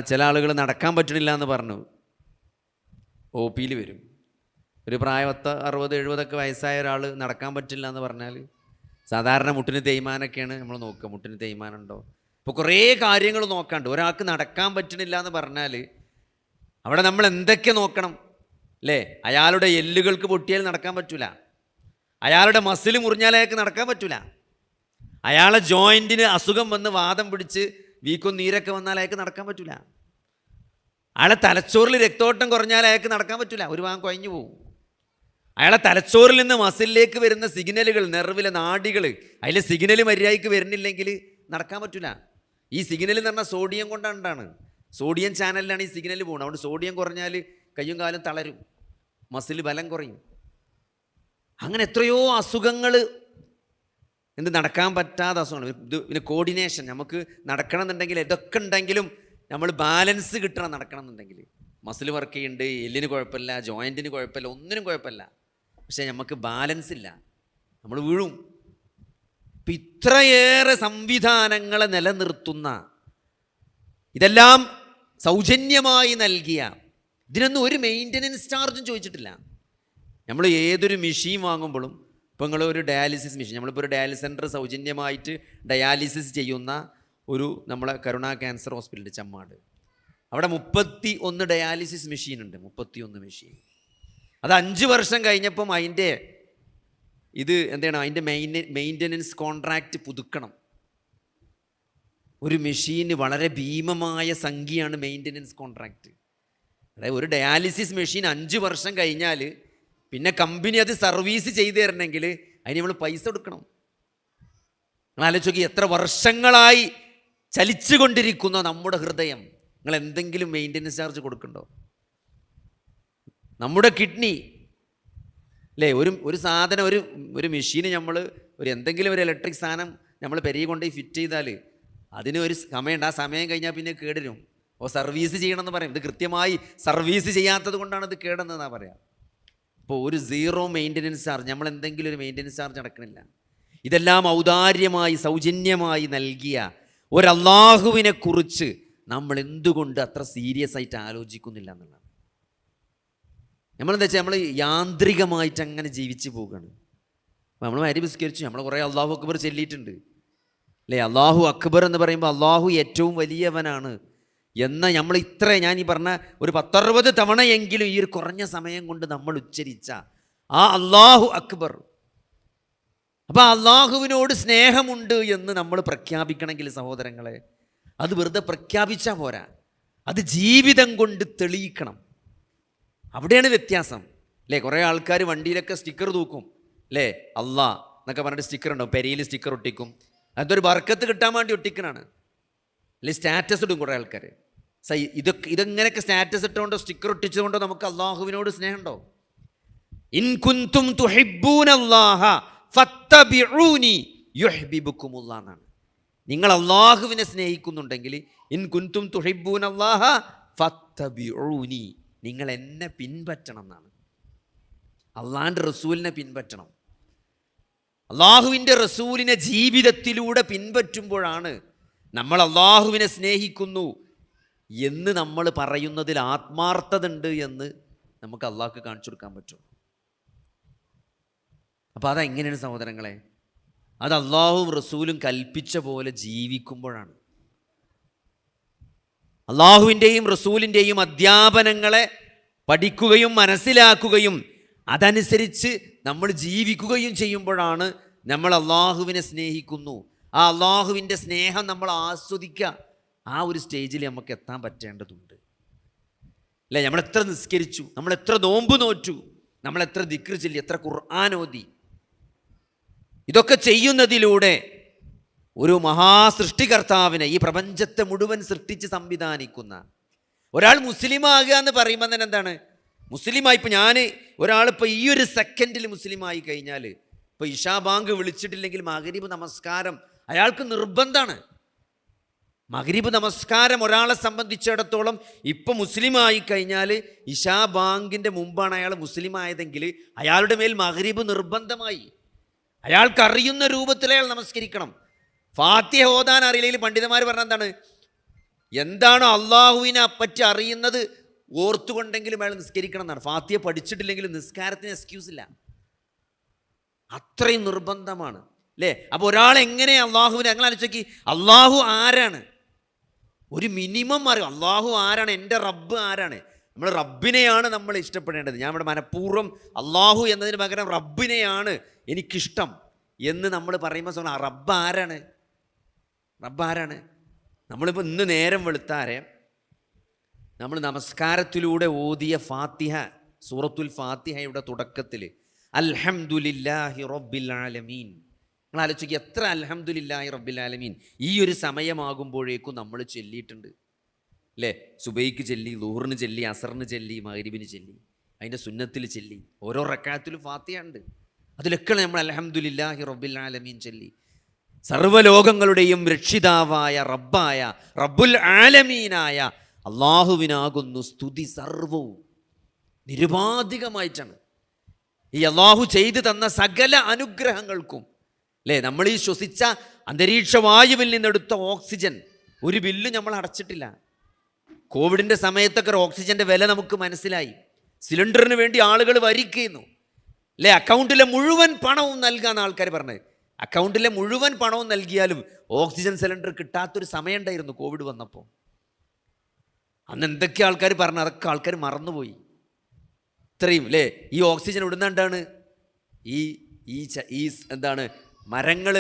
ചില ആളുകൾ നടക്കാൻ പറ്റണില്ല എന്ന് പറഞ്ഞു OP-യിൽ വരും. ഒരു പ്രായം 60-70 വയസ്സായ ഒരാൾ നടക്കാൻ പറ്റില്ല എന്ന് പറഞ്ഞാൽ സാധാരണ മുട്ടിന് തേയ്മാനൊക്കെയാണ് നമ്മൾ നോക്കുക. മുട്ടിന് തേയ്മാനുണ്ടോ? ഇപ്പോൾ കുറേ കാര്യങ്ങൾ നോക്കാണ്ട്. ഒരാൾക്ക് നടക്കാൻ പറ്റണില്ല എന്ന് പറഞ്ഞാൽ അവിടെ നമ്മൾ എന്തൊക്കെ നോക്കണം അല്ലേ? അയാളുടെ എല്ലുകൾക്ക് പൊട്ടിയാൽ നടക്കാൻ പറ്റില്ല, അയാളുടെ മസിൽ മുറിഞ്ഞാൽ അയാൾക്ക് നടക്കാൻ പറ്റില്ല, അയാളെ ജോയിൻറ്റിന് അസുഖം വന്ന് വാദം പിടിച്ച് വീക്കും നീരൊക്കെ വന്നാൽ അയാൾക്ക് നടക്കാൻ പറ്റില്ല, അയാളെ തലച്ചോറിൽ രക്തോട്ടം കുറഞ്ഞാൽ അയാൾക്ക് നടക്കാൻ പറ്റില്ല, ഒരു ഭാഗം കുഴഞ്ഞു പോകും. അയാളെ തലച്ചോറിൽ നിന്ന് മസിലിലേക്ക് വരുന്ന സിഗ്നലുകൾ, നെർവിലെ നാഡികൾ, അതിലെ സിഗ്നൽ മര്യാദയ്ക്ക് വരുന്നില്ലെങ്കിൽ നടക്കാൻ പറ്റില്ല. ഈ സിഗ്നൽ എന്ന് പറഞ്ഞാൽ സോഡിയം കൊണ്ടാണ്, സോഡിയം ചാനലിലാണ് ഈ സിഗ്നൽ പോകുന്നത്. അതുകൊണ്ട് സോഡിയം കുറഞ്ഞാൽ കയ്യും കാലും തളരും, മസിൽ ബലം കുറയും. അങ്ങനെ എത്രയോ അസുഖങ്ങൾ നടക്കാൻ പറ്റാത്ത അസുഖങ്ങൾ. പിന്നെ കോർഡിനേഷൻ, നമുക്ക് നടക്കണം എന്നുണ്ടെങ്കിൽ ഇതൊക്കെ ഉണ്ടെങ്കിലും നമ്മൾ ബാലൻസ് കിട്ടണം. നടക്കണം എന്നുണ്ടെങ്കിൽ മസിൽ വർക്ക് ചെയ്യുന്നുണ്ട്, എല്ലിന് കുഴപ്പമില്ല, ജോയിൻറ്റിന് കുഴപ്പമില്ല, ഒന്നിനും കുഴപ്പമില്ല, പക്ഷേ നമുക്ക് ബാലൻസ് ഇല്ല, നമ്മൾ വീഴും. ഇപ്പം ഇത്രയേറെ സംവിധാനങ്ങളെ നിലനിർത്തുന്ന, ഇതെല്ലാം സൗജന്യമായി നൽകിയ, ഇതിനൊന്നും ഒരു മെയിൻ്റനൻസ് ചാർജും ചോദിച്ചിട്ടില്ല. നമ്മൾ ഏതൊരു മെഷീൻ വാങ്ങുമ്പോഴും, ഇപ്പോൾ നിങ്ങൾ ഒരു ഡയാലിസിസ് മെഷീൻ, നമ്മളിപ്പോൾ ഒരു ഡയാലിസിസ് സെൻറ്റർ സൗജന്യമായിട്ട് ഡയാലിസിസ് ചെയ്യുന്ന നമ്മളെ കരുണ ക്യാൻസർ ഹോസ്പിറ്റൽ ചമ്മാട്, അവിടെ 31 ഡയാലിസിസ് മെഷീൻ ഉണ്ട്. 31 മെഷീൻ. അത് 5 വർഷം കഴിഞ്ഞപ്പം അതിൻ്റെ അതിൻ്റെ മെയിൻ്റനൻസ് കോൺട്രാക്റ്റ് പുതുക്കണം. ഒരു മെഷീന് വളരെ ഭീമമായ സംഖ്യയാണ് മെയിൻ്റനൻസ് കോൺട്രാക്റ്റ്. അതായത് ഒരു ഡയാലിസിസ് മെഷീൻ 5 വർഷം കഴിഞ്ഞാൽ പിന്നെ കമ്പനി അത് സർവീസ് ചെയ്തു തരണമെങ്കിൽ അതിന് നമ്മൾ പൈസ കൊടുക്കണം. നിങ്ങൾ ആലോചിച്ച് നോക്കി, എത്ര വർഷങ്ങളായി ചലിച്ചുകൊണ്ടിരിക്കുന്ന നമ്മുടെ ഹൃദയം, നിങ്ങൾ എന്തെങ്കിലും മെയിൻ്റനൻസ് ചാർജ് കൊടുക്കണ്ടോ? നമ്മുടെ കിഡ്നി അല്ലേ, ഒരു സാധനം, ഒരു മെഷീന് നമ്മൾ എന്തെങ്കിലും ഒരു ഇലക്ട്രിക് സാധനം നമ്മൾ പെരിയ കൊണ്ടുപോയി ഫിറ്റ് ചെയ്താൽ അതിന് ഒരു സമയമുണ്ട്. ആ സമയം കഴിഞ്ഞാൽ പിന്നെ കേടരും. സർവീസ് ചെയ്യണമെന്ന് പറയും. ഇത് കൃത്യമായി സർവീസ് ചെയ്യാത്തത് കൊണ്ടാണ് ഇത് കേടെന്നതാണ് പറയാം. ഇപ്പോൾ ഒരു 0 മെയിൻ്റനൻസ് ചാർജ്, നമ്മൾ എന്തെങ്കിലും ഒരു മെയിൻ്റനൻസ് ചാർജ് അടക്കണില്ല. ഇതെല്ലാം ഔദാര്യമായി സൗജന്യമായി നൽകിയ ഒരല്ലാഹുവിനെ കുറിച്ച് നമ്മൾ എന്തുകൊണ്ട് അത്ര സീരിയസ് ആയിട്ട് ആലോചിക്കുന്നില്ല എന്നുള്ളതാണ്. നമ്മളെന്താ വെച്ചാൽ നമ്മൾ യാന്ത്രികമായിട്ട് അങ്ങനെ ജീവിച്ച് പോവുകയാണ്. നമ്മൾ മരിസ്കരിച്ചു, നമ്മൾ കുറേ അള്ളാഹു അക്ബർ ചൊല്ലിയിട്ടുണ്ട് അല്ലേ? അള്ളാഹു അക്ബർ എന്ന് പറയുമ്പോൾ അള്ളാഹു ഏറ്റവും വലിയവനാണ് എന്ന നമ്മൾ ഞാൻ ഈ പറഞ്ഞ ഒരു 10-60 തവണയെങ്കിലും ഈ ഒരു കുറഞ്ഞ സമയം കൊണ്ട് നമ്മൾ ഉച്ചരിച്ച ആ അള്ളാഹു അക്ബർ, അപ്പോൾ അള്ളാഹുവിനോട് സ്നേഹമുണ്ട് എന്ന് നമ്മൾ പ്രഖ്യാപിക്കണമെങ്കിൽ സഹോദരങ്ങളെ, അത് വെറുതെ പ്രഖ്യാപിച്ചാൽ പോരാ, അത് ജീവിതം കൊണ്ട് തെളിയിക്കണം. അവിടെയാണ് വ്യത്യാസം അല്ലേ? കുറേ ആൾക്കാർ വണ്ടിയിലൊക്കെ സ്റ്റിക്കർ തൂക്കും അല്ലേ, അള്ളാ എന്നൊക്കെ പറഞ്ഞിട്ട് സ്റ്റിക്കർ ഉണ്ടാവും, പെരിയിൽ സ്റ്റിക്കർ ഒട്ടിക്കും. അതൊരു ബർക്കത്ത് കിട്ടാൻ വേണ്ടി ഒട്ടിക്കണാണ്. അല്ലെ സ്റ്റാറ്റസ് ഇടും കുറേ ആൾക്കാർ. ഇതെങ്ങനെയൊക്കെ സ്റ്റാറ്റസ് ഇട്ടുകൊണ്ടോ സ്റ്റിക്കർ ഒട്ടിച്ചുകൊണ്ടോ നമുക്ക് അള്ളാഹുവിനോട് സ്നേഹമുണ്ടോ? ഇൻ കുന്തും തുഹിബ്ബൂനല്ലാഹ ഫത്തബിഊനി യുഹ്ബിബുക്കുമുല്ലാഹ് എന്നാണ്. നിങ്ങൾ അള്ളാഹുവിനെ സ്നേഹിക്കുന്നുണ്ടെങ്കിൽ ഇൻ കുന്തും തുഹിബ്ബൂനല്ലാഹ ഫത്തബിഊനി, നിങ്ങൾ എന്നെ പിൻപറ്റണം എന്നാണ്. അള്ളാഹിൻ്റെ റസൂലിനെ പിൻപറ്റണം. അള്ളാഹുവിൻ്റെ റസൂലിനെ ജീവിതത്തിലൂടെ പിൻപറ്റുമ്പോഴാണ് നമ്മൾ അള്ളാഹുവിനെ സ്നേഹിക്കുന്നു എന്ന് നമ്മൾ പറയുന്നതിൽ ആത്മാർത്ഥത ഉണ്ട് എന്ന് നമുക്ക് അള്ളാഹ്ക്ക് കാണിച്ചു കൊടുക്കാൻ പറ്റും. അപ്പോൾ അതെങ്ങനെയാണ് സഹോദരങ്ങളെ? അത് അള്ളാഹുവും റസൂലും കൽപ്പിച്ച പോലെ ജീവിക്കുമ്പോഴാണ്. അള്ളാഹുവിൻ്റെയും റസൂലിൻ്റെയും അധ്യാപനങ്ങളെ പഠിക്കുകയും മനസ്സിലാക്കുകയും അതനുസരിച്ച് നമ്മൾ ജീവിക്കുകയും ചെയ്യുമ്പോഴാണ് നമ്മൾ അള്ളാഹുവിനെ സ്നേഹിക്കുന്നു, ആ അള്ളാഹുവിൻ്റെ സ്നേഹം നമ്മൾ ആസ്വദിക്കുക. ആ ഒരു സ്റ്റേജിൽ നമുക്ക് എത്താൻ പറ്റേണ്ടതുണ്ട് അല്ലേ? നമ്മളെത്ര നിസ്കരിച്ചു, നമ്മളെത്ര നോമ്പ് നോറ്റു, നമ്മളെത്ര ദിക്ർ ചൊല്ലി, എത്ര ഖുർആൻ ഓതി, ഇതൊക്കെ ചെയ്യുന്നതിലൂടെ ഒരു മഹാസൃഷ്ടികർത്താവിനെ, ഈ പ്രപഞ്ചത്തെ മുഴുവൻ സൃഷ്ടിച്ച് സംവിധാനിക്കുന്ന ഒരാൾ മുസ്ലിമാകുക എന്ന് പറയുമ്പോൾ തന്നെ എന്താണ്? മുസ്ലിമായി ഇപ്പോൾ ഒരാളിപ്പോൾ ഈ ഒരു സെക്കൻഡിൽ മുസ്ലിമായി കഴിഞ്ഞാൽ, ഇപ്പോൾ ഇശാ ബാങ്ക് വിളിച്ചിട്ടില്ലെങ്കിൽ മഗ്രിബ് നമസ്കാരം അയാൾക്ക് നിർബന്ധമാണ്. മഗ്രിബ് നമസ്കാരം ഒരാളെ സംബന്ധിച്ചിടത്തോളം ഇപ്പം മുസ്ലിമായി കഴിഞ്ഞാൽ ഇശാ ബാങ്കിൻ്റെ മുമ്പാണ് അയാൾ മുസ്ലിമായതെങ്കിൽ അയാളുടെ മേൽ മഗ്രിബ് നിർബന്ധമായി. അയാൾക്കറിയുന്ന രൂപത്തിൽ അയാൾ നമസ്കരിക്കണം. ഫാത്തിഹ ഓതാൻ അറിയില്ലെങ്കിൽ പണ്ഡിതന്മാർ പറഞ്ഞ എന്താണ്? എന്താണോ അള്ളാഹുവിനെ പറ്റി അറിയുന്നത് ഓർത്തുകൊണ്ടെങ്കിലും അയാൾ നിസ്കരിക്കണം എന്നാണ്. ഫാത്തിഹ പഠിച്ചിട്ടില്ലെങ്കിലും നിസ്കാരത്തിന് എക്സ്ക്യൂസ് ഇല്ല, അത്രയും നിർബന്ധമാണ് അല്ലേ. അപ്പോൾ ഒരാൾ എങ്ങനെ അള്ളാഹുവിനെ, ഞങ്ങൾ ആലോചിച്ച്, അള്ളാഹു ആരാണ്, ഒരു മിനിമം അറിയും. അള്ളാഹു ആരാണ്, എൻ്റെ റബ്ബ് ആരാണ്. നമ്മൾ റബ്ബിനെയാണ് നമ്മൾ ഇഷ്ടപ്പെടേണ്ടത്. ഞാൻ ഇവിടെ മനഃപൂർവ്വം അള്ളാഹു എന്നതിന് പകരം റബ്ബിനെയാണ് എനിക്കിഷ്ടം എന്ന് നമ്മൾ പറയുമ്പോൾ റബ്ബ് ആരാണ്, റബ്ബ് ആരാണ്. നമ്മളിപ്പോൾ ഇന്ന് നേരം വെളുത്താരെ നമ്മൾ നമസ്കാരത്തിലൂടെ ഓതിയ ഫാത്തിഹ, സൂറത്തുൽ ഫാത്തിഹയുടെ തുടക്കത്തിൽ അൽഹംദുലില്ലാഹി റബ്ബിൽ ആലമീൻ. നിങ്ങൾ ആലോചിക്കുക, എത്ര അൽഹംദുലില്ലാഹി റബ്ബിൽ ആലമീൻ ഈ ഒരു സമയമാകുമ്പോഴേക്കും നമ്മൾ ചൊല്ലിയിട്ടുണ്ട് അല്ലേ. സുബൈക്ക് ചൊല്ലി, ളുഹറിന് ചൊല്ലി, അസറിന് ചൊല്ലി, മഗ്രിബിന് ചൊല്ലി, അതിൻ്റെ സുന്നത്തിൽ ചൊല്ലി, ഓരോ റക്അത്തിലും ഫാത്തിഹ ഉണ്ട്. അതിലൊക്കെ നമ്മൾ അൽഹംദുലില്ലാഹി റബ്ബിൽ ആലമീൻ ചൊല്ലി. സർവ്വലോകങ്ങളുടെയും രക്ഷിതാവായ റബ്ബായ റബ്ബുൽ ആലമീനായ അള്ളാഹുവിനാകുന്നു സ്തുതി സർവവും, നിരുപാധികമായിട്ടാണ്. ഈ അള്ളാഹു ചെയ്തു തന്ന സകല അനുഗ്രഹങ്ങൾക്കും അല്ലേ, നമ്മൾ ഈ ശ്വസിച്ച അന്തരീക്ഷ വായുവിൽ നിന്നെടുത്ത ഓക്സിജൻ ഒരു ബില്ല് നമ്മൾ അടച്ചിട്ടില്ല. കോവിഡിൻ്റെ സമയത്തൊക്കെ ഓക്സിജൻ്റെ വില നമുക്ക് മനസ്സിലായി. സിലിണ്ടറിന് വേണ്ടി ആളുകൾ വരിക്കുന്നു അല്ലേ. അക്കൗണ്ടിലെ മുഴുവൻ പണവും നൽകാമെന്ന് ആൾക്കാർ പറഞ്ഞത്. അക്കൗണ്ടിലെ മുഴുവൻ പണവും നൽകിയാലും ഓക്സിജൻ സിലിണ്ടർ കിട്ടാത്തൊരു സമയം ഉണ്ടായിരുന്നു കോവിഡ് വന്നപ്പോൾ. അന്ന് എന്തൊക്കെ ആൾക്കാർ പറഞ്ഞു, അതൊക്കെ ആൾക്കാർ മറന്നുപോയി. ഇത്രയും അല്ലേ. ഈ ഓക്സിജൻ ഇടുന്നുണ്ടാണ് ഈ എന്താണ്, മരങ്ങൾ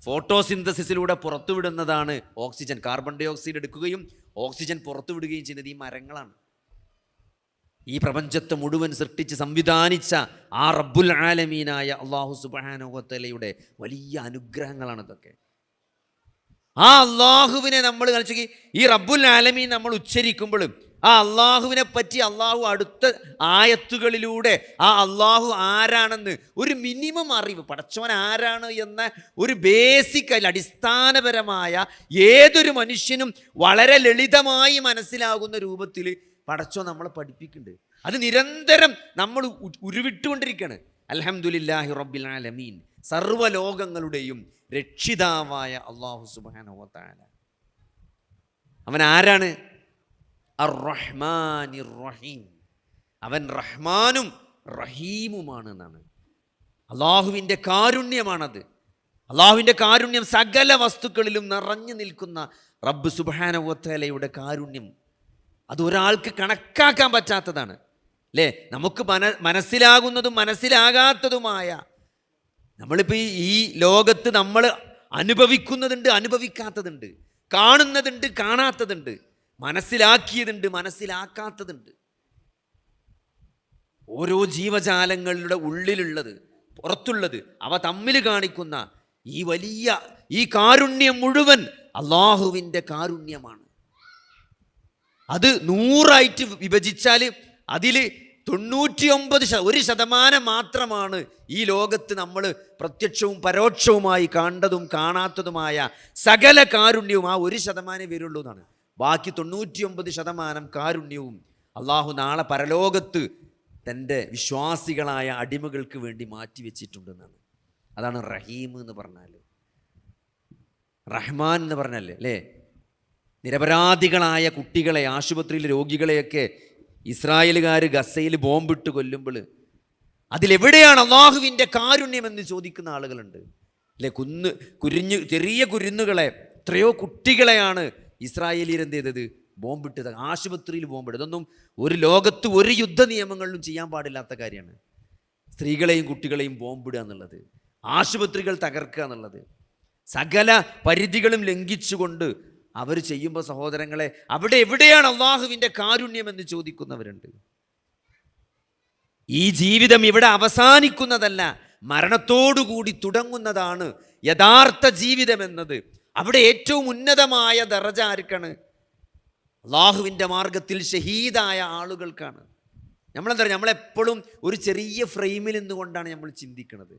ഫോട്ടോസിന്തസിസിലൂടെ പുറത്തുവിടുന്നതാണ് ഓക്സിജൻ. കാർബൺ ഡൈ ഓക്സൈഡ് എടുക്കുകയും ഓക്സിജൻ പുറത്തുവിടുകയും ചെയ്യുന്നത് ഈ മരങ്ങളാണ്. ഈ പ്രപഞ്ചത്തെ മുഴുവൻ സൃഷ്ടിച്ച് സംവിധാനിച്ച ആ റബ്ബുൽ ആലമീനായ അള്ളാഹു സുബ്ഹാനഹു വ തആലയുടെ വലിയ അനുഗ്രഹങ്ങളാണ് ഇതൊക്കെ. ആ അള്ളാഹുവിനെ നമ്മൾ കളിച്ചു, ഈ റബ്ബുൽ ആലമീൻ നമ്മൾ ഉച്ചരിക്കുമ്പോഴും ആ അള്ളാഹുവിനെ പറ്റി അള്ളാഹു അടുത്ത ആയത്തുകളിലൂടെ ആ അള്ളാഹു ആരാണെന്ന് ഒരു മിനിമം അറിവ്, പടച്ചവൻ ആരാണ് എന്ന ഒരു ബേസിക് അടിസ്ഥാനപരമായ ഏതൊരു മനുഷ്യനും വളരെ ലളിതമായി മനസ്സിലാകുന്ന രൂപത്തിൽ പടച്ചവൻ നമ്മളെ പഠിപ്പിക്കുന്നുണ്ട്. അത് നിരന്തരം നമ്മൾ ഉരുവിട്ടുകൊണ്ടിരിക്കുകയാണ്. അൽഹംദുലില്ലാഹി റബ്ബിൽ ആലമീൻ, സർവ്വലോകങ്ങളുടെയും രക്ഷിതാവായ അള്ളാഹു സുബ്ഹാനഹു വ തആല. അവൻ ആരാണ്? അർ-റഹ്മാനിർ റഹീം. അവൻ റഹ്മാനും റഹീമുമാണ് എന്നാണ്. അള്ളാഹുവിൻ്റെ കാരുണ്യമാണത്. അള്ളാഹുവിൻ്റെ കാരുണ്യം സകല വസ്തുക്കളിലും നിറഞ്ഞു നിൽക്കുന്ന റബ്ബ് സുബ്ഹാനഹു വ തആലയുടെ കാരുണ്യം അതൊരാൾക്ക് കണക്കാക്കാൻ പറ്റാത്തതാണ് അല്ലേ. നമുക്ക് മനസ്സിലാകുന്നതും മനസ്സിലാകാത്തതുമായ, നമ്മളിപ്പോൾ ഈ ലോകത്ത് നമ്മൾ അനുഭവിക്കുന്നതുണ്ട്, അനുഭവിക്കാത്തതുണ്ട്, കാണുന്നതുണ്ട്, കാണാത്തതുണ്ട്, മനസ്സിലാക്കിയതുണ്ട്, മനസ്സിലാക്കാത്തതുണ്ട്. ഓരോ ജീവജാലങ്ങളുടെ ഉള്ളിലുള്ളത്, പുറത്തുള്ളത്, അവ തമ്മിൽ കാണിക്കുന്ന ഈ വലിയ ഈ കാരുണ്യം മുഴുവൻ അള്ളാഹുവിൻ്റെ കാരുണ്യമാണ്. അത് 100 വിഭജിച്ചാൽ അതിൽ 99% മാത്രമാണ് ഈ ലോകത്ത് നമ്മൾ പ്രത്യക്ഷവും പരോക്ഷവുമായി കണ്ടതും കാണാത്തതുമായ സകല കാരുണ്യവും ആ 1% വരുള്ളൂ എന്നാണ്. ബാക്കി 99% കാരുണ്യവും അള്ളാഹു നാളെ പരലോകത്ത് തൻ്റെ വിശ്വാസികളായ അടിമകൾക്ക് വേണ്ടി മാറ്റിവെച്ചിട്ടുണ്ടെന്നാണ്. അതാണ് റഹീം എന്ന് പറഞ്ഞാൽ. റഹ്മാൻ എന്ന് പറഞ്ഞല്ലേ അല്ലേ. നിരപരാധികളായ കുട്ടികളെ, ആശുപത്രിയിലെ രോഗികളെയൊക്കെ ഇസ്രായേലുകാർ ഗസയിൽ ബോംബിട്ട് കൊല്ലുമ്പോൾ അതിലെവിടെയാണ് അള്ളാഹുവിൻ്റെ കാരുണ്യമെന്ന് ചോദിക്കുന്ന ആളുകളുണ്ട് അല്ലേ. ചെറിയ കുരുന്നുകളെ, എത്രയോ കുട്ടികളെയാണ് ഇസ്രായേലിയർ എന്ത് ചെയ്തത്? ബോംബിട്ടത്, ആശുപത്രിയിൽ ബോംബിട്ടത്. ഇതൊന്നും ഒരു ലോകത്ത് ഒരു യുദ്ധ നിയമങ്ങളിലും ചെയ്യാൻ പാടില്ലാത്ത കാര്യമാണ്. സ്ത്രീകളെയും കുട്ടികളെയും ബോംബിടുക എന്നുള്ളത്, ആശുപത്രികൾ തകർക്കുക എന്നുള്ളത്, സകല പരിധികളും ലംഘിച്ചുകൊണ്ട് അവർ ചെയ്യുമ്പോൾ സഹോദരങ്ങളെ, അവിടെ എവിടെയാണ് അള്ളാഹുവിൻ്റെ കാരുണ്യമെന്ന് ചോദിക്കുന്നവരുണ്ട്. ഈ ജീവിതം ഇവിടെ അവസാനിക്കുന്നതല്ല, മരണത്തോടുകൂടി തുടങ്ങുന്നതാണ് യഥാർത്ഥ ജീവിതമെന്നത്. അവിടെ ഏറ്റവും ഉന്നതമായ ദറജ ആർക്കാണ്? അള്ളാഹുവിൻ്റെ മാർഗത്തിൽ ഷഹീദായ ആളുകൾക്കാണ്. നമ്മളെന്താ പറയുക, നമ്മളെപ്പോഴും ഒരു ചെറിയ ഫ്രെയിമിൽ നിന്നുകൊണ്ടാണ് നമ്മൾ ചിന്തിക്കുന്നത്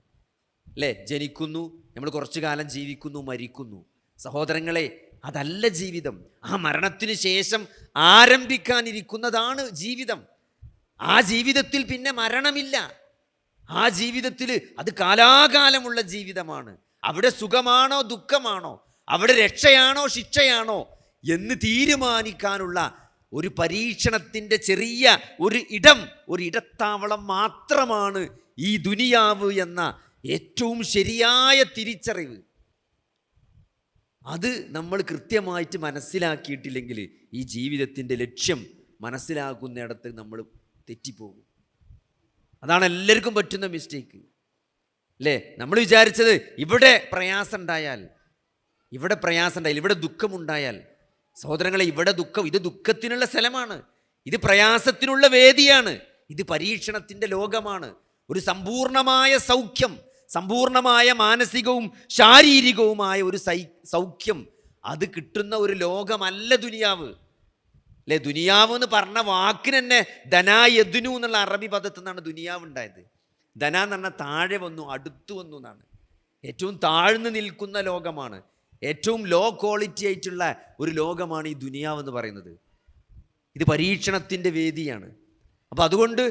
അല്ലേ. ജനിക്കുന്നു, നമ്മൾ കുറച്ചു കാലം ജീവിക്കുന്നു, മരിക്കുന്നു. സഹോദരങ്ങളെ, അതല്ല ജീവിതം. ആ മരണത്തിന് ശേഷം ആരംഭിക്കാനിരിക്കുന്നതാണ് ജീവിതം. ആ ജീവിതത്തിൽ പിന്നെ മരണമില്ല. ആ ജീവിതത്തിൽ അത് കാലാകാലമുള്ള ജീവിതമാണ്. അവിടെ സുഖമാണോ ദുഃഖമാണോ, അവിടെ രക്ഷയാണോ ശിക്ഷയാണോ എന്ന് തീരുമാനിക്കാനുള്ള ഒരു പരീക്ഷണത്തിൻ്റെ ചെറിയ ഒരു ഇടത്താവളം മാത്രമാണ് ഈ ദുനിയാവ് എന്ന ഏറ്റവും ശരിയായ തിരിച്ചറിവ്. അത് നമ്മൾ കൃത്യമായിട്ട് മനസ്സിലാക്കിയിട്ടില്ലെങ്കിൽ ഈ ജീവിതത്തിൻ്റെ ലക്ഷ്യം മനസ്സിലാക്കുന്നിടത്ത് നമ്മൾ തെറ്റിപ്പോകും. അതാണ് എല്ലാവർക്കും പറ്റുന്ന മിസ്റ്റേക്ക് അല്ലേ? നമ്മൾ വിചാരിച്ചത് ഇവിടെ പ്രയാസം ഉണ്ടായാൽ, ഇവിടെ ദുഃഖമുണ്ടായാൽ, സഹോദരങ്ങളെ, ഇത് ദുഃഖത്തിനുള്ള സ്ഥലമാണ്, ഇത് പ്രയാസത്തിനുള്ള വേദിയാണ്, ഇത് പരീക്ഷണത്തിൻ്റെ ലോകമാണ്. ഒരു സമ്പൂർണമായ സൗഖ്യം, സമ്പൂർണമായ മാനസികവും ശാരീരികവുമായ ഒരു സൗഖ്യം അത് കിട്ടുന്ന ഒരു ലോകമല്ല ദുനിയാവ് അല്ലേ? ദുനിയാവ് എന്ന് പറഞ്ഞ വാക്കിന് തന്നെ ധനാ യദ്നു എന്നുള്ള അറബി പദത്തിൽ നിന്നാണ് ദുനിയാവ് ഉണ്ടായത്. ധന എന്ന് പറഞ്ഞാൽ താഴെ വന്നു, അടുത്തു വന്നു എന്നാണ്. ഏറ്റവും താഴ്ന്നു നിൽക്കുന്ന ലോകമാണ്, ഏറ്റവും ലോ ക്വാളിറ്റി ആയിട്ടുള്ള ഒരു ലോകമാണ് ഈ ദുനിയാവ് എന്ന് പറയുന്നത്. ഇത് പരീക്ഷണത്തിൻ്റെ വേദിയാണ്. അപ്പോൾ അതുകൊണ്ട്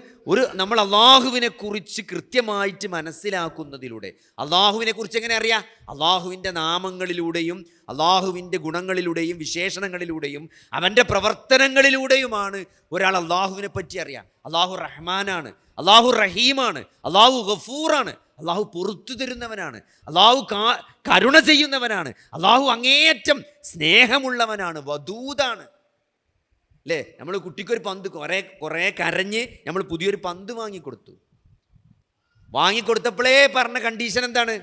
നമ്മൾ അള്ളാഹുവിനെ കുറിച്ച് കൃത്യമായിട്ട് മനസ്സിലാക്കുന്നതിലൂടെ, അള്ളാഹുവിനെ കുറിച്ച് എങ്ങനെ അറിയാം? അള്ളാഹുവിൻ്റെ നാമങ്ങളിലൂടെയും അള്ളാഹുവിൻ്റെ ഗുണങ്ങളിലൂടെയും വിശേഷണങ്ങളിലൂടെയും അവൻ്റെ പ്രവർത്തനങ്ങളിലൂടെയുമാണ് ഒരാൾ അള്ളാഹുവിനെ പറ്റി അറിയാം. അള്ളാഹു റഹ്മാനാണ്, അള്ളാഹു റഹീമാണ്, അള്ളാഹു ഗഫൂറാണ്, അള്ളാഹു പുറത്തു തരുന്നവനാണ്, അള്ളാഹു കരുണ ചെയ്യുന്നവനാണ്, അള്ളാഹു അങ്ങേയറ്റം സ്നേഹമുള്ളവനാണ്, വദൂദാണ് അല്ലേ? നമ്മൾ കുട്ടിക്കൊരു പന്ത് കുറേ കരഞ്ഞ് നമ്മൾ പുതിയൊരു പന്ത് വാങ്ങിക്കൊടുത്തപ്പോഴേ പറഞ്ഞ കണ്ടീഷൻ എന്താണ്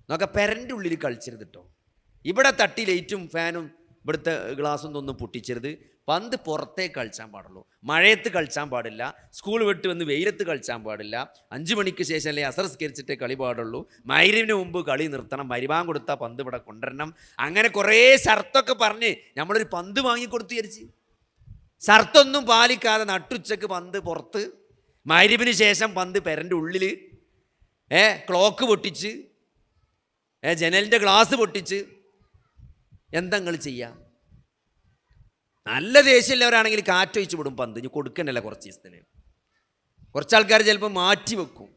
നോക്കാം? പെരൻ്റെ ഉള്ളിൽ കളിച്ചരുത് കേട്ടോ, ഇവിടെ തട്ടി ലൈറ്റും ഫാനും ഇവിടുത്തെ ഗ്ലാസ്സും ഒന്നും പൊട്ടിച്ചരുത്, പന്ത് പുറത്തേക്ക് കളിച്ചാൻ പാടുള്ളൂ, മഴയത്ത് കളിച്ചാൻ പാടില്ല, സ്കൂൾ വിട്ട് വന്ന് വെയിലത്ത് കളിച്ചാൻ പാടില്ല, 5 മണിക്ക് ശേഷം അല്ലെങ്കിൽ അസർ സ്കരിച്ചിട്ടേ കളി പാടുള്ളൂ, മഗ്‌രിബിന് മുമ്പ് കളി നിർത്തണം, മരിബാങ്ക് കൊടുത്താൽ പന്ത് ഇവിടെ കൊണ്ടുവരണം, അങ്ങനെ കുറേ ഷർത്തൊക്കെ പറഞ്ഞ് നമ്മളൊരു പന്ത് വാങ്ങിക്കൊടുത്ത് വിചാരിച്ച്. ഷർത്തൊന്നും പാലിക്കാതെ നട്ടുച്ചക്ക് പന്ത് പുറത്ത്, മഗ്‌രിബിന് ശേഷം പന്ത് പെരൻ്റെ ഉള്ളിൽ, ക്ലോക്ക് പൊട്ടിച്ച്, ജനലിൻ്റെ ഗ്ലാസ് പൊട്ടിച്ച്, എന്താ നിങ്ങൾ ചെയ്യുക? നല്ല ദേഷ്യമുള്ളവരാണെങ്കിൽ കാറ്റൊഴിച്ച് വിടും പന്ത്, ഇനി കൊടുക്കണ്ടല്ല കുറച്ച് ദിവസത്തിന്. കുറച്ചാൾക്കാർ ചിലപ്പോൾ മാറ്റി വെക്കും.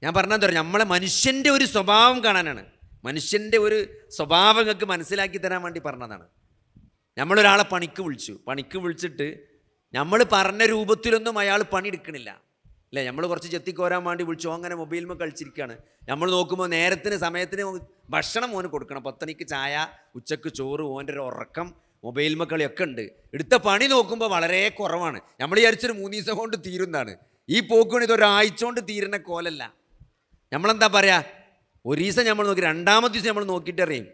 ഞാൻ പറഞ്ഞാൽ തരാം, നമ്മളെ മനുഷ്യൻ്റെ ഒരു സ്വഭാവം കാണാനാണ്, മനുഷ്യൻ്റെ ഒരു സ്വഭാവങ്ങൾക്ക് മനസ്സിലാക്കി തരാൻ വേണ്ടി പറഞ്ഞതാണ്. നമ്മളൊരാളെ പണിക്ക് വിളിച്ചിട്ട് നമ്മൾ പറഞ്ഞ രൂപത്തിലൊന്നും അയാൾ പണിയെടുക്കണില്ല അല്ലേ? നമ്മൾ കുറച്ച് ചെത്തിക്കോരാൻ വേണ്ടി വിളിച്ചു, അങ്ങനെ മൊബൈലിൽ കളിച്ചിരിക്കുകയാണ്. നമ്മൾ നോക്കുമ്പോൾ നേരത്തിന് സമയത്തിന് ഭക്ഷണം ഓന് കൊടുക്കണം, 10 മണിക്ക് ചായ, ഉച്ചക്ക് ചോറ്, ഓൻ്റെ ഒരു ഉറക്കം, മൊബൈൽ കളിയൊക്കെ ഉണ്ട്. എടുത്ത പണി നോക്കുമ്പോൾ വളരെ കുറവാണ്. നമ്മൾ വിചാരിച്ചൊരു 3 ദിവസം കൊണ്ട് തീരുന്നതാണ്. ഈ പോക്കുകൊണ്ട് ഇതൊരാഴ്ച കൊണ്ട് തീരുന്ന കോലല്ല. നമ്മളെന്താ പറയുക, ഒരു ദിവസം നമ്മൾ നോക്കി, 2-ാമത്തെ ദിവസം നമ്മൾ നോക്കിയിട്ട് അറിയും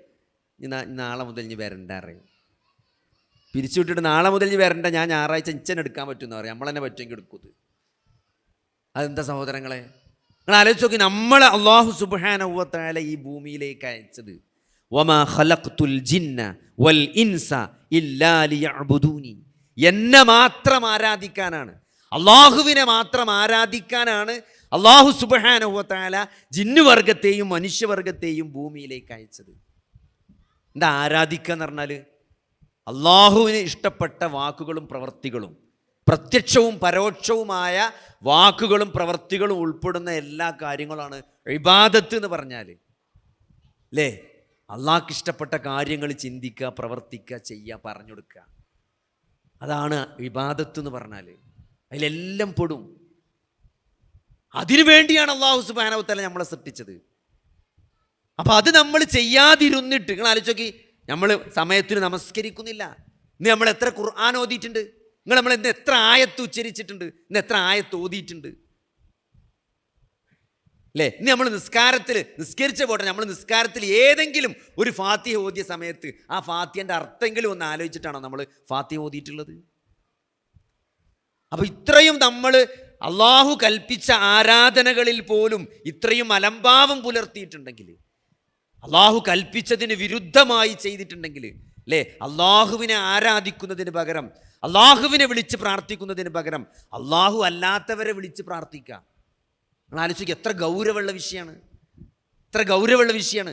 നാളെ മുതൽ ഇനി വരണ്ട അറിയും. പിരിച്ചുവിട്ടിട്ട് നാളെ മുതൽ ഇനി വരണ്ട, ഞാൻ ഞായറാഴ്ച ഇച്ചനെടുക്കാൻ പറ്റുമെന്ന് പറയും. നമ്മളെന്നെ പറ്റുമെങ്കിൽ എടുക്കുന്നത്. അതെന്താ സഹോദരങ്ങളെ, നിങ്ങൾ ആലോചിച്ച് നോക്കി, നമ്മൾ അല്ലാഹു സുബ്ഹാനഹു വ തആല ഈ ഭൂമിയിലേക്ക് അയച്ചത് വമാ ഖലഖ്തുൽ ജിന്ന വൽ ഇൻസ ഇല്ലാ ലിയഅ്ബുദൂനി, എന്നെ മാത്രം ആരാധിക്കാനാണ്, അള്ളാഹുവിനെ മാത്രം ആരാധിക്കാനാണ് അല്ലാഹു സുബ്ഹാനഹു വ തആല ജിന്നുവർഗത്തെയും മനുഷ്യവർഗത്തെയും ഭൂമിയിലേക്ക് അയച്ചത്. എന്താ ആരാധിക്കുക എന്ന് പറഞ്ഞാൽ? അള്ളാഹുവിന് ഇഷ്ടപ്പെട്ട വാക്കുകളും പ്രവൃത്തികളും, പ്രത്യക്ഷവും പരോക്ഷവുമായ വാക്കുകളും പ്രവൃത്തികളും ഉൾപ്പെടുന്ന എല്ലാ കാര്യങ്ങളാണ് ഇബാദത്ത് എന്ന് പറഞ്ഞാൽ അല്ലേ? അള്ളാഹ്ക്ക് ഇഷ്ടപ്പെട്ട കാര്യങ്ങൾ ചിന്തിക്കുക, പ്രവർത്തിക്കുക, ചെയ്യുക, പറഞ്ഞു കൊടുക്കുക, അതാണ് ഇബാദത്ത് എന്ന് പറഞ്ഞാൽ. അതിലെല്ലാം പെടും. അതിനു വേണ്ടിയാണ് അല്ലാഹു സുബ്ഹാനഹു വ തആല നമ്മളെ സൃഷ്ടിച്ചത്. അപ്പം അത് നമ്മൾ ചെയ്യാതിരുന്നിട്ട്, നിങ്ങൾ ആലോചിച്ച് നോക്കി, നമ്മൾ സമയത്തിന് നമസ്കരിക്കുന്നില്ല. ഇന്ന് നമ്മൾ എത്ര ഖുർആൻ ഓതിയിട്ടുണ്ട്? നമ്മൾ ഇന്ന് എത്ര ആയത്ത് ഉച്ചരിച്ചിട്ടുണ്ട്? ഇന്ന് എത്ര ആയത്ത് ഓതിയിട്ടുണ്ട് അല്ലേ? ഇന്ന് നമ്മൾ നിസ്കരിച്ച പോട്ടെ, നമ്മൾ നിസ്കാരത്തിൽ ഏതെങ്കിലും ഒരു ഫാത്തിഹ ഓതിയ സമയത്ത് ആ ഫാത്തിഹൻ്റെ അർത്ഥമെങ്കിലും ഒന്ന് ആലോചിച്ചിട്ടാണോ നമ്മൾ ഫാത്തിഹ ഓതിയിട്ടുള്ളത്? അപ്പോൾ ഇത്രയും നമ്മൾ അള്ളാഹു കൽപ്പിച്ച ആരാധനകളിൽ പോലും ഇത്രയും അലംഭാവം പുലർത്തിയിട്ടുണ്ടെങ്കിൽ, അള്ളാഹു കൽപ്പിച്ചതിന് വിരുദ്ധമായി ചെയ്തിട്ടുണ്ടെങ്കിൽ അല്ലേ, അള്ളാഹുവിനെ ആരാധിക്കുന്നതിന് പകരം, അള്ളാഹുവിനെ വിളിച്ച് പ്രാർത്ഥിക്കുന്നതിന് പകരം അള്ളാഹു അല്ലാത്തവരെ വിളിച്ച് പ്രാർത്ഥിക്കുക. നിങ്ങൾ ആലോചിക്കുക, എത്ര ഗൗരവമുള്ള വിഷയമാണ്, എത്ര ഗൗരവമുള്ള വിഷയമാണ്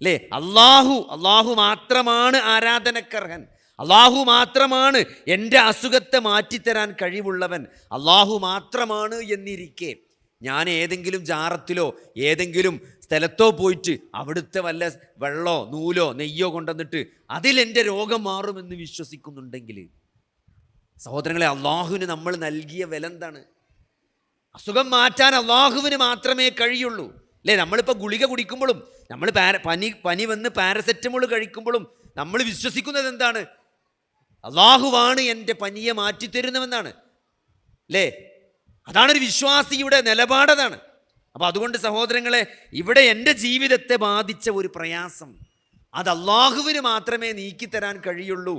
അല്ലേ? അള്ളാഹു മാത്രമാണ് ആരാധനക്കർഹൻ, അള്ളാഹു മാത്രമാണ് എൻ്റെ അസുഖത്തെ മാറ്റിത്തരാൻ കഴിവുള്ളവൻ, അള്ളാഹു മാത്രമാണ് എന്നിരിക്കെ ഞാൻ ഏതെങ്കിലും ജാറത്തിലോ ഏതെങ്കിലും സ്ഥലത്തോ പോയിട്ട് അവിടുത്തെ വല്ല വെള്ളമോ നൂലോ നെയ്യോ കൊണ്ടുവന്നിട്ട് അതിലെൻ്റെ രോഗം മാറുമെന്ന് വിശ്വസിക്കുന്നുണ്ടെങ്കിൽ സഹോദരങ്ങളെ, അള്ളാഹുവിന് നമ്മൾ നൽകിയ വില എന്താണ്? അസുഖം മാറ്റാൻ അള്ളാഹുവിന് മാത്രമേ കഴിയുള്ളൂ അല്ലേ? നമ്മളിപ്പോൾ ഗുളിക കുടിക്കുമ്പോഴും നമ്മൾ പനി വന്ന് പാരസെറ്റമോൾ കഴിക്കുമ്പോഴും നമ്മൾ വിശ്വസിക്കുന്നത് എന്താണ്? അള്ളാഹുവാണ് എൻ്റെ പനിയെ മാറ്റിത്തരുന്നതെന്നാണ് അല്ലേ? അതാണൊരു വിശ്വാസിയുടെ നിലപാടതാണ്. അപ്പോൾ അതുകൊണ്ട് സഹോദരങ്ങളെ, ഇവിടെ എൻ്റെ ജീവിതത്തെ ബാധിച്ച ഒരു പ്രയാസം അത് അള്ളാഹുവിന് മാത്രമേ നീക്കിത്തരാൻ കഴിയുള്ളൂ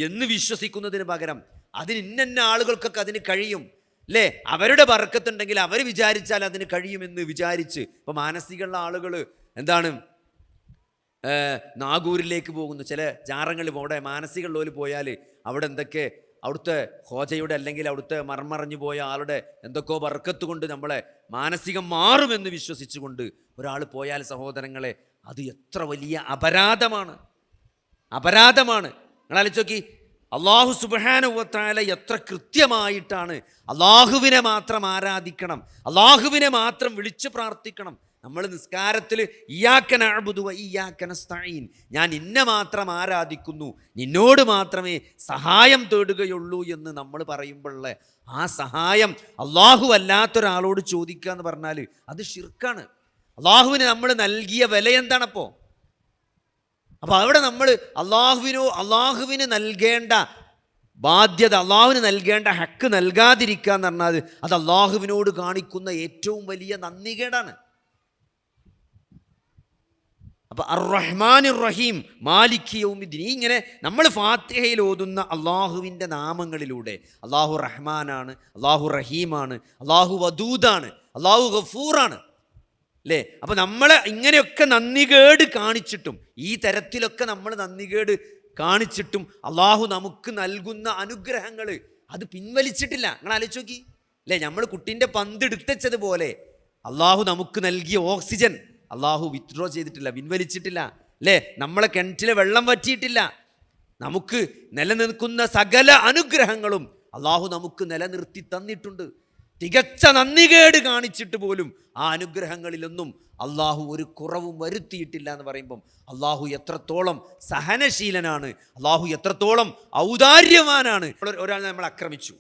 എന്ന് വിശ്വസിക്കുന്നതിന് പകരം അതിന് ഇന്ന ആളുകൾക്കൊക്കെ അതിന് കഴിയും അല്ലേ, അവരുടെ ബർക്കത്തുണ്ടെങ്കിൽ അവർ വിചാരിച്ചാൽ അതിന് കഴിയുമെന്ന് വിചാരിച്ച് ഇപ്പോൾ മാനസികമുള്ള ആളുകൾ എന്താണ് നാഗൂരിലേക്ക് പോകുന്നു. ചില ജാറങ്ങളിൽ അവിടെ മാനസികമുള്ളവർ പോയാൽ അവിടെ എന്തൊക്കെ അവിടുത്തെ ഹോജയുടെ അല്ലെങ്കിൽ അവിടുത്തെ മർമറിഞ്ഞു പോയ ആളുടെ എന്തൊക്കെയോ ബർക്കത്ത് കൊണ്ട് നമ്മളെ മാനസികം മാറുമെന്ന് വിശ്വസിച്ചുകൊണ്ട് ഒരാൾ പോയാൽ സഹോദരങ്ങളെ, അത് എത്ര വലിയ അപരാധമാണ്. നിങ്ങൾ ആലോചിച്ച് നോക്കി, അള്ളാഹു സുബ്ഹാനഹു വ തആല എത്ര കൃത്യമായിട്ടാണ് അള്ളാഹുവിനെ മാത്രം ആരാധിക്കണം, അള്ളാഹുവിനെ മാത്രം വിളിച്ച് പ്രാർത്ഥിക്കണം. നമ്മൾ നിസ്കാരത്തിൽ ഇയ്യാക നഅ്ബുദു വ ഇയ്യാക നസ്തഈൻ, ഞാൻ നിന്നെ മാത്രം ആരാധിക്കുന്നു, നിന്നോട് മാത്രമേ സഹായം തേടുകയുള്ളൂ എന്ന് നമ്മൾ പറയുമ്പോഴുള്ള ആ സഹായം അള്ളാഹു അല്ലാത്തൊരാളോട് ചോദിക്കുക എന്ന് പറഞ്ഞാൽ അത് ശിർക്കാണ്. അള്ളാഹുവിന് നമ്മൾ നൽകിയ വില എന്താണപ്പോൾ? അപ്പോൾ അവിടെ നമ്മൾ അള്ളാഹുവിന് നൽകേണ്ട ബാധ്യത, അള്ളാഹുവിന് നൽകേണ്ട ഹക്ക് നൽകാതിരിക്കുക എന്ന് പറഞ്ഞാൽ അത് അള്ളാഹുവിനോട് കാണിക്കുന്ന ഏറ്റവും വലിയ നന്ദികേടാണ്. അപ്പോൾ അർ-റഹ്മാനിർ റഹീം മാലിക് യൗമിദ്ദീൻ, ഇങ്ങനെ നമ്മൾ ഫാത്തിഹയിൽ ഓതുന്ന അള്ളാഹുവിൻ്റെ നാമങ്ങളിലൂടെ അള്ളാഹു റഹ്മാനാണ്, അള്ളാഹു റഹീമാണ്, അള്ളാഹു വദൂദാണ്, അള്ളാഹു ഗഫൂറാണ് അല്ലേ? അപ്പോൾ നമ്മൾ ഇങ്ങനെയൊക്കെ നന്ദികേട് കാണിച്ചിട്ടും, ഈ തരത്തിലൊക്കെ നമ്മൾ നന്ദികേട് കാണിച്ചിട്ടും അള്ളാഹു നമുക്ക് നൽകുന്ന അനുഗ്രഹങ്ങൾ അത് പിൻവലിച്ചിട്ടില്ല. നിങ്ങൾ ആലോചിച്ച് നോക്കി അല്ലേ? നമ്മൾ കുട്ടീൻ്റെ പന്തെടുത്തതുപോലെ അള്ളാഹു നമുക്ക് നൽകിയ ഓക്സിജൻ അള്ളാഹു വിത്ഡ്രോ ചെയ്തിട്ടില്ല, പിൻവലിച്ചിട്ടില്ല അല്ലേ? നമ്മളെ കിണറ്റിലെ വെള്ളം വറ്റിയിട്ടില്ല. നമുക്ക് നിലനിൽക്കുന്ന സകല അനുഗ്രഹങ്ങളും അള്ളാഹു നമുക്ക് നിലനിർത്തി തന്നിട്ടുണ്ട്. തികച്ച നന്ദികേട് കാണിച്ചിട്ട് പോലും ആ അനുഗ്രഹങ്ങളിലൊന്നും അള്ളാഹു ഒരു കുറവും വരുത്തിയിട്ടില്ല എന്ന് പറയുമ്പം അള്ളാഹു എത്രത്തോളം സഹനശീലനാണ്, അള്ളാഹു എത്രത്തോളം ഔദാര്യവാനാണ്. ഒരാൾ നമ്മൾ ആക്രമിച്ചു,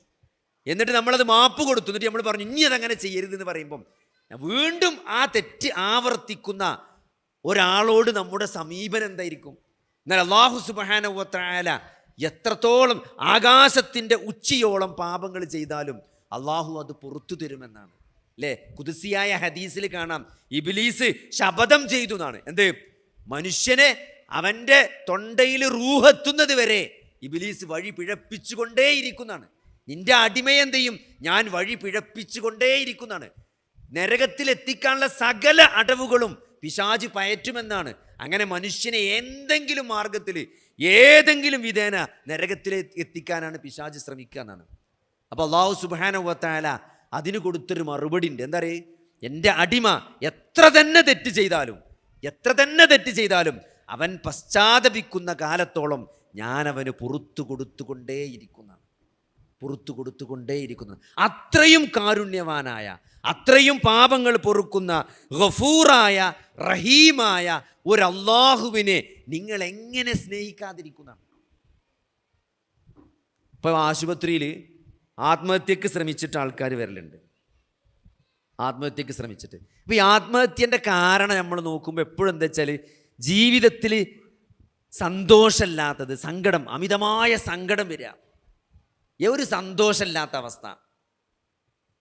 എന്നിട്ട് നമ്മളത് മാപ്പ് കൊടുത്തു, എന്നിട്ട് നമ്മൾ പറഞ്ഞു ഇനി അതങ്ങനെ ചെയ്യരുതെന്ന് പറയുമ്പം വീണ്ടും ആ തെറ്റ് ആവർത്തിക്കുന്ന ഒരാളോട് നമ്മുടെ സമീപനം എന്തായിരിക്കും? എന്നാൽ അല്ലാഹു സുബ്ഹാനഹു വ തആല എത്രത്തോളം ആകാശത്തിൻ്റെ ഉച്ചിയോളം പാപങ്ങൾ ചെയ്താലും അള്ളാഹു അത് പുറത്തു തരുമെന്നാണ് അല്ലേ? ഖുദ്സിയായ ഹദീസിൽ കാണാം, ഇബ്ലീസ് ശപഥം ചെയ്തു എന്നാണ്. എന്ത്? മനുഷ്യനെ അവൻ്റെ തൊണ്ടയിൽ റൂഹെത്തുന്നത് വരെ ഇബ്ലീസ് വഴി പിഴപ്പിച്ചുകൊണ്ടേയിരിക്കുന്നതാണ്. നിന്റെ അടിമയെ എന്ത് ചെയ്യും? ഞാൻ വഴി പിഴപ്പിച്ചുകൊണ്ടേയിരിക്കുന്നതാണ്. നരകത്തിലെത്തിക്കാനുള്ള സകല അടവുകളും പിശാച് പയറ്റുമെന്നാണ്. അങ്ങനെ മനുഷ്യനെ എന്തെങ്കിലും മാർഗത്തിൽ ഏതെങ്കിലും വിധേന നരകത്തിൽ എത്തിക്കാനാണ് പിശാച് ശ്രമിക്കുക എന്നാണ്. അപ്പോൾ അല്ലാഹു സുബ്ഹാനഹു വ തആല അതിന് കൊടുത്തൊരു മറുപടി ഉണ്ട്. എന്താ പറയുക? എൻ്റെ അടിമ എത്ര തന്നെ തെറ്റ് ചെയ്താലും അവൻ പശ്ചാത്തപിക്കുന്ന കാലത്തോളം ഞാൻ അവന് പുറത്തു കൊടുത്തുകൊണ്ടേയിരിക്കുന്നതാണ്. അത്രയും കാരുണ്യവാനായ, അത്രയും പാപങ്ങൾ പൊറുക്കുന്ന ഗഫൂറായ റഹീമായ ഒരു അള്ളാഹുവിനെ നിങ്ങൾ എങ്ങനെ സ്നേഹിക്കാതിരിക്കുന്നതാണ്? ഇപ്പോൾ ആശുപത്രിയിൽ ആത്മഹത്യക്ക് ശ്രമിച്ചിട്ട് ആൾക്കാർ വരലുണ്ട്. ആത്മഹത്യക്ക് ശ്രമിച്ചിട്ട് ഇപ്പോൾ ഈ ആത്മഹത്യൻ്റെ കാരണം നമ്മൾ നോക്കുമ്പോൾ എപ്പോഴും എന്താ വെച്ചാൽ ജീവിതത്തിൽ സന്തോഷമില്ലാത്തത്, സങ്കടം, അമിതമായ സങ്കടം വരിക, ഒരു സന്തോഷമില്ലാത്ത അവസ്ഥ.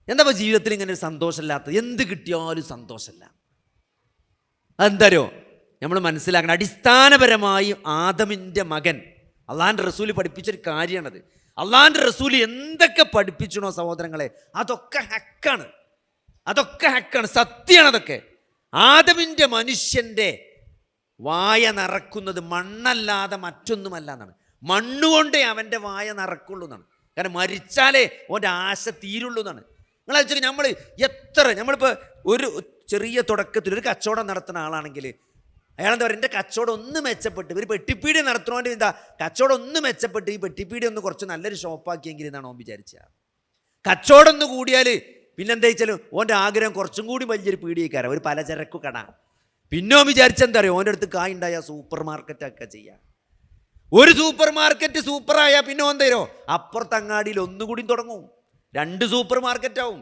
എന്താ ഇപ്പോൾ ജീവിതത്തിൽ ഇങ്ങനെ ഒരു സന്തോഷമില്ലാത്തത്? എന്ത് കിട്ടിയാലും സന്തോഷമില്ല. അതെന്താരോ നമ്മൾ മനസ്സിലാക്കണം. അടിസ്ഥാനപരമായി ആദമിൻ്റെ മകൻ അള്ളാഹിൻ്റെ റസൂല് പഠിപ്പിച്ചൊരു കാര്യമാണത്. അള്ളാഹിൻ്റെ റസൂല് എന്തൊക്കെ പഠിപ്പിച്ചണോ സഹോദരങ്ങളെ, അതൊക്കെ ഹക്കാണ്, സത്യമാണ്. അതൊക്കെ ആദമിൻ്റെ മനുഷ്യൻ്റെ വായ നിറക്കുന്നത് മണ്ണല്ലാതെ മറ്റൊന്നുമല്ല എന്നാണ്. മണ്ണുകൊണ്ടേ അവൻ്റെ വായ നിറക്കുള്ളൂ എന്നാണ്. കാരണം മരിച്ചാലേ ഓൻ്റെ ആശ തീരുള്ളൂ എന്നാണ്. നിങ്ങൾ വെച്ചാൽ നമ്മളിപ്പോൾ ഒരു ചെറിയ തുടക്കത്തിൽ ഒരു കച്ചവടം നടത്തുന്ന ആളാണെങ്കിൽ അയാളെന്താ പറയുക, എൻ്റെ കച്ചവടം ഒന്ന് മെച്ചപ്പെട്ട്, ഒരു പെട്ടിപ്പീടി നടത്തുന്നതിൻ്റെ എന്താ കച്ചവടം ഒന്ന് മെച്ചപ്പെട്ട് ഈ പെട്ടിപ്പീടി ഒന്ന് കുറച്ച് നല്ലൊരു ഷോപ്പാക്കിയെങ്കിൽ എന്നാണ് ഓൻ വിചാരിച്ചത്. കച്ചവടം ഒന്ന് കൂടിയാൽ പിന്നെന്താ വെച്ചാൽ ഓൻ്റെ ആഗ്രഹം കുറച്ചും കൂടി വലിയൊരു പീടിയേക്കാരം, ഒരു പലചരക്കു കട പിന്നെ വിചാരിച്ചെന്താ അറിയോ, ഓൻ്റെ അടുത്ത് കായുണ്ടായ സൂപ്പർ മാർക്കറ്റൊക്കെ ചെയ്യാം. ഒരു സൂപ്പർ മാർക്കറ്റ് സൂപ്പറായാൽ പിന്നെ ഓൻ തരോ അപ്പുറത്തങ്ങാടിയിൽ ഒന്നുകൂടി തുടങ്ങും, 2 സൂപ്പർ മാർക്കറ്റാവും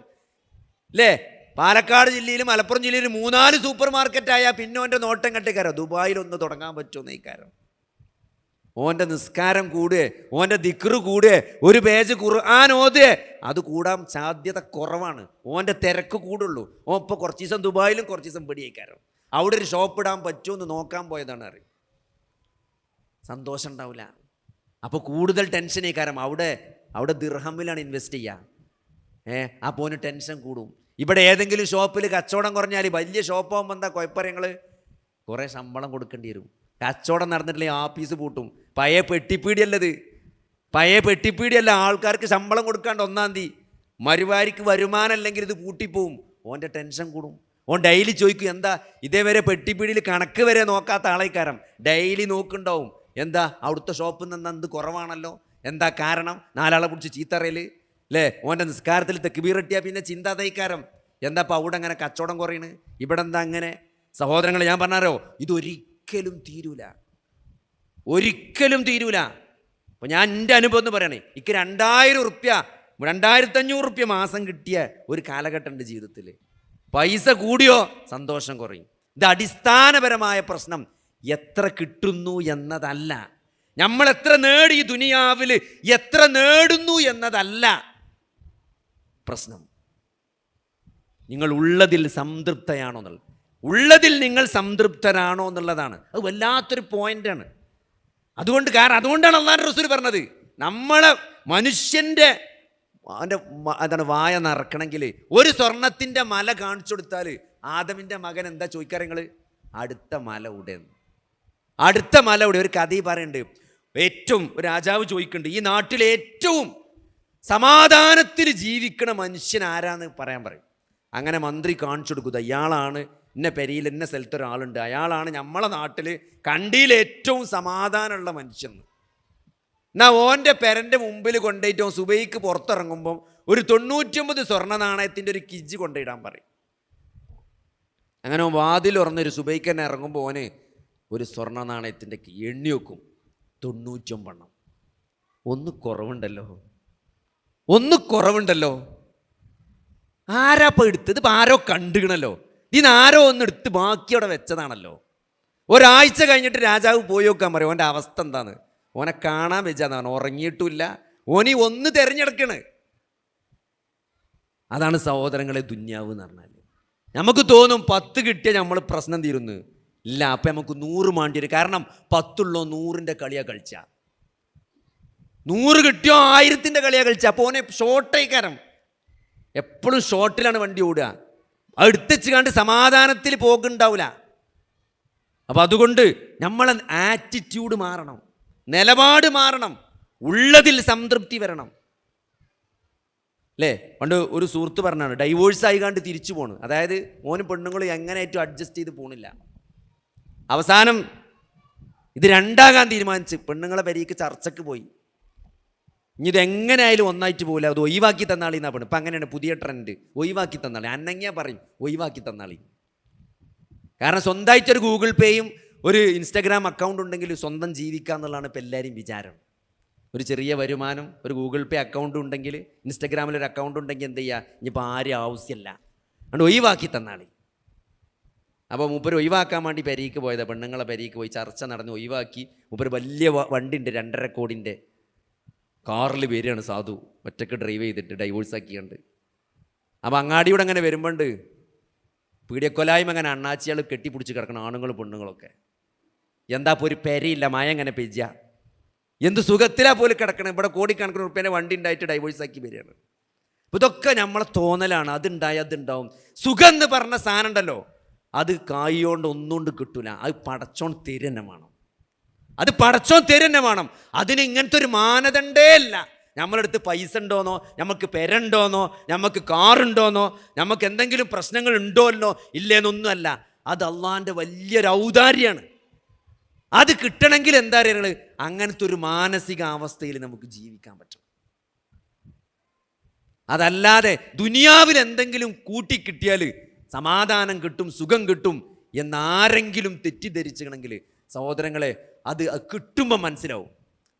അല്ലേ? പാലക്കാട് ജില്ലയിൽ മലപ്പുറം ജില്ലയിൽ 3-4 സൂപ്പർ മാർക്കറ്റായാൽ പിന്നെ ഓൻ്റെ നോട്ടം കെട്ടിക്കാരോ ദുബായിൽ ഒന്ന് തുടങ്ങാൻ പറ്റുമോ നെയ്ക്കാരം. ഓൻ്റെ നിസ്കാരം കൂടുകയെ, ഓൻ്റെ ദിക്റ് കൂടുകയെ, ഒരു പേജ് ഖുർആൻ ഓതുകയെ, അത് കൂടാൻ സാധ്യത കുറവാണ്. ഓൻ്റെ തിരക്ക് കൂടുള്ളൂ. ഓൻ ഇപ്പോൾ കുറച്ച് ദിവസം ദുബായിലും കുറച്ച് ദിവസം പിടിയേക്കാരോ. അവിടെ ഒരു ഷോപ്പ് ഇടാൻ പറ്റുമെന്ന് നോക്കാൻ പോയതാണ് അറിയും. സന്തോഷം ഉണ്ടാവില്ല. അപ്പോൾ കൂടുതൽ ടെൻഷനേക്കാരം. അവിടെ ദിർഹമിലാണ് ഇൻവെസ്റ്റ് ചെയ്യുക. അപ്പോൾ ഓന് ടെൻഷൻ കൂടും. ഇവിടെ ഏതെങ്കിലും ഷോപ്പിൽ കച്ചവടം കുറഞ്ഞാൽ, വലിയ ഷോപ്പാകുമ്പോൾ എന്താ കുഴപ്പം, ഞങ്ങൾ കുറേ ശമ്പളം കൊടുക്കേണ്ടി വരും. കച്ചവടം നടന്നിട്ടില്ലെങ്കിൽ ആഫീസ് പൂട്ടും. പഴയ പെട്ടിപ്പീടിയല്ലത്, പഴയ പെട്ടിപ്പീടിയല്ല. ആൾക്കാർക്ക് ശമ്പളം കൊടുക്കാണ്ട് 1-ാം തീയതി മരുവാരിക്ക് വരുമാനം അല്ലെങ്കിൽ ഇത് പൂട്ടിപ്പോവും. ഓൻ്റെ ടെൻഷൻ കൂടും. ഓൻ ഡെയിലി ചോദിക്കും, എന്താ ഇതേവരെ പെട്ടിപ്പീടിയിൽ കണക്ക് വരെ നോക്കാത്ത ആളേക്കാരം ഡെയിലി നോക്കുന്നുണ്ടാവും. എന്താ അവിടുത്തെ ഷോപ്പിൽ നിന്ന് എന്ത് കുറവാണല്ലോ, എന്താ കാരണം? 4 ആളെ പിടിച്ച് ചീത്തറയിൽ അല്ലേ? ഓൻ്റെ നിസ്കാരത്തിൽ തെക്കുബീറട്ടിയാൽ പിന്നെ ചിന്ത തൈക്കാരം, എന്താ ഇപ്പം അവിടെ അങ്ങനെ കച്ചവടം കുറയണ്, ഇവിടെ എന്താ അങ്ങനെ? സഹോദരങ്ങൾ, ഞാൻ പറഞ്ഞാരോ, ഇതൊരിക്കലും തീരൂല, ഒരിക്കലും തീരൂല. അപ്പം ഞാൻ എൻ്റെ അനുഭവം എന്ന് പറയണേ, എനിക്ക് 2000 ഉറുപ്യ 2500 ഉറുപ്യ മാസം കിട്ടിയ ഒരു കാലഘട്ടം ഉണ്ട് ജീവിതത്തിൽ. പൈസ കൂടിയോ സന്തോഷം കുറയും. ഇത് അടിസ്ഥാനപരമായ പ്രശ്നം എത്ര കിട്ടുന്നു എന്നതല്ല, നമ്മൾ എത്ര നേടി ഈ ദുനിയാവിൽ എത്ര നേടുന്നു എന്നതല്ല പ്രശ്നം. നിങ്ങൾ ഉള്ളതിൽ സംതൃപ്തയാണോ എന്നുള്ളത്, ഉള്ളതിൽ നിങ്ങൾ സംതൃപ്തരാണോ എന്നുള്ളതാണ്. അത് വല്ലാത്തൊരു പോയിന്റാണ്. അതുകൊണ്ടാണ് അല്ലാഹുവിൻ്റെ റസൂൽ പറഞ്ഞത്, നമ്മളെ മനുഷ്യൻ്റെ എന്താണ് വായ നിറക്കണമെങ്കിൽ ഒരു സ്വർണത്തിൻ്റെ മല കാണിച്ചു കൊടുത്താൽ ആദമിൻ്റെ മകൻ എന്താ ചോദിക്കാറ്, നിങ്ങൾ അടുത്ത മല ഉടേന്ന്, അടുത്ത മല ഉടേ. ഒരു കഥ പറയുന്നുണ്ട്, ഏറ്റവും ഒരു രാജാവ് ചോദിക്കുന്നുണ്ട്, ഈ നാട്ടിലെ ഏറ്റവും സമാധാനത്തിൽ ജീവിക്കണ മനുഷ്യൻ ആരാന്ന് പറയാൻ പറയും. അങ്ങനെ മന്ത്രി കാണിച്ചു കൊടുക്കുക, ഇയാളാണ് ഇന്ന പെരിയിൽ ഇന്ന സ്ഥലത്ത് ഒരാളുണ്ട്, അയാളാണ് നമ്മളെ നാട്ടിൽ കണ്ടിയിൽ ഏറ്റവും സമാധാനമുള്ള മനുഷ്യൻ. എന്നാൽ ഓൻ്റെ പെരൻ്റെ മുമ്പിൽ കൊണ്ടുപോയിട്ട് സുബൈക്ക് പുറത്തിറങ്ങുമ്പം ഒരു 99 സ്വർണ്ണ നാണയത്തിൻ്റെ ഒരു കിജ് കൊണ്ടിടാൻ പറയും. അങ്ങനെ വാതിൽ തുറന്നൊരു സുബൈക്ക് തന്നെ ഇറങ്ങുമ്പോൾ ഓന് ഒരു സ്വർണ്ണ നാണയത്തിൻ്റെ എണ്ണി വെക്കും, 99. ഒന്ന് കുറവുണ്ടല്ലോ. ആരാപ്പം എടുത്തത്? ഇപ്പം ആരോ കണ്ടുകണല്ലോ, ഇതിനാരോ ഒന്ന് എടുത്ത് ബാക്കി അവിടെ വെച്ചതാണല്ലോ. ഒരാഴ്ച കഴിഞ്ഞിട്ട് രാജാവ് പോയി നോക്കാൻ പറയും, ഓൻ്റെ അവസ്ഥ എന്താണ്? ഓനെ കാണാൻ വെച്ചാന്നാണ്, ഉറങ്ങിയിട്ടുമില്ല, ഓനി ഒന്ന് തിരഞ്ഞെടുക്കണ്. അതാണ് സഹോദരങ്ങളെ ദുന്യാവ് എന്ന് പറഞ്ഞാൽ. നമുക്ക് തോന്നും 10 കിട്ടിയാൽ നമ്മൾ പ്രശ്നം തീരുന്നു. ഇല്ല, അപ്പം നമുക്ക് 100 മാണ്ടി വരും. കാരണം 10 ഉള്ളോ 100ൻ്റെ കളിയാണ് കളിച്ച, 100 കിട്ടിയോ 1000ൻ്റെ കളിയാണ് കളിച്ച. അപ്പോൾ ഓനെ ഷോർട്ടേക്കാരം, എപ്പോഴും ഷോർട്ടിലാണ് വണ്ടി ഓടുക. അടുത്തച്ച് കണ്ട് സമാധാനത്തിൽ പോകുന്നുണ്ടാവില്ല. അപ്പം അതുകൊണ്ട് നമ്മളെ ആറ്റിറ്റ്യൂഡ് മാറണം, നിലപാട് മാറണം, ഉള്ളതിൽ സംതൃപ്തി വരണം അല്ലേ? പണ്ട് ഒരു സുഹൃത്ത് പറഞ്ഞാണ്, ഡൈവോഴ്സ് ആയിക്കാണ്ട് തിരിച്ചു പോണ്. അതായത് ഓനും പെണ്ണുങ്ങളും എങ്ങനെയായിട്ടും അഡ്ജസ്റ്റ് ചെയ്ത് പോണില്ല. അവസാനം ഇത് 2ആകാൻ തീരുമാനിച്ച് പെണ്ണുങ്ങളെ പെരീക്ക് ചർച്ചയ്ക്ക് പോയി. ഇനി ഇതെങ്ങനെയായാലും ഒന്നായിട്ട് പോകില്ല, അത് ഒഴിവാക്കി തന്നാളി എന്നാ പെണ്ണ്. ഇപ്പം അങ്ങനെയാണ് പുതിയ ട്രെൻഡ്, ഒഴിവാക്കി തന്നാളി. അന്നങ്ങിയാ പറയും ഒഴിവാക്കി തന്നാളി. കാരണം സ്വന്തമായിട്ടൊരു ഗൂഗിൾ പേയും ഒരു ഇൻസ്റ്റാഗ്രാം അക്കൗണ്ട് ഉണ്ടെങ്കിൽ സ്വന്തം ജീവിക്കുക എന്നുള്ളതാണ് ഇപ്പം എല്ലാവരും വിചാരം. ഒരു ചെറിയ വരുമാനം, ഒരു ഗൂഗിൾ പേ അക്കൗണ്ട് ഉണ്ടെങ്കിൽ, ഇൻസ്റ്റാഗ്രാമിലൊരു അക്കൗണ്ട് ഉണ്ടെങ്കിൽ എന്ത് ചെയ്യുക, ഇനിയിപ്പോൾ ആരും ആവശ്യമില്ല, അതുകൊണ്ട് ഒഴിവാക്കി തന്നാളി. അപ്പോൾ മൂപ്പര് ഒഴിവാക്കാൻ വേണ്ടി പെരീക്ക് പോയത്, പെണ്ണുങ്ങളെ പെരീക്ക് പോയി ചർച്ച നടന്ന് ഒഴിവാക്കി. മൂപ്പര് വലിയ വണ്ടി ഉണ്ട്, 2.5 കോടിൻ്റെ കാറിൽ വരികയാണ് സാധു, ഒറ്റയ്ക്ക് ഡ്രൈവ് ചെയ്തിട്ട് ഡൈവോഴ്സ് ആക്കിയുണ്ട്. അപ്പോൾ അങ്ങാടിയോടെ അങ്ങനെ വരുമ്പോണ്ട് പീഡിയക്കൊലായ്മ അങ്ങനെ അണ്ണാച്ചിയാൾ കെട്ടിപ്പിടിച്ച് കിടക്കണം, ആണുങ്ങളും പെണ്ണുങ്ങളൊക്കെ. എന്താ ഇപ്പോൾ ഒരു പെരയില്ല, മഴ അങ്ങനെ പെയ്യ, എന്ത് സുഖത്തിലാ പോലും കിടക്കണം. ഇവിടെ കോടിക്കണക്കിന് റുപ്യേൻ്റെ വണ്ടി ഉണ്ടായിട്ട് ഡൈവോഴ്സ് ആക്കി വരികയാണ്. അപ്പോൾ ഇതൊക്കെ നമ്മളെ തോന്നലാണ്, അതുണ്ടാവും. സുഖം എന്ന് പറഞ്ഞ സാധനം ഉണ്ടല്ലോ, അത് കായിയോണ്ട് ഒന്നുകൊണ്ട് കിട്ടൂല, അത് പടച്ചോൺ തരുന്നെ വേണം, അത് പടച്ചോൻ തരുന്നെ വേണം. അതിന് ഇങ്ങനത്തെ ഒരു മാനദണ്ഡേ അല്ല. നമ്മളടുത്ത് പൈസ ഉണ്ടോന്നോ, നമുക്ക് പെരണ്ടോന്നോ, നമുക്ക് കാറുണ്ടോന്നോ, നമുക്ക് എന്തെങ്കിലും പ്രശ്നങ്ങൾ ഉണ്ടോന്നോ ഇല്ലേന്നൊന്നുമല്ല. അത് അള്ളാൻ്റെ വലിയൊരു ഔദാര്യമാണ്. അത് കിട്ടണമെങ്കിൽ എന്താ പറയുക, അങ്ങനത്തെ ഒരു മാനസികാവസ്ഥയിൽ നമുക്ക് ജീവിക്കാൻ പറ്റും. അതല്ലാതെ ദുനിയാവിൽ എന്തെങ്കിലും കൂട്ടിക്കിട്ടിയാൽ സമാധാനം കിട്ടും, സുഖം കിട്ടും എന്നാരെങ്കിലും തെറ്റിദ്ധരിച്ചിട്ടുണ്ടെങ്കിൽ സഹോദരങ്ങളെ അത് കിട്ടുമ്പോൾ മനസ്സിലാവും.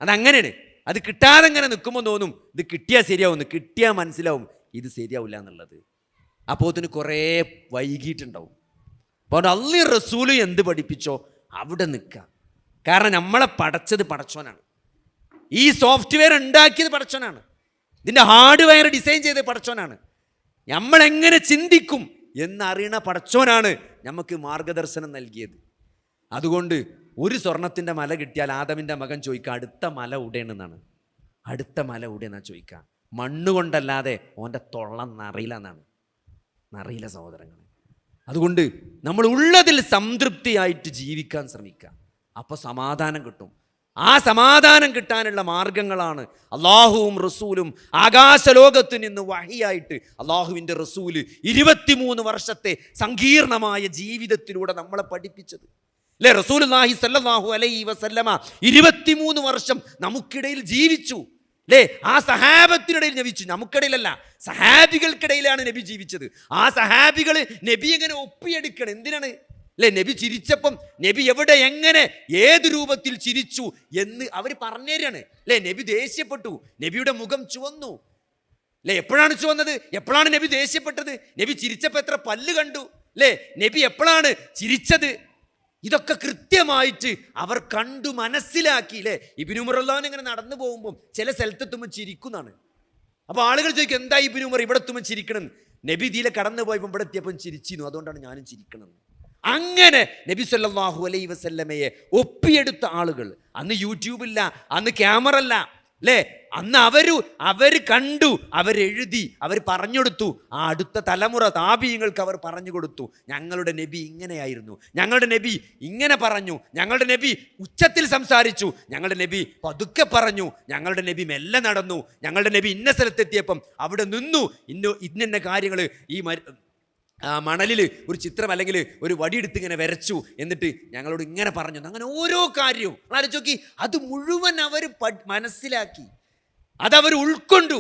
അതങ്ങനെയാണ്. അത് കിട്ടാതെ ഇങ്ങനെ നിൽക്കുമ്പോൾ തോന്നും ഇത് കിട്ടിയാൽ ശരിയാവും, കിട്ടിയാൽ മനസ്സിലാവും ഇത് ശരിയാവില്ല എന്നുള്ളത്. അപ്പോൾ അതിന് കുറേ വൈകിട്ടുണ്ടാവും. അപ്പോൾ അള്ളാഹും റസൂലും എന്ത് പഠിപ്പിച്ചോ അവിടെ നിൽക്കുക. കാരണം നമ്മളെ പടച്ചത് പടച്ചോനാണ്, ഈ സോഫ്റ്റ്വെയർ ഉണ്ടാക്കിയത് പടച്ചോനാണ്, ഇതിൻ്റെ ഹാർഡ്വെയർ ഡിസൈൻ ചെയ്തത് പടച്ചോനാണ്, നമ്മളെങ്ങനെ ചിന്തിക്കും എന്നറിയണ പടച്ചോനാണ് നമുക്ക് മാർഗദർശനം നൽകിയത്. അതുകൊണ്ട് ഒരു സ്വർണത്തിൻ്റെ മല കിട്ടിയാൽ ആദമിൻ്റെ മകൻ ചോദിക്കുക അടുത്ത മല ഉടേണെന്നാണ്. അടുത്ത മല ഉടേന്നാണ് ചോദിക്കുക. മണ്ണുകൊണ്ടല്ലാതെ ഓൻ്റെ തൊള്ള നറിയില്ല എന്നാണ്. നറിയില്ല സഹോദരങ്ങളെ. അതുകൊണ്ട് നമ്മൾ ഉള്ളതിൽ സംതൃപ്തിയായിട്ട് ജീവിക്കാൻ ശ്രമിക്കുക. അപ്പോൾ സമാധാനം കിട്ടും. ആ സമാധാനം കിട്ടാനുള്ള മാർഗങ്ങളാണ് അള്ളാഹുവും റസൂലും ആകാശലോകത്ത് നിന്ന് വഹിയായിട്ട് അള്ളാഹുവിൻ്റെ റസൂല് 23 വർഷത്തെ സങ്കീർണമായ ജീവിതത്തിലൂടെ നമ്മളെ പഠിപ്പിച്ചത് അല്ലേ. റസൂലുള്ളാഹി സ്വല്ലല്ലാഹു അലൈഹി വസല്ലമ 23 വർഷം നമുക്കിടയിൽ ജീവിച്ചു അല്ലേ. ആ സഹാബത്തിനിടയിൽ ജീവിച്ചു, നമുക്കിടയിലല്ല, സഹാബികൾക്കിടയിലാണ് നബി ജീവിച്ചത്. ആ സഹാബികൾ നബി എങ്ങനെ ഒപ്പിയെടുക്കണം, എന്തിനാണ് അല്ലേ? നബി ചിരിച്ചപ്പം നബി എവിടെ എങ്ങനെ ഏത് രൂപത്തിൽ ചിരിച്ചു എന്ന് അവർ പറഞ്ഞുതരാണ് അല്ലേ. നബി ദേഷ്യപ്പെട്ടു, നബിയുടെ മുഖം ചുവന്നു അല്ലേ. എപ്പോഴാണ് ചുവന്നത്? എപ്പോഴാണ് നബി ദേഷ്യപ്പെട്ടത്? നബി ചിരിച്ചപ്പോൾ എത്ര പല്ല് കണ്ടു അല്ലേ. നബി എപ്പോഴാണ് ചിരിച്ചത്? ഇതൊക്കെ കൃത്യമായിട്ട് അവർ കണ്ടു മനസ്സിലാക്കി അല്ലേ. ഇബ്നു ഉമർ റളിയല്ലാഹു ഇങ്ങനെ നടന്നു പോകുമ്പോൾ ചില സ്ഥലത്തെത്തുമ്പോൾ ചിരിക്കുന്നതാണ്. അപ്പോൾ ആളുകൾ ചോദിക്കും എന്താ ഇബ്നു ഉമർ ഇവിടെ എത്തുമ്പോൾ ചിരിക്കണം? നബി ഇതിലെ കടന്നു പോയപ്പോൾ ഇവിടെ എത്തിയപ്പോൾ ചിരിച്ചിരുന്നു, അതുകൊണ്ടാണ് ഞാനും ചിരിക്കണം. അങ്ങനെ നബി സല്ലല്ലാഹു അലൈഹി വസല്ലമയെ ഒപ്പിയെടുത്ത ആളുകൾ. അന്ന് യൂട്യൂബില്ല, അന്ന് ക്യാമറ അല്ല അല്ലേ. അന്ന് അവർ കണ്ടു, അവരെഴുതി, അവർ പറഞ്ഞുകൊടുത്തു. ആ അടുത്ത തലമുറ താബിഈങ്ങൾക്ക് അവർ പറഞ്ഞു കൊടുത്തു, ഞങ്ങളുടെ നബി ഇങ്ങനെയായിരുന്നു, ഞങ്ങളുടെ നബി ഇങ്ങനെ പറഞ്ഞു, ഞങ്ങളുടെ നബി ഉച്ചത്തിൽ സംസാരിച്ചു, ഞങ്ങളുടെ നബി പതുക്കെ പറഞ്ഞു, ഞങ്ങളുടെ നബി മെല്ലെ നടന്നു, ഞങ്ങളുടെ നബി ഇന്ന സ്ഥലത്തെത്തിയപ്പം അവിടെ നിന്നു, ഇന്ന കാര്യങ്ങൾ ഈ മണലിൽ ഒരു ചിത്രം അല്ലെങ്കിൽ ഒരു വടിയെടുത്ത് ഇങ്ങനെ വരച്ചു, എന്നിട്ട് ഞങ്ങളോട് ഇങ്ങനെ പറഞ്ഞു. അങ്ങനെ ഓരോ കാര്യവും ആലോചിച്ച് നോക്കി. അത് മുഴുവൻ അവർ മനസ്സിലാക്കി, അതവർ ഉൾക്കൊണ്ടു,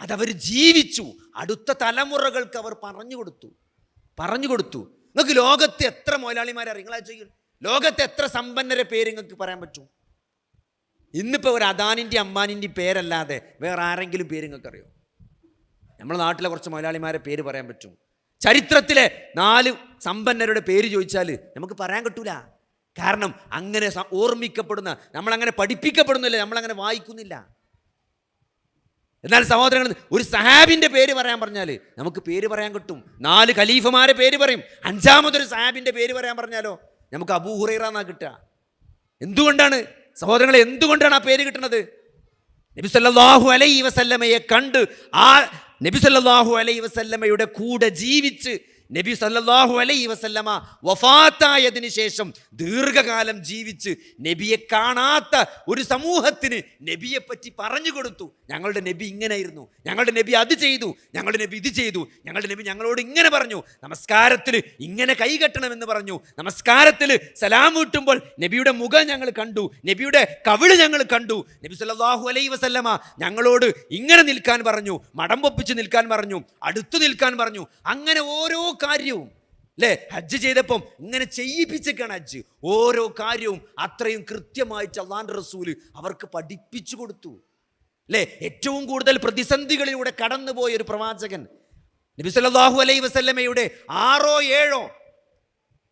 അതവർ ജീവിച്ചു. അടുത്ത തലമുറകൾക്ക് അവർ പറഞ്ഞു കൊടുത്തു. നിങ്ങൾക്ക് ലോകത്തെ എത്ര മുതലാളിമാരെ അറിയാം? നിങ്ങൾ ലോകത്തെ എത്ര സമ്പന്നരെ പേര് നിങ്ങൾക്ക് പറയാൻ പറ്റും? ഇന്നിപ്പോൾ ഒരു അദാനിൻ്റെ അംബാനിൻ്റെ പേരല്ലാതെ വേറെ ആരെങ്കിലും പേര് നിങ്ങൾക്ക് അറിയോ? നമ്മുടെ നാട്ടിലെ കുറച്ച് മുതലാളിമാരെ പേര് പറയാൻ പറ്റും. ചരിത്രത്തിലെ 4 സമ്പന്നരുടെ പേര് ചോദിച്ചാൽ നമുക്ക് പറയാൻ കിട്ടൂല. കാരണം അങ്ങനെ ഓർമ്മിക്കപ്പെടുന്ന, നമ്മളങ്ങനെ പഠിപ്പിക്കപ്പെടുന്നില്ല, നമ്മളങ്ങനെ വായിക്കുന്നില്ല. എന്നാൽ സഹോദരങ്ങൾ, ഒരു സഹാബിൻ്റെ പേര് പറയാൻ പറഞ്ഞാൽ നമുക്ക് പേര് പറയാൻ കിട്ടും. 4 ഖലീഫമാരെ പേര് പറയും. 5ാമതൊരു സഹാബിൻ്റെ പേര് പറയാൻ പറഞ്ഞാലോ നമുക്ക് അബൂ ഹുറൈറ എന്നാ കിട്ടുക. എന്തുകൊണ്ടാണ് സഹോദരങ്ങളെ, എന്തുകൊണ്ടാണ് ആ പേര് കിട്ടുന്നത്? നബി സല്ലല്ലാഹു അലൈഹി വസല്ലമയെ കണ്ട്, ആ നബി സല്ലല്ലാഹു അലൈഹി വസല്ലമയുടെ കൂടെ ജീവിച്ച്, നബി സല്ലല്ലാഹു അലൈഹി വസല്ലമ വഫാത്തായതിനു ശേഷം ദീർഘകാലം ജീവിച്ച് നബിയെ കാണാത്ത ഒരു സമൂഹത്തിന് നബിയെ പറ്റി പറഞ്ഞു കൊടുത്തു. ഞങ്ങളുടെ നബി ഇങ്ങനെയായിരുന്നു, ഞങ്ങളുടെ നബി അത് ചെയ്തു, ഞങ്ങളുടെ നബി ഇത് ചെയ്തു, ഞങ്ങളുടെ നബി ഞങ്ങളോട് ഇങ്ങനെ പറഞ്ഞു, നമസ്കാരത്തിൽ ഇങ്ങനെ കൈകെട്ടണമെന്ന് പറഞ്ഞു, നമസ്കാരത്തിൽ സലാം വീട്ടുമ്പോൾ നബിയുടെ മുഖം ഞങ്ങൾ കണ്ടു, നബിയുടെ കവിള് ഞങ്ങൾ കണ്ടു, നബി സല്ലല്ലാഹു അലൈഹി വസല്ലമ ഞങ്ങളോട് ഇങ്ങനെ നിൽക്കാൻ പറഞ്ഞു, മടം പൊപ്പിച്ച് നിൽക്കാൻ പറഞ്ഞു, അടുത്തു നിൽക്കാൻ പറഞ്ഞു. അങ്ങനെ ഓരോ കാര്യവും അല്ലേ, ഹജ്ജ് ചെയ്തപ്പം ഇങ്ങനെ ചെയ്യിപ്പിച്ചേക്കാണ് ഹജ്ജ്. ഓരോ കാര്യവും അത്രയും കൃത്യമായിട്ട് അല്ലാഹുവിൻ്റെ റസൂല് അവർക്ക് പഠിപ്പിച്ചു കൊടുത്തു അല്ലേ. ഏറ്റവും കൂടുതൽ പ്രതിസന്ധികളിലൂടെ കടന്നുപോയ ഒരു പ്രവാചകൻ നബി സല്ലല്ലാഹു അലൈഹി വസല്ലമയുടെ 6 or 7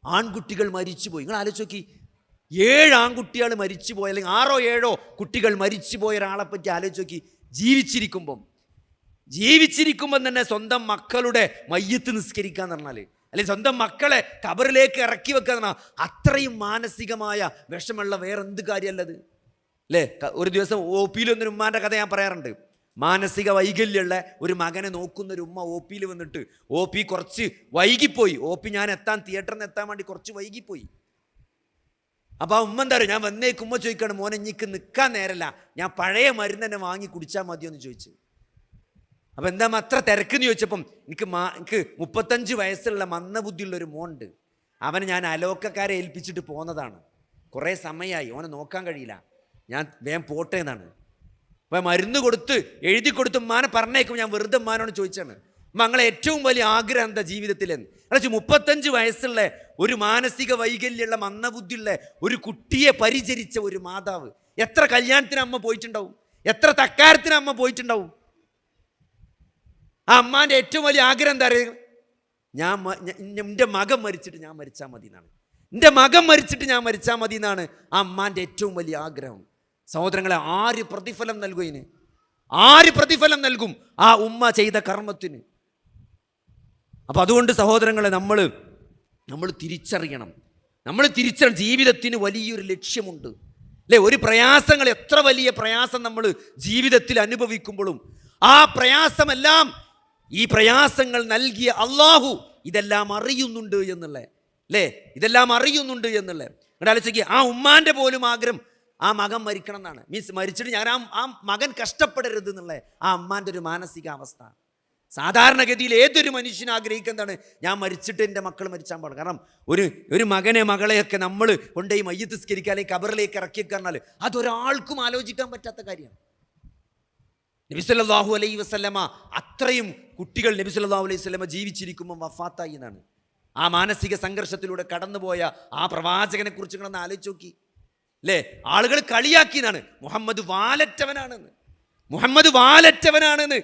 ആൺകുട്ടികൾ മരിച്ചുപോയി. നിങ്ങൾ ആലോചിച്ച് നോക്കി, 7 ആൺകുട്ടികൾ മരിച്ചുപോയി, അല്ലെങ്കിൽ 6 or 7 കുട്ടികൾ മരിച്ചുപോയ ഒരാളെ പറ്റി ആലോചിച്ച് നോക്കി. ജീവിച്ചിരിക്കുമ്പം തന്നെ സ്വന്തം മക്കളുടെ മയ്യത്ത് നിസ്കരിക്കാന്ന് പറഞ്ഞാൽ, അല്ലെങ്കിൽ സ്വന്തം മക്കളെ ഖബറിലേക്ക് ഇറക്കി വെക്കുക എന്ന് പറഞ്ഞാൽ അത്രയും മാനസികമായ വിഷമുള്ള വേറെ എന്ത് കാര്യമല്ലത് അല്ലേ. ഒരു ദിവസം OP-യിൽ വന്നൊരു ഉമ്മാൻ്റെ കഥ ഞാൻ പറയാറുണ്ട്. മാനസിക വൈകല്യമുള്ള ഒരു മകനെ നോക്കുന്ന ഒരു ഉമ്മ OP-യിൽ വന്നിട്ട്, OP കുറച്ച് വൈകിപ്പോയി, ഞാൻ തിയേറ്ററിൽ നിന്ന് എത്താൻ വേണ്ടി കുറച്ച് വൈകിപ്പോയി. അപ്പോൾ ആ ഉമ്മ എന്താ പറയുക, ഞാൻ വന്നേക്ക് ഉമ്മ ചോദിക്കുകയാണ്, മോനെ എനിക്ക് നിൽക്കാൻ നേരല്ല, ഞാൻ പഴയ മരുന്ന് തന്നെ വാങ്ങി കുടിച്ചാൽ മതിയോ എന്ന് ചോദിച്ചു. അപ്പം എന്താ അത്ര തിരക്കെന്ന് ചോദിച്ചപ്പം എനിക്ക് 35 വയസ്സുള്ള മന്ദബുദ്ധിയുള്ളൊരു മോനുണ്ട്, അവനെ ഞാൻ അലോക്കക്കാരെ ഏൽപ്പിച്ചിട്ട് പോന്നതാണ്, കുറേ സമയമായി, ഓനെ നോക്കാൻ കഴിയില്ല, ഞാൻ വേഗം പോട്ടെ എന്നാണ്. അപ്പം മരുന്ന് കൊടുത്ത് എഴുതി കൊടുത്ത് ഉമ്മാനെ പറഞ്ഞേക്കും. ഞാൻ വെറുതെ ഉമ്മാനോട് ചോദിച്ചാണ്, മങ്ങളെ ഏറ്റവും വലിയ ആഗ്രഹം എന്താ ജീവിതത്തിലെന്ന്? അടച്ചു 35 വയസ്സുള്ള ഒരു മാനസിക വൈകല്യമുള്ള മന്ദബുദ്ധിയുള്ള ഒരു കുട്ടിയെ പരിചരിച്ച ഒരു മാതാവ് എത്ര കല്യാണത്തിന് അമ്മ പോയിട്ടുണ്ടാവും, എത്ര തക്കാരത്തിന് അമ്മ പോയിട്ടുണ്ടാവും. ആ അമ്മാൻ്റെ ഏറ്റവും വലിയ ആഗ്രഹം എന്താ പറയുക? എൻ്റെ മകൻ മരിച്ചിട്ട് ഞാൻ മരിച്ചാൽ മതി എന്നാണ്. എൻ്റെ മകൻ മരിച്ചിട്ട് ഞാൻ മരിച്ചാൽ മതി എന്നാണ് ആ അമ്മാൻ്റെ ഏറ്റവും വലിയ ആഗ്രഹം. സഹോദരങ്ങളെ, ആര് പ്രതിഫലം നൽകും ഇതിന്? ആര് പ്രതിഫലം നൽകും ആ ഉമ്മ ചെയ്ത കർമ്മത്തിന്? അപ്പം അതുകൊണ്ട് സഹോദരങ്ങളെ, നമ്മൾ തിരിച്ചറിയണം. ജീവിതത്തിന് വലിയൊരു ലക്ഷ്യമുണ്ട് അല്ലേ? ഒരു പ്രയാസങ്ങൾ, എത്ര വലിയ പ്രയാസം നമ്മൾ ജീവിതത്തിൽ അനുഭവിക്കുമ്പോഴും ആ പ്രയാസമെല്ലാം ഈ പ്രയാസങ്ങൾ നൽകിയ അള്ളാഹു ഇതെല്ലാം അറിയുന്നുണ്ട് എന്നുള്ളത് അല്ലേ? ഇതെല്ലാം അറിയുന്നുണ്ട് എന്നുള്ളത് ആലോചിക്കുക. ആ ഉമ്മാൻ്റെ പോലും ആഗ്രഹം ആ മകൻ മരിക്കണം എന്നാണ്. മീൻസ് മരിച്ചിട്ട് ഞാൻ ആ മകൻ കഷ്ടപ്പെടരുത് എന്നുള്ള ആ അമ്മാൻ്റെ ഒരു മാനസികാവസ്ഥ. സാധാരണഗതിയിൽ ഏതൊരു മനുഷ്യനും ആഗ്രഹിക്കുന്നതാണ്, ഞാൻ മരിച്ചിട്ട് എൻ്റെ മക്കൾ മരിച്ചാൽ പാടും. കാരണം ഒരു മകനെ മകളെയൊക്കെ നമ്മൾ കൊണ്ടുപോയി മയ്യത്ത് സ്കരിക്കുക അല്ലെങ്കിൽ കബറിലേക്ക് ഇറക്കി പറഞ്ഞാൽ അതൊരാൾക്കും ആലോചിക്കാൻ പറ്റാത്ത കാര്യമാണ്. നബി സല്ലല്ലാഹു അലൈഹി വസല്ലമ അത്രയും കുട്ടികൾ നബി സല്ലല്ലാഹു അലൈഹി വസല്ലമ ജീവിച്ചിരിക്കുമ്പോൾ വഫാത്തായി എന്നാണ്. ആ മാനസിക സംഘർഷത്തിലൂടെ കടന്നുപോയ ആ പ്രവാചകനെ കുറിച്ച് നിങ്ങളൊന്ന് ആലോചിച്ച് നോക്കി അല്ലേ? ആളുകൾ കളിയാക്കിയതാണ്, മുഹമ്മദ് വാലറ്റവനാണെന്ന്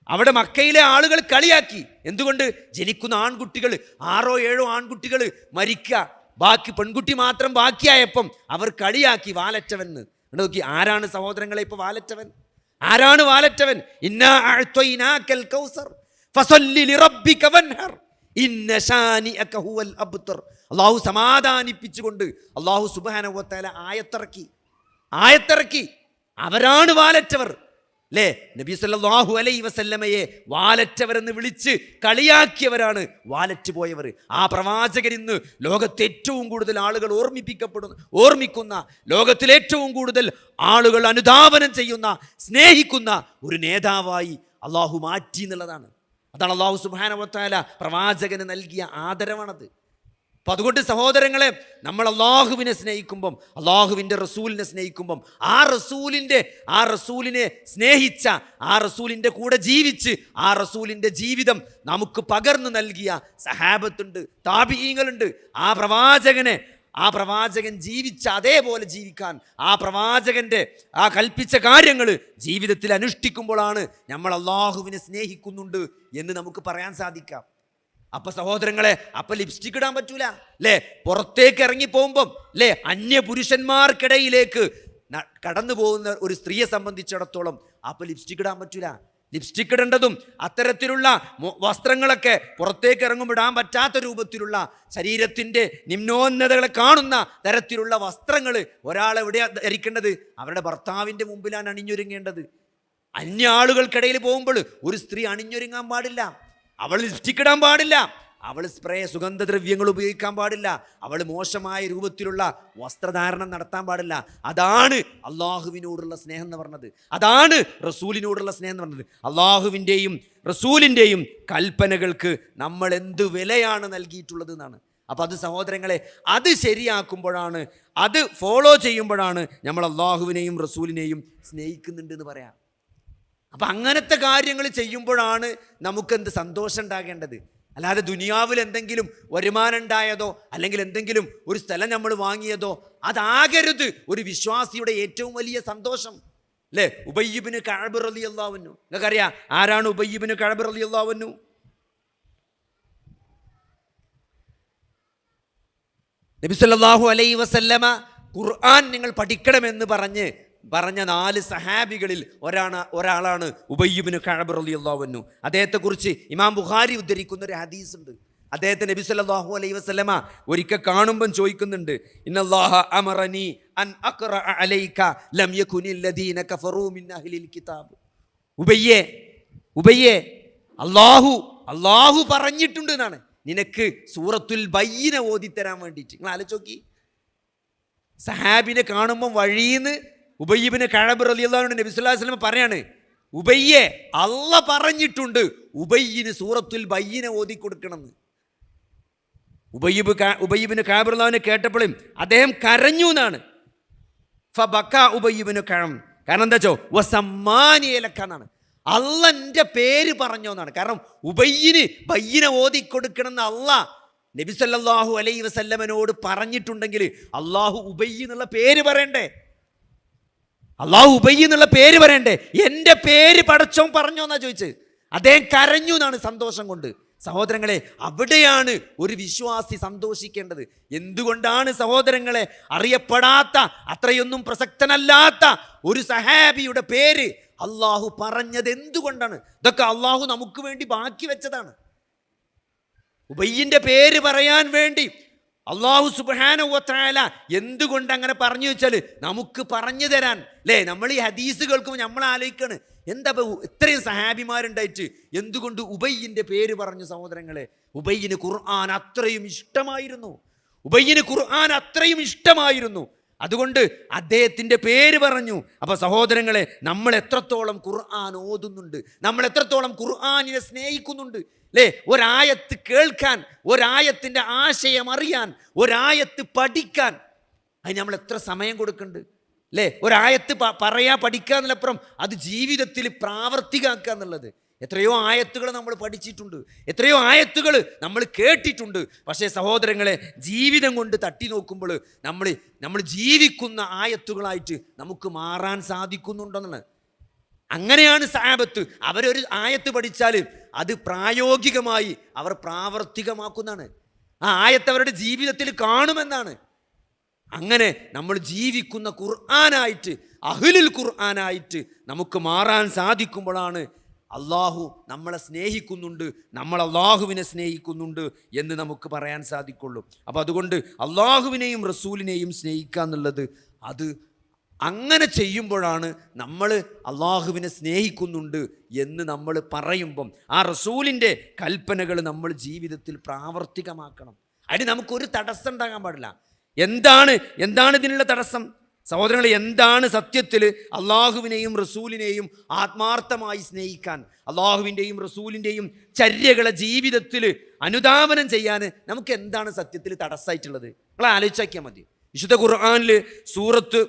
അവിടെ മക്കയിലെ ആളുകൾ കളിയാക്കി. എന്തുകൊണ്ട്? ജനിക്കുന്ന ആൺകുട്ടികൾ 6-7 ആൺകുട്ടികൾ മരിക്കുക, ബാക്കി പെൺകുട്ടി മാത്രം ബാക്കിയായപ്പം അവർ കളിയാക്കി വാലറ്റവൻ എന്ന്. നോക്കി, ആരാണ് സഹോദരങ്ങളെ ഇപ്പൊ വാലറ്റവൻ? ആരാണ് വാലറ്റവൻ? ഇന്നാ അഅ്തൈനാകൽ കൗസർ ഫസല്ലി ലിറബ്ബിക വൻഹർ ഇന്ന ശാനിഅക ഹുവൽ അബ്തർ. അല്ലാഹു സമാധാനിപ്പിച്ചുകൊണ്ട് അല്ലാഹു സുബ്ഹാനഹു വ തആല ആയത്തിറക്കി. അവരാണ് വാലറ്റവർ അല്ലേ? നബി സല്ലല്ലാഹു അലൈഹി വസല്ലമയെ വാലറ്റവരെന്ന് വിളിച്ച് കളിയാക്കിയവരാണ് വാലറ്റ് പോയവർ. ആ പ്രവാചകൻ ഇന്ന് ലോകത്തെ ഏറ്റവും കൂടുതൽ ആളുകൾ ഓർമ്മിക്കുന്ന, ലോകത്തിൽ ഏറ്റവും കൂടുതൽ ആളുകൾ അനുധാവനം ചെയ്യുന്ന, സ്നേഹിക്കുന്ന ഒരു നേതാവായി അള്ളാഹു മാറ്റി എന്നുള്ളതാണ്. അതാണ് അള്ളാഹു സുബ്ഹാനഹു വ തആല പ്രവാചകന് നൽകിയ ആദരവാണത്. അപ്പം അതുകൊണ്ട് സഹോദരങ്ങളെ, നമ്മൾ അള്ളാഹുവിനെ സ്നേഹിക്കുമ്പം, അള്ളാഹുവിൻ്റെ റസൂലിനെ സ്നേഹിക്കുമ്പം, ആ റസൂലിനെ സ്നേഹിച്ച, ആ റസൂലിൻ്റെ കൂടെ ജീവിച്ച് ആ റസൂലിൻ്റെ ജീവിതം നമുക്ക് പകർന്നു നൽകിയ സഹാബത്തുണ്ട്, താബിഈങ്ങളുണ്ട്. ആ പ്രവാചകൻ ജീവിച്ച അതേപോലെ ജീവിക്കാൻ, ആ പ്രവാചകൻ്റെ ആ കൽപ്പിച്ച കാര്യങ്ങൾ ജീവിതത്തിൽ അനുഷ്ഠിക്കുമ്പോഴാണ് നമ്മൾ അള്ളാഹുവിനെ സ്നേഹിക്കുന്നുണ്ട് എന്ന് നമുക്ക് പറയാൻ സാധിക്കാം. അപ്പൊ സഹോദരങ്ങളെ, അപ്പൊ ലിപ്സ്റ്റിക് ഇടാൻ പറ്റൂല അല്ലേ? പുറത്തേക്ക് ഇറങ്ങി പോകുമ്പം അല്ലേ, അന്യ പുരുഷന്മാർക്കിടയിലേക്ക് കടന്നു പോകുന്ന ഒരു സ്ത്രീയെ സംബന്ധിച്ചിടത്തോളം അപ്പൊ ലിപ്സ്റ്റിക് ഇടാൻ പറ്റൂല. ലിപ്സ്റ്റിക് ഇടേണ്ടതും അത്തരത്തിലുള്ള വസ്ത്രങ്ങളൊക്കെ പുറത്തേക്ക് ഇറങ്ങുമ്പോൾ ഇടാൻ പറ്റാത്ത രൂപത്തിലുള്ള, ശരീരത്തിൻ്റെ നിമ്നോന്നതകളെ കാണുന്ന തരത്തിലുള്ള വസ്ത്രങ്ങൾ ഒരാൾ എവിടെയാണ് ധരിക്കേണ്ടത്? അവരുടെ ഭർത്താവിൻ്റെ മുമ്പിലാണ് അണിഞ്ഞൊരുങ്ങേണ്ടത്. അന്യ ആളുകൾക്കിടയിൽ പോകുമ്പോൾ ഒരു സ്ത്രീ അണിഞ്ഞൊരുങ്ങാൻ പാടില്ല, അവൾ ലിപ്സ്റ്റിക് ഇടാൻ പാടില്ല, അവൾ സ്പ്രേ സുഗന്ധദ്രവ്യങ്ങൾ ഉപയോഗിക്കാൻ പാടില്ല, അവൾ മോശമായ രൂപത്തിലുള്ള വസ്ത്രധാരണം നടത്താൻ പാടില്ല. അതാണ് അള്ളാഹുവിനോടുള്ള സ്നേഹം എന്ന് പറഞ്ഞത്, അതാണ് റസൂലിനോടുള്ള സ്നേഹം എന്ന് പറഞ്ഞത്. അള്ളാഹുവിൻ്റെയും റസൂലിൻ്റെയും കൽപ്പനകൾക്ക് നമ്മൾ എന്ത് വിലയാണ് നൽകിയിട്ടുള്ളത് എന്നാണ്. അപ്പം അത് സഹോദരങ്ങളെ, അത് ശരിയാക്കുമ്പോഴാണ്, അത് ഫോളോ ചെയ്യുമ്പോഴാണ് നമ്മൾ അള്ളാഹുവിനെയും റസൂലിനെയും സ്നേഹിക്കുന്നുണ്ട് എന്ന് പറയാം. അപ്പം അങ്ങനത്തെ കാര്യങ്ങൾ ചെയ്യുമ്പോഴാണ് നമുക്കെന്ത് സന്തോഷം ഉണ്ടാകേണ്ടത്. അല്ലാതെ ദുനിയാവിൽ എന്തെങ്കിലും വരുമാനം ഉണ്ടായതോ അല്ലെങ്കിൽ എന്തെങ്കിലും ഒരു സ്ഥലം നമ്മൾ വാങ്ങിയതോ അതാകരുത് ഒരു വിശ്വാസിയുടെ ഏറ്റവും വലിയ സന്തോഷം അല്ലേ? ഉബയ്യ് ഇബ്നു കഅബ് റളിയല്ലാഹു അൻഹു, നിങ്ങൾക്കറിയാം ആരാണ് ഉബയ്യ് ഇബ്നു കഅബ് റളിയല്ലാഹു അൻഹു? നബി സല്ലല്ലാഹു അലൈഹി വസല്ലമ ഖുർആൻ നിങ്ങൾ പഠിക്കണമെന്ന് പറഞ്ഞ 4 സഹാബികളിൽ ഒരാളാണ് ഉബയ്യ് ഇബ്നു കഅബ് റളിയല്ലാഹു അൻഹു. അദ്ദേഹത്തെക്കുറിച്ച് ഇമാം ബുഖാരി ഉദ്ധരിക്കുന്ന ഒരു ഹദീസ് ഉണ്ട്. അദ്ദേഹത്തെ നബി സല്ലല്ലാഹു അലൈഹി വസല്ലമ ഒരിക്കൽ കാണുമ്പം ചോദിക്കുന്നുണ്ട്, ഇന്നല്ലാഹ അമറനി അൻ അഖറഅ അലൈക ലം യകുനിൽ ലദീന കഫറൂ മിൻ അഹ്ലിൽ കിതാബ്. ഉബയ്യേ അല്ലാഹു പറഞ്ഞിട്ടുണ്ട് എന്നാണ് നിനക്ക് സൂറത്തുൽ ബയ്യിന ഓതിത്തരാൻ വേണ്ടിയിട്ട്. നിങ്ങൾ ആലോചിച്ച് നോക്കി, സഹാബിനെ കാണുമ്പം വഴിയിന്ന് ഉബയ്യ് ഇബ്നു കഅബ് റളിയല്ലാഹു അൻഹു നബി സല്ലല്ലാഹു അലൈഹി വസല്ലം പറയാണ്, ഉബയ്യെ അല്ലാഹ് പറഞ്ഞിട്ടുണ്ട് ഉബയ്യിന് സൂറത്തുൽ ബയ്യിന ഓതി കൊടുക്കണമെന്ന്. ഉബയ്യ് ഇബ്നു കഅബ് റളിയല്ലാഹു അൻഹു കേട്ടപ്പോഴും അദ്ദേഹം കരഞ്ഞു എന്നാണ്. ഫബക ഉബയ്യ് ഇബ്നു കഅബ്, കാരണം എന്താ വെച്ചോ വസമ്മാനി ലക എന്നാണ്. അള്ളന്റെ പേര് പറഞ്ഞോന്നാണ്. കാരണം ഉബയ്യിന് ബയ്യിനെ ഓതിക്കൊടുക്കണമെന്ന് അള്ളാഹ് നബി സല്ലല്ലാഹു അലൈഹി വസല്ലമനോട് പറഞ്ഞിട്ടുണ്ടെങ്കിൽ അള്ളാഹു ഉബയ്യ് എന്നുള്ള പേര് പറയണ്ടേ? അള്ളാഹു ഉബയ്യ് എന്നുള്ള പേര് പറയണ്ടേ? എൻ്റെ പേര് പടച്ചോൻ പറഞ്ഞോന്നാ ചോദിച്ച്. അദ്ദേഹം കരഞ്ഞു എന്നാണ് സന്തോഷം കൊണ്ട്. സഹോദരങ്ങളെ, അവിടെയാണ് ഒരു വിശ്വാസി സന്തോഷിക്കേണ്ടത്. എന്തുകൊണ്ടാണ് സഹോദരങ്ങളെ അറിയപ്പെടാത്ത, അത്രയൊന്നും പ്രസക്തനല്ലാത്ത ഒരു സഹാബിയുടെ പേര് അള്ളാഹു പറഞ്ഞത് എന്തുകൊണ്ടാണ്? ഇതൊക്കെ അള്ളാഹു നമുക്ക് വേണ്ടി ബാക്കി വെച്ചതാണ്. ഉബയ്യിന്റെ പേര് പറയാൻ വേണ്ടി അള്ളാഹു സുബ്ഹാനഹു വ തആല എന്തുകൊണ്ട് അങ്ങനെ പറഞ്ഞു വെച്ചാൽ നമുക്ക് പറഞ്ഞു തരാൻ അല്ലേ? നമ്മൾ ഈ ഹദീസ് കേൾക്കുമ്പോൾ നമ്മൾ ആലോചിക്കാണ്, എന്താ ഇത്രയും സഹാബിമാരുണ്ടായിട്ട് എന്തുകൊണ്ട് ഉബയ്യിന്റെ പേര് പറഞ്ഞു? സഹോദരങ്ങളെ, ഉബയ്യിന് ഖുർആൻ അത്രയും ഇഷ്ടമായിരുന്നു. ഉബയ്യിന് ഖുർആൻ അത്രയും ഇഷ്ടമായിരുന്നു. അതുകൊണ്ട് അദ്ദേഹത്തിൻ്റെ പേര് പറഞ്ഞു. അപ്പോൾ സഹോദരങ്ങളെ, നമ്മൾ എത്രത്തോളം ഖുർആൻ ഓതുന്നുണ്ട്, നമ്മൾ എത്രത്തോളം ഖുർആനിനെ സ്നേഹിക്കുന്നുണ്ട് അല്ലേ? ഒരായത്ത് കേൾക്കാൻ, ഒരായത്തിൻ്റെ ആശയം അറിയാൻ, ഒരായത്ത് പഠിക്കാൻ അതിന് നമ്മൾ എത്ര സമയം കൊടുക്കുന്നുണ്ട് അല്ലേ? ഒരായത്ത് പഠിക്കുക എന്നുള്ളപ്പുറം അത് ജീവിതത്തിൽ പ്രാവർത്തികമാക്കുക എന്നുള്ളത്. എത്രയോ ആയത്തുകൾ നമ്മൾ പഠിച്ചിട്ടുണ്ട്, എത്രയോ ആയത്തുകൾ നമ്മൾ കേട്ടിട്ടുണ്ട്. പക്ഷേ സഹോദരങ്ങളെ, ജീവിതം കൊണ്ട് തട്ടി നോക്കുമ്പോൾ നമ്മൾ ജീവിക്കുന്ന ആയത്തുകളായിട്ട് നമുക്ക് മാറാൻ സാധിക്കുന്നുണ്ടെന്നാണ്. അങ്ങനെയാണ് സഹാബത്ത്. അവരൊരു ആയത്ത് പഠിച്ചാൽ അത് പ്രായോഗികമായി അവർ പ്രാവർത്തികമാക്കുന്നതാണ്. ആ ആയത്ത് അവരുടെ ജീവിതത്തിൽ കാണുമെന്നാണ്. അങ്ങനെ നമ്മൾ ജീവിക്കുന്ന ഖുർആനായിട്ട്, അഹ്ലുൽ ഖുർആനായിട്ട് നമുക്ക് മാറാൻ സാധിക്കുമ്പോഴാണ് അള്ളാഹു നമ്മളെ സ്നേഹിക്കുന്നുണ്ട്, നമ്മൾ അള്ളാഹുവിനെ സ്നേഹിക്കുന്നുണ്ട് എന്ന് നമുക്ക് പറയാൻ സാധിക്കുള്ളൂ. അപ്പോൾ അതുകൊണ്ട് അള്ളാഹുവിനെയും റസൂലിനെയും സ്നേഹിക്കുക എന്നുള്ളത്, അത് അങ്ങനെ ചെയ്യുമ്പോഴാണ് നമ്മൾ അള്ളാഹുവിനെ സ്നേഹിക്കുന്നുണ്ട് എന്ന് നമ്മൾ പറയുമ്പം ആ റസൂലിൻ്റെ കൽപ്പനകൾ നമ്മൾ ജീവിതത്തിൽ പ്രാവർത്തികമാക്കണം. അതിന് നമുക്കൊരു തടസ്സം ഉണ്ടാകാൻ പാടില്ല. എന്താണ് ഇതിനുള്ള തടസ്സം? സഹോദരങ്ങളെ, എന്താണ് സത്യത്തിൽ അള്ളാഹുവിനെയും റസൂലിനെയും ആത്മാർത്ഥമായി സ്നേഹിക്കാൻ, അള്ളാഹുവിൻ്റെയും റസൂലിൻ്റെയും ചര്യകളെ ജീവിതത്തിൽ അനുധാവനം ചെയ്യാൻ നമുക്ക് എന്താണ് സത്യത്തിൽ തടസ്സമായിട്ടുള്ളത്? നിങ്ങൾ ആലോചിച്ചാക്കിയാൽ മതി. വിശുദ്ധ ഖുർആനിൽ സൂറത്ത്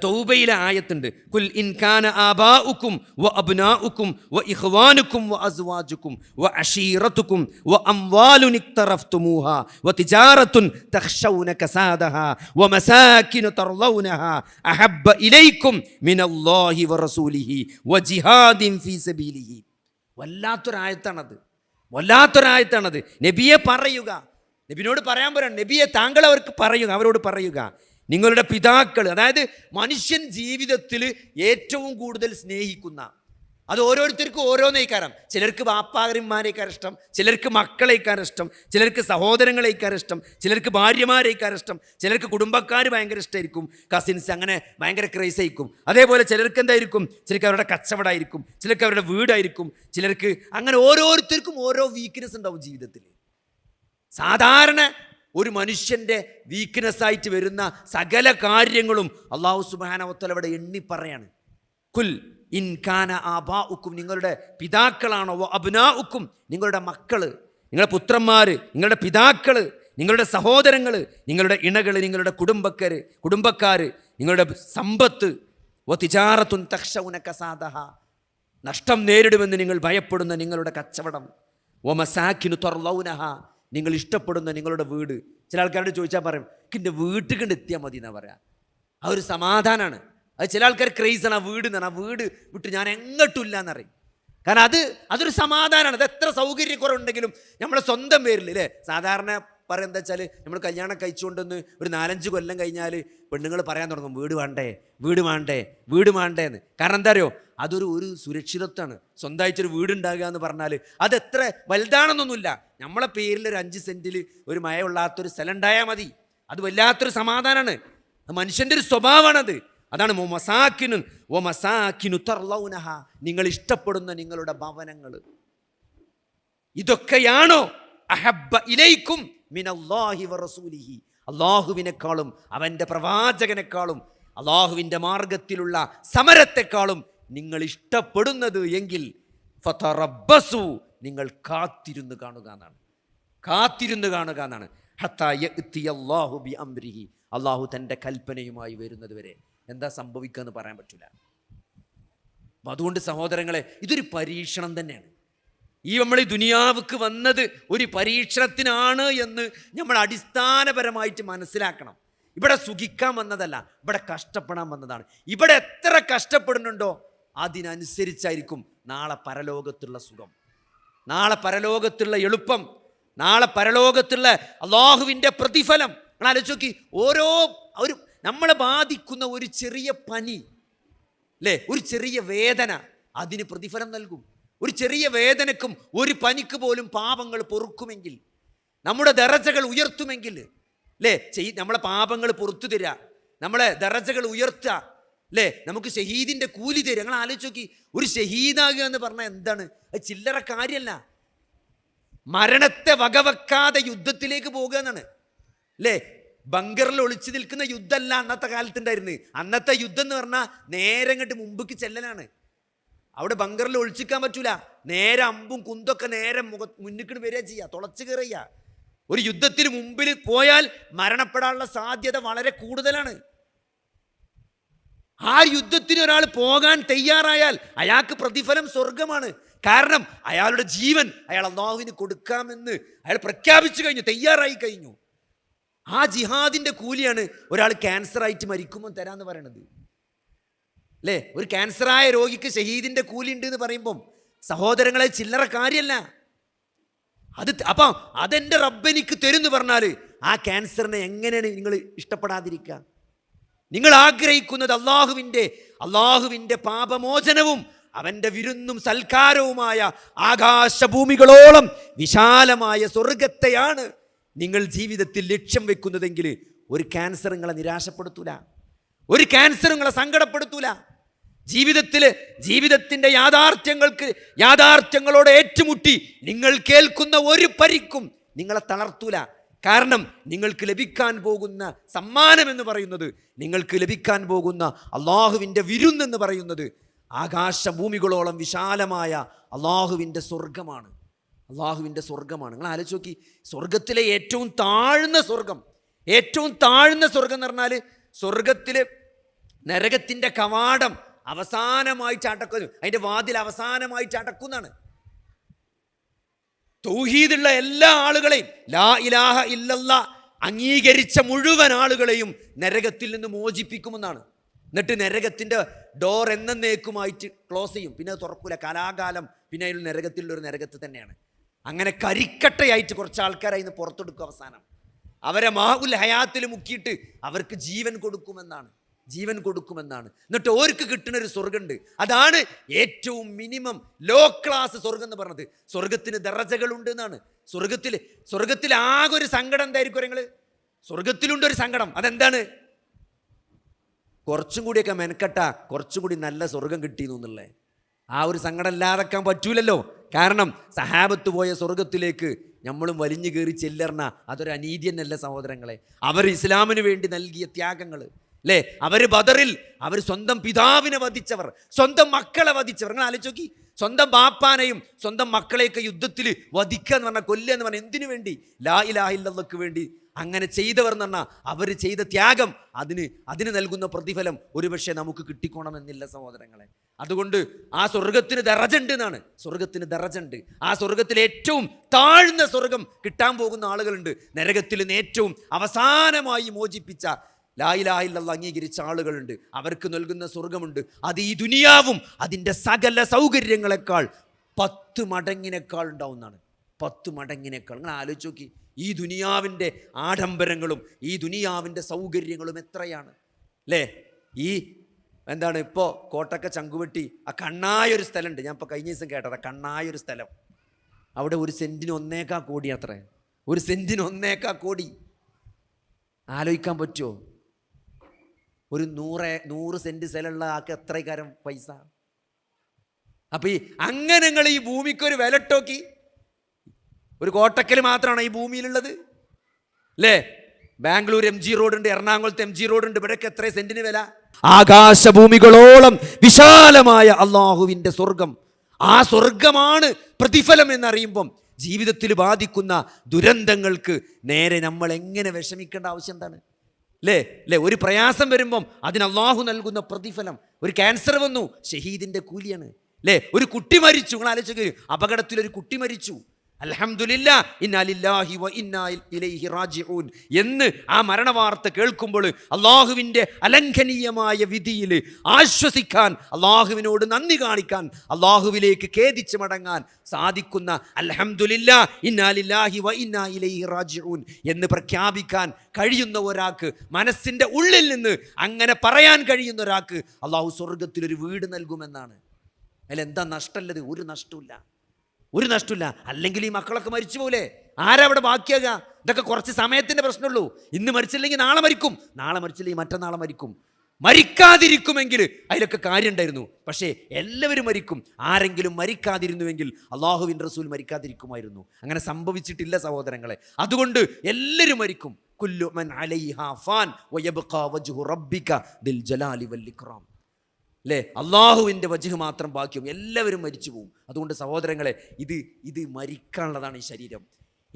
തൗബയിലെ ആയത്തുണ്ട്, കുൽ ഇൻ കാന ആബാഉക്കും വ അബ്നാഉക്കും വ ഇഖ്വാനുക്കും വ അസ്വാജുക്കും വ അശീറതുക്കും വ അംവാലുൻ ഇഖ്തറഫ്തുമൂഹാ വ തിജാറത്തുൻ തഖ്ശൗന കസാദഹാ വ മസാകിൻ തർളൗനഹാ അഹബ്ബ ഇലൈക്കും മിനല്ലാഹി വ റസൂലിഹി വ ജിഹാദിൻ ഫീ സബീലിഹി. വല്ലാത്തൊരായത്താണത്, വല്ലാത്തൊരായത്താണത്. നബിയെ പറയുക, നബിനോട് പറയാൻ പറയണം, നബിയെ താങ്കൾ അവരോട് പറയുക, നിങ്ങളുടെ പിതാക്കൾ, അതായത് മനുഷ്യൻ ജീവിതത്തിൽ ഏറ്റവും കൂടുതൽ സ്നേഹിക്കുന്ന, അത് ഓരോരുത്തർക്കും ഓരോന്നേക്കാരം. ചിലർക്ക് ബാപ്പാകന്മാരേക്കാർ ഇഷ്ടം, ചിലർക്ക് മക്കളേക്കാർ ഇഷ്ടം, ചിലർക്ക് സഹോദരങ്ങളേക്കാർ ഇഷ്ടം, ചിലർക്ക് ഭാര്യമാരേക്കാർ ഇഷ്ടം, ചിലർക്ക് കുടുംബക്കാർ ഭയങ്കര ഇഷ്ടമായിരിക്കും, കസിൻസ്, അങ്ങനെ ഭയങ്കര ക്രേസ് ആയിരിക്കും. അതേപോലെ ചിലർക്ക് എന്തായിരിക്കും? ചിലർക്ക് അവരുടെ കച്ചവടമായിരിക്കും, ചിലർക്ക് അവരുടെ വീടായിരിക്കും, ചിലർക്ക് അങ്ങനെ ഓരോരുത്തർക്കും ഓരോ വീക്ക്നെസ് ഉണ്ടാവും ജീവിതത്തിൽ. സാധാരണ ഒരു മനുഷ്യൻ്റെ വീക്ക്നെസ്സായിട്ട് വരുന്ന സകല കാര്യങ്ങളും അള്ളാഹു സുബ്ഹാനഹു വ തആല ഇവിടെ എണ്ണി പറയാണ്. കുൽ ഇൻ കാന ആബാഉക്കും, നിങ്ങളുടെ പിതാക്കളാണോ, വ അബ്നാഉക്കും, നിങ്ങളുടെ മക്കൾ, നിങ്ങളുടെ പുത്രന്മാർ, നിങ്ങളുടെ പിതാക്കൾ, നിങ്ങളുടെ സഹോദരങ്ങൾ, നിങ്ങളുടെ ഇണകൾ, നിങ്ങളുടെ കുടുംബക്കാർ, നിങ്ങളുടെ സമ്പത്ത്, വ തിജാറത്തുൻ തഖ്ശൗന കസാദഹ, നഷ്ടം നേരിടുമെന്ന് നിങ്ങൾ ഭയപ്പെടുന്ന നിങ്ങളുടെ കച്ചവടം, വ മസാകിനു തർളൗനഹ, നിങ്ങൾ ഇഷ്ടപ്പെടുന്ന നിങ്ങളുടെ വീട്. ചില ആൾക്കാരോട് ചോദിച്ചാൽ പറയും, എൻ്റെ വീട്ടിൽ കണ്ട് എത്തിയാൽ മതി എന്നാ പറയാം. ആ ഒരു സമാധാനമാണ്. അത് ചില ആൾക്കാർ ക്രേസാണ്, ആ വീട് എന്നാണ്, ആ വീട് വിട്ട് ഞാൻ എങ്ങോട്ടില്ല എന്നറിയും. കാരണം അതൊരു സമാധാനമാണ്. അത് എത്ര സൗകര്യക്കുറവുണ്ടെങ്കിലും നമ്മളെ സ്വന്തം പേരിൽ അല്ലേ. സാധാരണ പറയാം എന്താ വെച്ചാൽ, നമ്മൾ കല്യാണം കഴിച്ചുകൊണ്ടെന്ന് ഒരു 4-5 കൊല്ലം കഴിഞ്ഞാൽ പെണ്ണുങ്ങൾ പറയാൻ തുടങ്ങും, വീട് വേണ്ടേ എന്ന്. കാരണം എന്താ അറിയോ, അതൊരു സുരക്ഷിതത്വമാണ്. സ്വന്തമായിട്ടൊരു വീടുണ്ടാകുക എന്ന് പറഞ്ഞാൽ അതെത്ര വലുതാണെന്നൊന്നുമില്ല. നമ്മളെ പേരിൽ ഒരു 5 സെൻറ്റിൽ ഒരു മഴയുള്ളാത്തൊരു സ്ഥലം ഉണ്ടായാൽ മതി. അത് വല്ലാത്തൊരു സമാധാനമാണ്. മനുഷ്യൻ്റെ ഒരു സ്വഭാവമാണത്. അതാണ് മസാക്കിനു തർളൗനഹ, നിങ്ങൾ ഇഷ്ടപ്പെടുന്ന നിങ്ങളുടെ ഭവനങ്ങൾ. ഇതൊക്കെയാണോ അഹബ്ബ ഇലൈക്കും മിനല്ലാഹി വ റസൂലിഹി, അള്ളാഹുവിനേക്കാളും അവൻ്റെ പ്രവാചകനേക്കാളും അള്ളാഹുവിൻ്റെ മാർഗത്തിലുള്ള സമരത്തെക്കാളും നിങ്ങൾ ഇഷ്ടപ്പെടുന്നത് എങ്കിൽ ഫതറബ്ബസു, നിങ്ങൾ കാത്തിരുന്ന് കാണുക എന്നാണ്. ഹത്താ യഅ്തിയല്ലാഹു ബി അംരിഹി, അള്ളാഹു തൻ്റെ കൽപ്പനയുമായി വരുന്നത് വരെ എന്താ സംഭവിക്കുക എന്ന് പറയാൻ പറ്റില്ല. അപ്പം അതുകൊണ്ട് സഹോദരങ്ങളെ, ഇതൊരു പരീക്ഷണം തന്നെയാണ്. നമ്മൾ ഈ ദുനിയാവുക്ക് വന്നത് ഒരു പരീക്ഷണത്തിനാണ് എന്ന് നമ്മൾ അടിസ്ഥാനപരമായിട്ട് മനസ്സിലാക്കണം. ഇവിടെ സുഖിക്കാൻ വന്നതല്ല, ഇവിടെ കഷ്ടപ്പെടാൻ വന്നതാണ്. ഇവിടെ എത്ര കഷ്ടപ്പെടുന്നുണ്ടോ അതിനനുസരിച്ചായിരിക്കും നാളെ പരലോകത്തുള്ള സുഖം, നാളെ പരലോകത്തുള്ള എളുപ്പം, നാളെ പരലോകത്തുള്ള അള്ളാഹുവിൻ്റെ പ്രതിഫലം. നിങ്ങൾ ആലോചിച്ച് നോക്കി, ഒരു നമ്മളെ ബാധിക്കുന്ന ഒരു ചെറിയ പനി അല്ലേ, ഒരു ചെറിയ വേദന അതിന് പ്രതിഫലം നൽകും. ഒരു ചെറിയ വേദനക്കും ഒരു പനിക്ക് പോലും പാപങ്ങൾ പൊറുക്കുമെങ്കിൽ, നമ്മുടെ ദറജകൾ ഉയർത്തുമെങ്കിൽ അല്ലേ, നമ്മളെ പാപങ്ങൾ പുറത്തു തരിക, നമ്മളെ ദറജകൾ ഉയർത്തുക അല്ലേ, നമുക്ക് ഷഹീദിൻ്റെ കൂലി തരിക. നിങ്ങൾ ആലോചിച്ച് നോക്കി, ഒരു ഷഹീദാകുക എന്ന് പറഞ്ഞാൽ എന്താണ്? അത് ചില്ലറ കാര്യമല്ല. മരണത്തെ വകവെക്കാതെ യുദ്ധത്തിലേക്ക് പോകുക എന്നാണ് അല്ലേ. ബങ്കറിൽ ഒളിച്ചു നിൽക്കുന്ന യുദ്ധമല്ല അന്നത്തെ കാലത്തുണ്ടായിരുന്നു. അന്നത്തെ യുദ്ധം എന്ന് പറഞ്ഞാൽ നേരെ അങ്ങോട്ട് മുമ്പേക്ക് ചെല്ലലാണ്. അവിടെ ബങ്കറിൽ ഒളിച്ചിക്കാൻ പറ്റൂല. നേരെ അമ്പും കുന്തൊക്കെ നേരെ മുന്നിക്കിട്ട് വരിക ചെയ്യുക, തുളച്ചു കയറുക. ഒരു യുദ്ധത്തിന് മുമ്പിൽ പോയാൽ മരണപ്പെടാനുള്ള സാധ്യത വളരെ കൂടുതലാണ്. ആ യുദ്ധത്തിന് ഒരാൾ പോകാൻ തയ്യാറായാൽ അയാൾക്ക് പ്രതിഫലം സ്വർഗമാണ്. കാരണം അയാളുടെ ജീവൻ അയാൾ അല്ലാഹുവിന് കൊടുക്കാമെന്ന് അയാൾ പ്രഖ്യാപിച്ചു കഴിഞ്ഞു, തയ്യാറായി കഴിഞ്ഞു. ആ ജിഹാദിന്റെ കൂലിയാണ് ഒരാൾ ക്യാൻസറായിട്ട് മരിക്കുമ്പോൾ തരാന്ന് പറയണത് അല്ലേ. ഒരു ക്യാൻസറായ രോഗിക്ക് ഷഹീദിന്റെ കൂലി ഉണ്ട് എന്ന് പറയുമ്പം സഹോദരങ്ങളെ ചില്ലറ കാര്യമല്ല അത്. അപ്പം അതെൻ്റെ റബ്ബെനിക്ക് തരുമെന്ന് പറഞ്ഞാൽ ആ ക്യാൻസറിനെ എങ്ങനെയാണ് നിങ്ങൾ ഇഷ്ടപ്പെടാതിരിക്കുക? നിങ്ങൾ ആഗ്രഹിക്കുന്നത് അള്ളാഹുവിൻ്റെ പാപമോചനവും അവൻ്റെ വിരുന്നും സൽക്കാരവുമായ ആകാശഭൂമികളോളം വിശാലമായ സ്വർഗത്തെയാണ് നിങ്ങൾ ജീവിതത്തിൽ ലക്ഷ്യം വെക്കുന്നതെങ്കിൽ ഒരു ക്യാൻസർ നിങ്ങളെ നിരാശപ്പെടുത്തൂല, ഒരു ക്യാൻസർ നിങ്ങളെ സങ്കടപ്പെടുത്തൂല. ജീവിതത്തിൻ്റെ യാഥാർത്ഥ്യങ്ങളോട് ഏറ്റുമുട്ടി നിങ്ങൾ കേൾക്കുന്ന ഒരു പരിക്കും നിങ്ങളെ തളർത്തൂല. കാരണം നിങ്ങൾക്ക് ലഭിക്കാൻ പോകുന്ന സമ്മാനം എന്ന് പറയുന്നത്, നിങ്ങൾക്ക് ലഭിക്കാൻ പോകുന്ന അള്ളാഹുവിൻ്റെ വിരുന്നെന്ന് പറയുന്നത് ആകാശഭൂമികളോളം വിശാലമായ അള്ളാഹുവിൻ്റെ സ്വർഗമാണ്. അള്ളാഹുവിൻ്റെ സ്വർഗമാണ്. നിങ്ങൾ ആലോചിച്ച് നോക്കി, സ്വർഗത്തിലെ ഏറ്റവും താഴ്ന്ന സ്വർഗം എന്ന് പറഞ്ഞാൽ സ്വർഗത്തിൽ നരകത്തിൻ്റെ കവാടം അവസാനമായിട്ട് അടക്കുന്നു, അതിൻ്റെ വാതിൽ അവസാനമായിട്ട് അടക്കുന്നതാണ്. തൗഹീദുള്ള എല്ലാ ആളുകളെയും, ലാ ഇലാഹ ഇല്ലല്ലാ അംഗീകരിച്ച മുഴുവൻ ആളുകളെയും നരകത്തിൽ നിന്ന് മോചിപ്പിക്കുമെന്നാണ്. എന്നിട്ട് നരകത്തിൻ്റെ ഡോർ എന്നേക്കുമായിട്ട് ക്ലോസ് ചെയ്യും, പിന്നെ തുറക്കൂല കാലാകാലം. പിന്നെ അതിൽ നരകത്തിലുള്ളൊരു നരകത്ത് തന്നെയാണ്. അങ്ങനെ കരിക്കട്ടയായിട്ട് കുറച്ച് ആൾക്കാരായി ഇന്ന് പുറത്തെടുക്കും. അവസാനം അവരെ മാഉൽ ഹയാത്തിൽ മുക്കിയിട്ട് അവർക്ക് ജീവൻ കൊടുക്കുമെന്നാണ്. എന്നിട്ട് ഓർക്ക് കിട്ടുന്ന ഒരു സ്വർഗമുണ്ട്. അതാണ് ഏറ്റവും മിനിമം ലോ ക്ലാസ് സ്വർഗം എന്ന് പറഞ്ഞത്. സ്വർഗത്തിന് ദറജകളുണ്ട് എന്നാണ്. സ്വർഗത്തിൽ ആകെ ഒരു സങ്കടം എന്തായിരിക്കും? നിങ്ങൾ സ്വർഗത്തിലുണ്ട് ഒരു സങ്കടം. അതെന്താണ്? കുറച്ചും കൂടിയൊക്കെ മെനക്കെട്ട കുറച്ചും കൂടി നല്ല സ്വർഗം കിട്ടിയെന്നു എന്നുള്ളത്. ആ ഒരു സങ്കടം ഇല്ലാതാക്കാൻ പറ്റൂലല്ലോ. കാരണം സഹാബത്ത് പോയ സ്വർഗത്തിലേക്ക് നമ്മളും വലിഞ്ഞു കയറി ചെല്ലർന്ന അതൊരു അനീതി തന്നെയല്ല സഹോദരങ്ങളെ. അവർ ഇസ്ലാമിന് വേണ്ടി നൽകിയ ത്യാഗങ്ങൾ അല്ലേ. അവർ ബദറിൽ അവർ സ്വന്തം പിതാവിനെ വധിച്ചവർ, സ്വന്തം മക്കളെ വധിച്ചവർ. നിങ്ങൾ ആലോചിച്ച് നോക്കി, സ്വന്തം ബാപ്പാനെയും സ്വന്തം മക്കളെയൊക്കെ യുദ്ധത്തിൽ വധിക്കുക എന്ന് പറഞ്ഞാൽ, കൊല്ലുക എന്ന് പറഞ്ഞാൽ എന്തിനു വേണ്ടി? ലാ ഇലാഹ ഇല്ലല്ലാഹ്ക്ക് വേണ്ടി. അങ്ങനെ ചെയ്തവർ എന്ന് പറഞ്ഞാൽ അവർ ചെയ്ത ത്യാഗം, അതിന് നൽകുന്ന പ്രതിഫലം ഒരുപക്ഷെ നമുക്ക് കിട്ടിക്കോണമെന്നില്ല സഹോദരങ്ങളെ. അതുകൊണ്ട് ആ സ്വർഗത്തിന് ദറജുണ്ട് എന്നാണ്. സ്വർഗത്തിന് ദറജുണ്ട്. ആ സ്വർഗത്തിൽ ഏറ്റവും താഴ്ന്ന സ്വർഗം കിട്ടാൻ പോകുന്ന ആളുകളുണ്ട്. നരകത്തിൽ നിന്ന് ഏറ്റവും അവസാനമായി മോചിപ്പിച്ച ലാ ഇലാഹ ഇല്ലല്ലാഹ് അംഗീകരിച്ച ആളുകളുണ്ട്. അവർക്ക് നൽകുന്ന സ്വർഗമുണ്ട്. അത് ഈ ദുനിയാവും അതിൻ്റെ സകല സൗകര്യങ്ങളെക്കാൾ 10 മടങ്ങിനേക്കാൾ ഉണ്ടാവുന്നതാണ്. 10 മടങ്ങിനേക്കാൾ. നിങ്ങൾ ആലോചിച്ച് നോക്കി, ഈ ദുനിയാവിൻ്റെ ആഡംബരങ്ങളും ഈ ദുനിയാവിൻ്റെ സൗകര്യങ്ങളും എത്രയാണ് അല്ലേ. എന്താണ് ഇപ്പോൾ കോട്ടക്ക ചങ്കുവെട്ടി ആ കണ്ണായൊരു സ്ഥലമുണ്ട്. ഞാൻ ഇപ്പോൾ കഴിഞ്ഞ ദിവസം കേട്ടത് കണ്ണായൊരു സ്ഥലം. അവിടെ ഒരു സെൻറ്റിന് 1.25 കോടി. അത്ര ഒരു സെൻറ്റിന് 1.25 കോടി. ആലോചിക്കാൻ പറ്റുമോ? ഒരു 100 സെൻറ്റ് സ്ഥലമുള്ള ആൾക്ക് എത്ര കാരം പൈസ? അപ്പം അങ്ങനെ നിങ്ങൾ ഈ ഭൂമിക്കൊരു വിലട്ടോക്കി. ഒരു കോട്ടക്കൽ മാത്രമാണ് ഈ ഭൂമിയിലുള്ളത് അല്ലേ. ബാംഗ്ലൂർ MG റോഡുണ്ട്, എറണാകുളത്ത് MG റോഡുണ്ട്. ഇവിടെയൊക്കെ എത്ര സെന്റിന് വില? ആകാശഭൂമികളോളം വിശാലമായ അള്ളാഹുവിൻ്റെ സ്വർഗം. ആ സ്വർഗമാണ് പ്രതിഫലം എന്നറിയുമ്പം ജീവിതത്തിൽ ബാധിക്കുന്ന ദുരന്തങ്ങൾക്ക് നേരെ നമ്മൾ എങ്ങനെ വിഷമിക്കേണ്ട ആവശ്യം എന്താണ്? അല്ലേ ഒരു പ്രയാസം വരുമ്പം അതിന് അള്ളാഹു നൽകുന്ന പ്രതിഫലം. ഒരു ക്യാൻസർ വന്നു, ഷഹീദിന്റെ കൂലിയാണ്. ഒരു കുട്ടി മരിച്ചു, നിങ്ങൾ ആലോചിക്കുക, അപകടത്തിൽ ഒരു കുട്ടി മരിച്ചു, അൽഹംദുലില്ലാ ഇന്നാ ലില്ലാഹി വ ഇന്നാ ഇലൈഹി റാജിഊൻ എന്ന് ആ മരണവാർത്ത കേൾക്കുമ്പോൾ അള്ളാഹുവിൻ്റെ അലംഘനീയമായ വിധിയിൽ ആശ്വസിക്കാൻ, അള്ളാഹുവിനോട് നന്ദി കാണിക്കാൻ, അള്ളാഹുവിലേക്ക് ഖേദിച്ച് മടങ്ങാൻ സാധിക്കുന്ന, അൽഹംദുലില്ലാ ഇന്നാ ലില്ലാഹി വ ഇന്നാ ഇലൈഹി റാജിഊൻ എന്ന് പ്രഖ്യാപിക്കാൻ കഴിയുന്ന ഒരാൾക്ക്, മനസ്സിൻ്റെ ഉള്ളിൽ നിന്ന് അങ്ങനെ പറയാൻ കഴിയുന്ന ഒരാൾക്ക് അള്ളാഹു സ്വർഗത്തിലൊരു വീട് നൽകുമെന്നാണ്. അതിലെന്താ നഷ്ടമുള്ളത്? ഒരു നഷ്ടമില്ല. അല്ലെങ്കിൽ ഈ മക്കളൊക്കെ മരിച്ചു പോലെ ആരാ അവിടെ ബാക്കിയാകുക? ഇതൊക്കെ കുറച്ച് സമയത്തിൻ്റെ പ്രശ്നമുള്ളൂ. ഇന്ന് മരിച്ചില്ലെങ്കിൽ നാളെ മരിക്കും, നാളെ മരിച്ചില്ലെങ്കിൽ മറ്റന്നാളെ മരിക്കും. മരിക്കാതിരിക്കുമെങ്കിൽ അതിലൊക്കെ കാര്യം ഉണ്ടായിരുന്നു. പക്ഷേ എല്ലാവരും മരിക്കും. ആരെങ്കിലും മരിക്കാതിരുന്നുവെങ്കിൽ അള്ളാഹുവിൻ്റെ റസൂൽ മരിക്കാതിരിക്കുമായിരുന്നു. അങ്ങനെ സംഭവിച്ചിട്ടില്ല സഹോദരങ്ങളെ. അതുകൊണ്ട് എല്ലാവരും മരിക്കും. കുല്ലു മൻ അലൈഹാ ഫാൻ വയബ്ഖാ വജ്ഹു റബ്ബിക ദിൽ ജലാലി വൽ ഇക്റാം. അള്ളാഹുവിൻ്റെ വജ്ഹ് മാത്രം ബാക്കിയും, എല്ലാവരും മരിച്ചു പോകും. അതുകൊണ്ട് സഹോദരങ്ങളെ, ഇത് മരിക്കാനുള്ളതാണ് ഈ ശരീരം,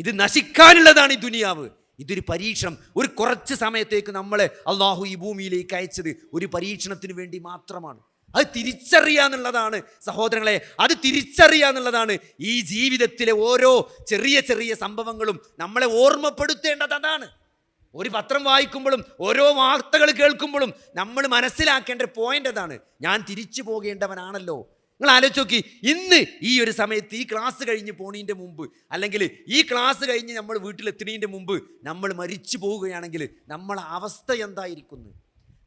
ഇത് നശിക്കാനുള്ളതാണ് ഈ ദുനിയാവ്. ഇതൊരു പരീക്ഷണം. ഒരു കുറച്ച് സമയത്തേക്ക് നമ്മളെ അള്ളാഹു ഈ ഭൂമിയിലേക്ക് അയച്ചത് ഒരു പരീക്ഷണത്തിന് വേണ്ടി മാത്രമാണ്. അത് തിരിച്ചറിയാന്നുള്ളതാണ് സഹോദരങ്ങളെ, അത് തിരിച്ചറിയാന്നുള്ളതാണ് ഈ ജീവിതത്തിലെ ഓരോ ചെറിയ ചെറിയ സംഭവങ്ങളും നമ്മളെ ഓർമ്മപ്പെടുത്തേണ്ടത്. അതാണ് ഒരു പത്രം വായിക്കുമ്പോഴും ഓരോ വാർത്തകൾ കേൾക്കുമ്പോഴും നമ്മൾ മനസ്സിലാക്കേണ്ട പോയിന്റ് അതാണ്. ഞാൻ തിരിച്ചു പോകേണ്ടവനാണല്ലോ. നിങ്ങൾ ആലോചിച്ച് നോക്കി, ഇന്ന് ഈ ഒരു സമയത്ത് ഈ ക്ലാസ് കഴിഞ്ഞ് പോണീൻ്റെ മുമ്പ്, അല്ലെങ്കിൽ ഈ ക്ലാസ് കഴിഞ്ഞ് നമ്മൾ വീട്ടിലെത്തുന്നതിൻ്റെ മുമ്പ് നമ്മൾ മരിച്ചു പോവുകയാണെങ്കിൽ നമ്മളെ അവസ്ഥ എന്തായിരിക്കുന്നു?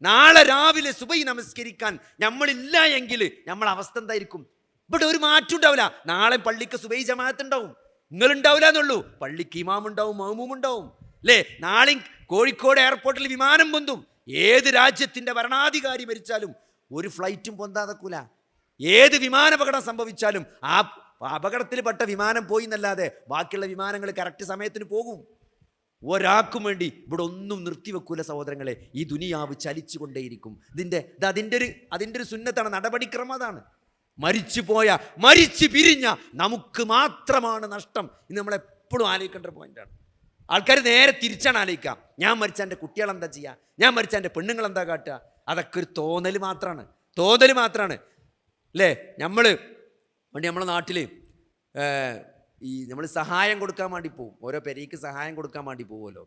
നാളെ രാവിലെ സുബഹി നമസ്കരിക്കാൻ നമ്മളില്ല എങ്കിൽ നമ്മളെ അവസ്ഥ എന്തായിരിക്കും? ഇവിടെ ഒരു മാറ്റം ഉണ്ടാവില്ല. നാളെ പള്ളിക്ക് സുബഹി ജമാഅത്ത് ഉണ്ടാവും, നിങ്ങളുണ്ടാവില്ല എന്നുള്ളൂ. പള്ളിക്ക് ഇമാം ഉണ്ടാവും, മഅ്മൂം ഉണ്ടാവും. നാളെ കോഴിക്കോട് എയർപോർട്ടിൽ വിമാനം പൊന്തും. ഏത് രാജ്യത്തിൻ്റെ ഭരണാധികാരി മരിച്ചാലും ഒരു ഫ്ലൈറ്റും പൊന്താതെക്കൂല. ഏത് വിമാനാപകടം സംഭവിച്ചാലും ആ അപകടത്തിൽ പെട്ട വിമാനം പോയി എന്നല്ലാതെ ബാക്കിയുള്ള വിമാനങ്ങൾ കറക്റ്റ് സമയത്തിന് പോകും. ഒരാൾക്കും വേണ്ടി ഇവിടെ ഒന്നും നിർത്തിവെക്കൂല സഹോദരങ്ങളെ. ഈ ദുനിയാവ് ചലിച്ചു കൊണ്ടേയിരിക്കും. അതിൻ്റെ ഒരു സുന്നത്താണ്, നടപടിക്രമം അതാണ്. മരിച്ചു പിരിഞ്ഞ നമുക്ക് മാത്രമാണ് നഷ്ടം. ഇത് നമ്മളെപ്പോഴും ആലോചിക്കേണ്ട ഒരു പോയിന്റാണ്. ആൾക്കാർ നേരെ തിരിച്ചാണ് ആലോചിക്കുക. ഞാൻ മരിച്ച എൻ്റെ കുട്ടികൾ എന്താ ചെയ്യുക, ഞാൻ മരിച്ച എൻ്റെ പെണ്ണുങ്ങൾ എന്താ കാട്ടുക? അതൊക്കെ ഒരു തോന്നൽ മാത്രമാണ്. നമ്മളെ നാട്ടിൽ നമ്മൾ സഹായം കൊടുക്കാൻ വേണ്ടി പോകും. ഓരോ പെരീക്ക് സഹായം കൊടുക്കാൻ വേണ്ടി പോകുമല്ലോ.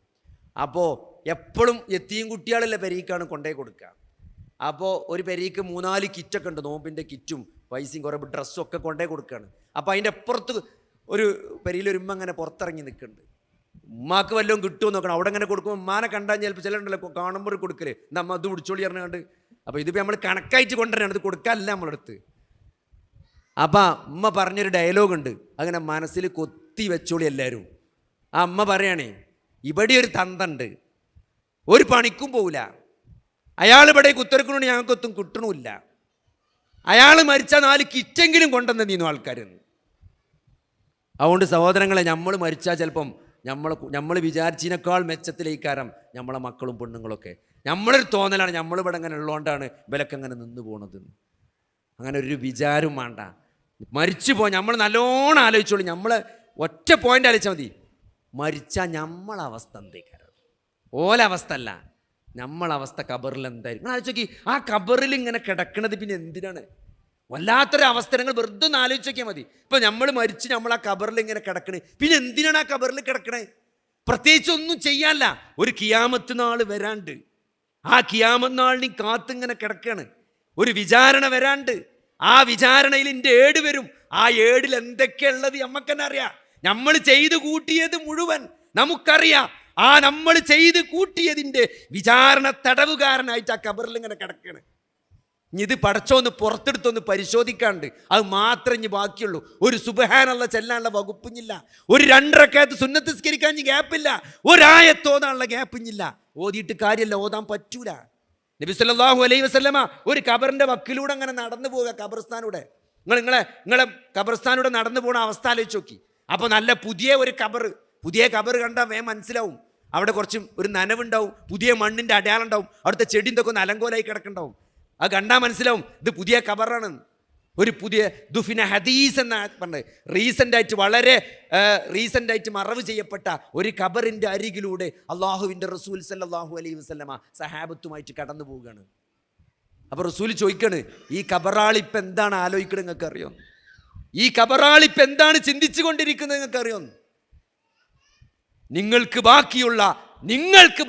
അപ്പോൾ എപ്പോഴും എത്തിയും കുട്ടികളല്ലേ പെരീക്കാണ് കൊണ്ടുപോയി കൊടുക്കുക. അപ്പോൾ ഒരു പെരീക്ക് 3-4 കിറ്റൊക്കെ ഉണ്ട്, നോമ്പിൻ്റെ കിറ്റും പൈസയും കുറേ ഡ്രസ്സും ഒക്കെ കൊണ്ടുപോയി കൊടുക്കുകയാണ്. അപ്പോൾ അതിൻ്റെ അപ്പുറത്ത് ഒരു പെരിയിലൊരു ഉമ്മ അങ്ങനെ പുറത്തിറങ്ങി നിൽക്കുന്നുണ്ട്. ഉമ്മാക്ക് വല്ലതും കിട്ടുമോ നോക്കണം. അവിടെ അങ്ങനെ കൊടുക്കുമ്പോൾ ഉമ്മാനെ കണ്ടാൽ ചിലപ്പോൾ ചിലരുണ്ടല്ലോ കാണുമ്പോൾ കൊടുക്കല്, നമ്മ അത് പിടിച്ചോളി പറഞ്ഞുകൊണ്ട്. അപ്പോൾ ഇതിപ്പോൾ നമ്മൾ കണക്കായിട്ട് കൊണ്ടുവരാണ്, ഇത് കൊടുക്കാനല്ല നമ്മളടുത്ത്. അപ്പം ഉമ്മ പറഞ്ഞൊരു ഡയലോഗ് ഉണ്ട്, അങ്ങനെ മനസ്സിൽ കൊത്തി വെച്ചോളി എല്ലാവരും. ആ അമ്മ പറയണേ, ഇവിടെ ഒരു തന്തണ്ട്, ഒരു പണിക്കും പോവില്ല, അയാൾ ഇവിടെ കുത്തിറക്കണോണ്ട് ഞങ്ങൾക്കൊത്തും കിട്ടണമില്ല, അയാൾ മരിച്ചാൽ 4 കിറ്റെങ്കിലും കൊണ്ടുവന്ന് നീന്നു ആൾക്കാരെന്ന്. അതുകൊണ്ട് സഹോദരങ്ങളെ, നമ്മൾ മരിച്ചാൽ ചിലപ്പം നമ്മൾ വിചാരിച്ചതിനേക്കാൾ മെച്ചത്തിലേക്കാരം നമ്മളെ മക്കളും പെണ്ണുങ്ങളൊക്കെ. നമ്മളൊരു തോന്നലാണ് നമ്മളിവിടെ അങ്ങനെ ഉള്ളതുകൊണ്ടാണ് ഇവരൊക്കെ അങ്ങനെ നിന്ന് പോണത്. അങ്ങനെ ഒരു വിചാരം വേണ്ട. മരിച്ചു നമ്മൾ നല്ലോണം ആലോചിച്ചോളൂ. നമ്മൾ ഒറ്റ പോയിന്റ് ആലോചിച്ചാൽ മതി. മരിച്ചാൽ നമ്മളവസ്ഥ എന്തേക്കാരം? ഓലവസ്ഥ അല്ല, നമ്മളവസ്ഥ കബറിൽ എന്തായിരിക്കും? ആലോചിച്ച് നോക്കി, ആ കബറിൽ ഇങ്ങനെ കിടക്കണത് പിന്നെ എന്തിനാണ്? വല്ലാത്തൊരു അവസ്ഥ. നിങ്ങൾ വെറുതെ ഒന്ന് ആലോചിച്ച് നോക്കിയാൽ മതി. ഇപ്പം നമ്മൾ മരിച്ച് നമ്മൾ ആ കബറിൽ ഇങ്ങനെ കിടക്കണേ, പിന്നെ എന്തിനാണ് ആ കബറിൽ കിടക്കണേ? പ്രത്യേകിച്ച് ഒന്നും ചെയ്യാനല്ല. ഒരു കിയാമത്ത് നാൾ വരാണ്ട്, ആ കിയാമത്ത് നാളിന് കാത്തിങ്ങനെ കിടക്കുകയാണ്. ഒരു വിചാരണ വരാണ്ട്, ആ വിചാരണയിൽ എൻ്റെ ഏട് വരും. ആ ഏടിൽ എന്തൊക്കെയുള്ളത് നമ്മക്കെന്നെ അറിയാം. നമ്മൾ ചെയ്ത് കൂട്ടിയത് മുഴുവൻ നമുക്കറിയാം. ആ നമ്മൾ ചെയ്ത് കൂട്ടിയതിൻ്റെ വിചാരണ തടവുകാരനായിട്ട് ആ കബറിൽ ഇങ്ങനെ കിടക്കുകയാണ്. ഇത് പടച്ചോന്ന് പുറത്തെടുത്തൊന്ന് പരിശോധിക്കാണ്ട്, അത് മാത്രമേ ഇനി ബാക്കിയുള്ളൂ. ഒരു സുബ്ഹാനല്ലാഹ് ചെല്ലാനുള്ള വകുപ്പിഞ്ഞില്ല, ഒരു 2 റക്അത്ത് സുന്നത്ത് നിസ്കരിക്കാൻ ഗ്യാപ്പില്ല, ഒരായത്തോതാനുള്ള ഗ്യാപ്പിഞ്ഞില്ല. ഓതിയിട്ട് കാര്യമല്ല, ഓതാൻ പറ്റൂല. നബി സല്ലല്ലാഹു അലൈഹി വസല്ലമ ഒരു കബറിൻ്റെ വക്കിലൂടെ അങ്ങനെ നടന്നു പോവുക, കബർസ്ഥാനൂടെ. നിങ്ങളെ കബർസ്ഥാനൂടെ നടന്നു പോകുന്ന അവസ്ഥ ആലോചിച്ച് നോക്കി. അപ്പോൾ നല്ല പുതിയ കബർ കണ്ടാൽ വേഗം മനസ്സിലാവും. അവിടെ കുറച്ചും ഒരു നനവുണ്ടാവും, പുതിയ മണ്ണിൻ്റെ അടയാളം ഉണ്ടാവും, അവിടുത്തെ ചെടി എന്തൊക്കെ ഒന്ന് അലങ്കോലായി കിടക്കുന്നുണ്ടാവും. അത് കണ്ടാൽ മനസ്സിലാവും ഇത് പുതിയ കബറാണ്. ഒരു പുതിയ ദുഫിന ഹദീസ് എന്ന പറഞ്ഞത് റീസെൻ്റായിട്ട് വളരെ റീസെൻ്റായിട്ട് മറവ് ചെയ്യപ്പെട്ട ഒരു ഖബറിൻ്റെ അരികിലൂടെ അള്ളാഹുവിൻ്റെ റസൂൽ സല്ലല്ലാഹു അലൈഹി വസല്ലമ സഹാബത്തുമായിട്ട് കടന്നു പോവുകയാണ്. അപ്പോൾ റസൂൽ ചോദിക്കണ്, ഈ ഖബറാളിപ്പം എന്താണ് ആലോചിക്കണത് നിങ്ങൾക്ക് അറിയോ? ഈ ഖബറാളിപ്പം എന്താണ് ചിന്തിച്ചു കൊണ്ടിരിക്കുന്നത് നിങ്ങൾക്ക് അറിയോ? നിങ്ങൾക്ക്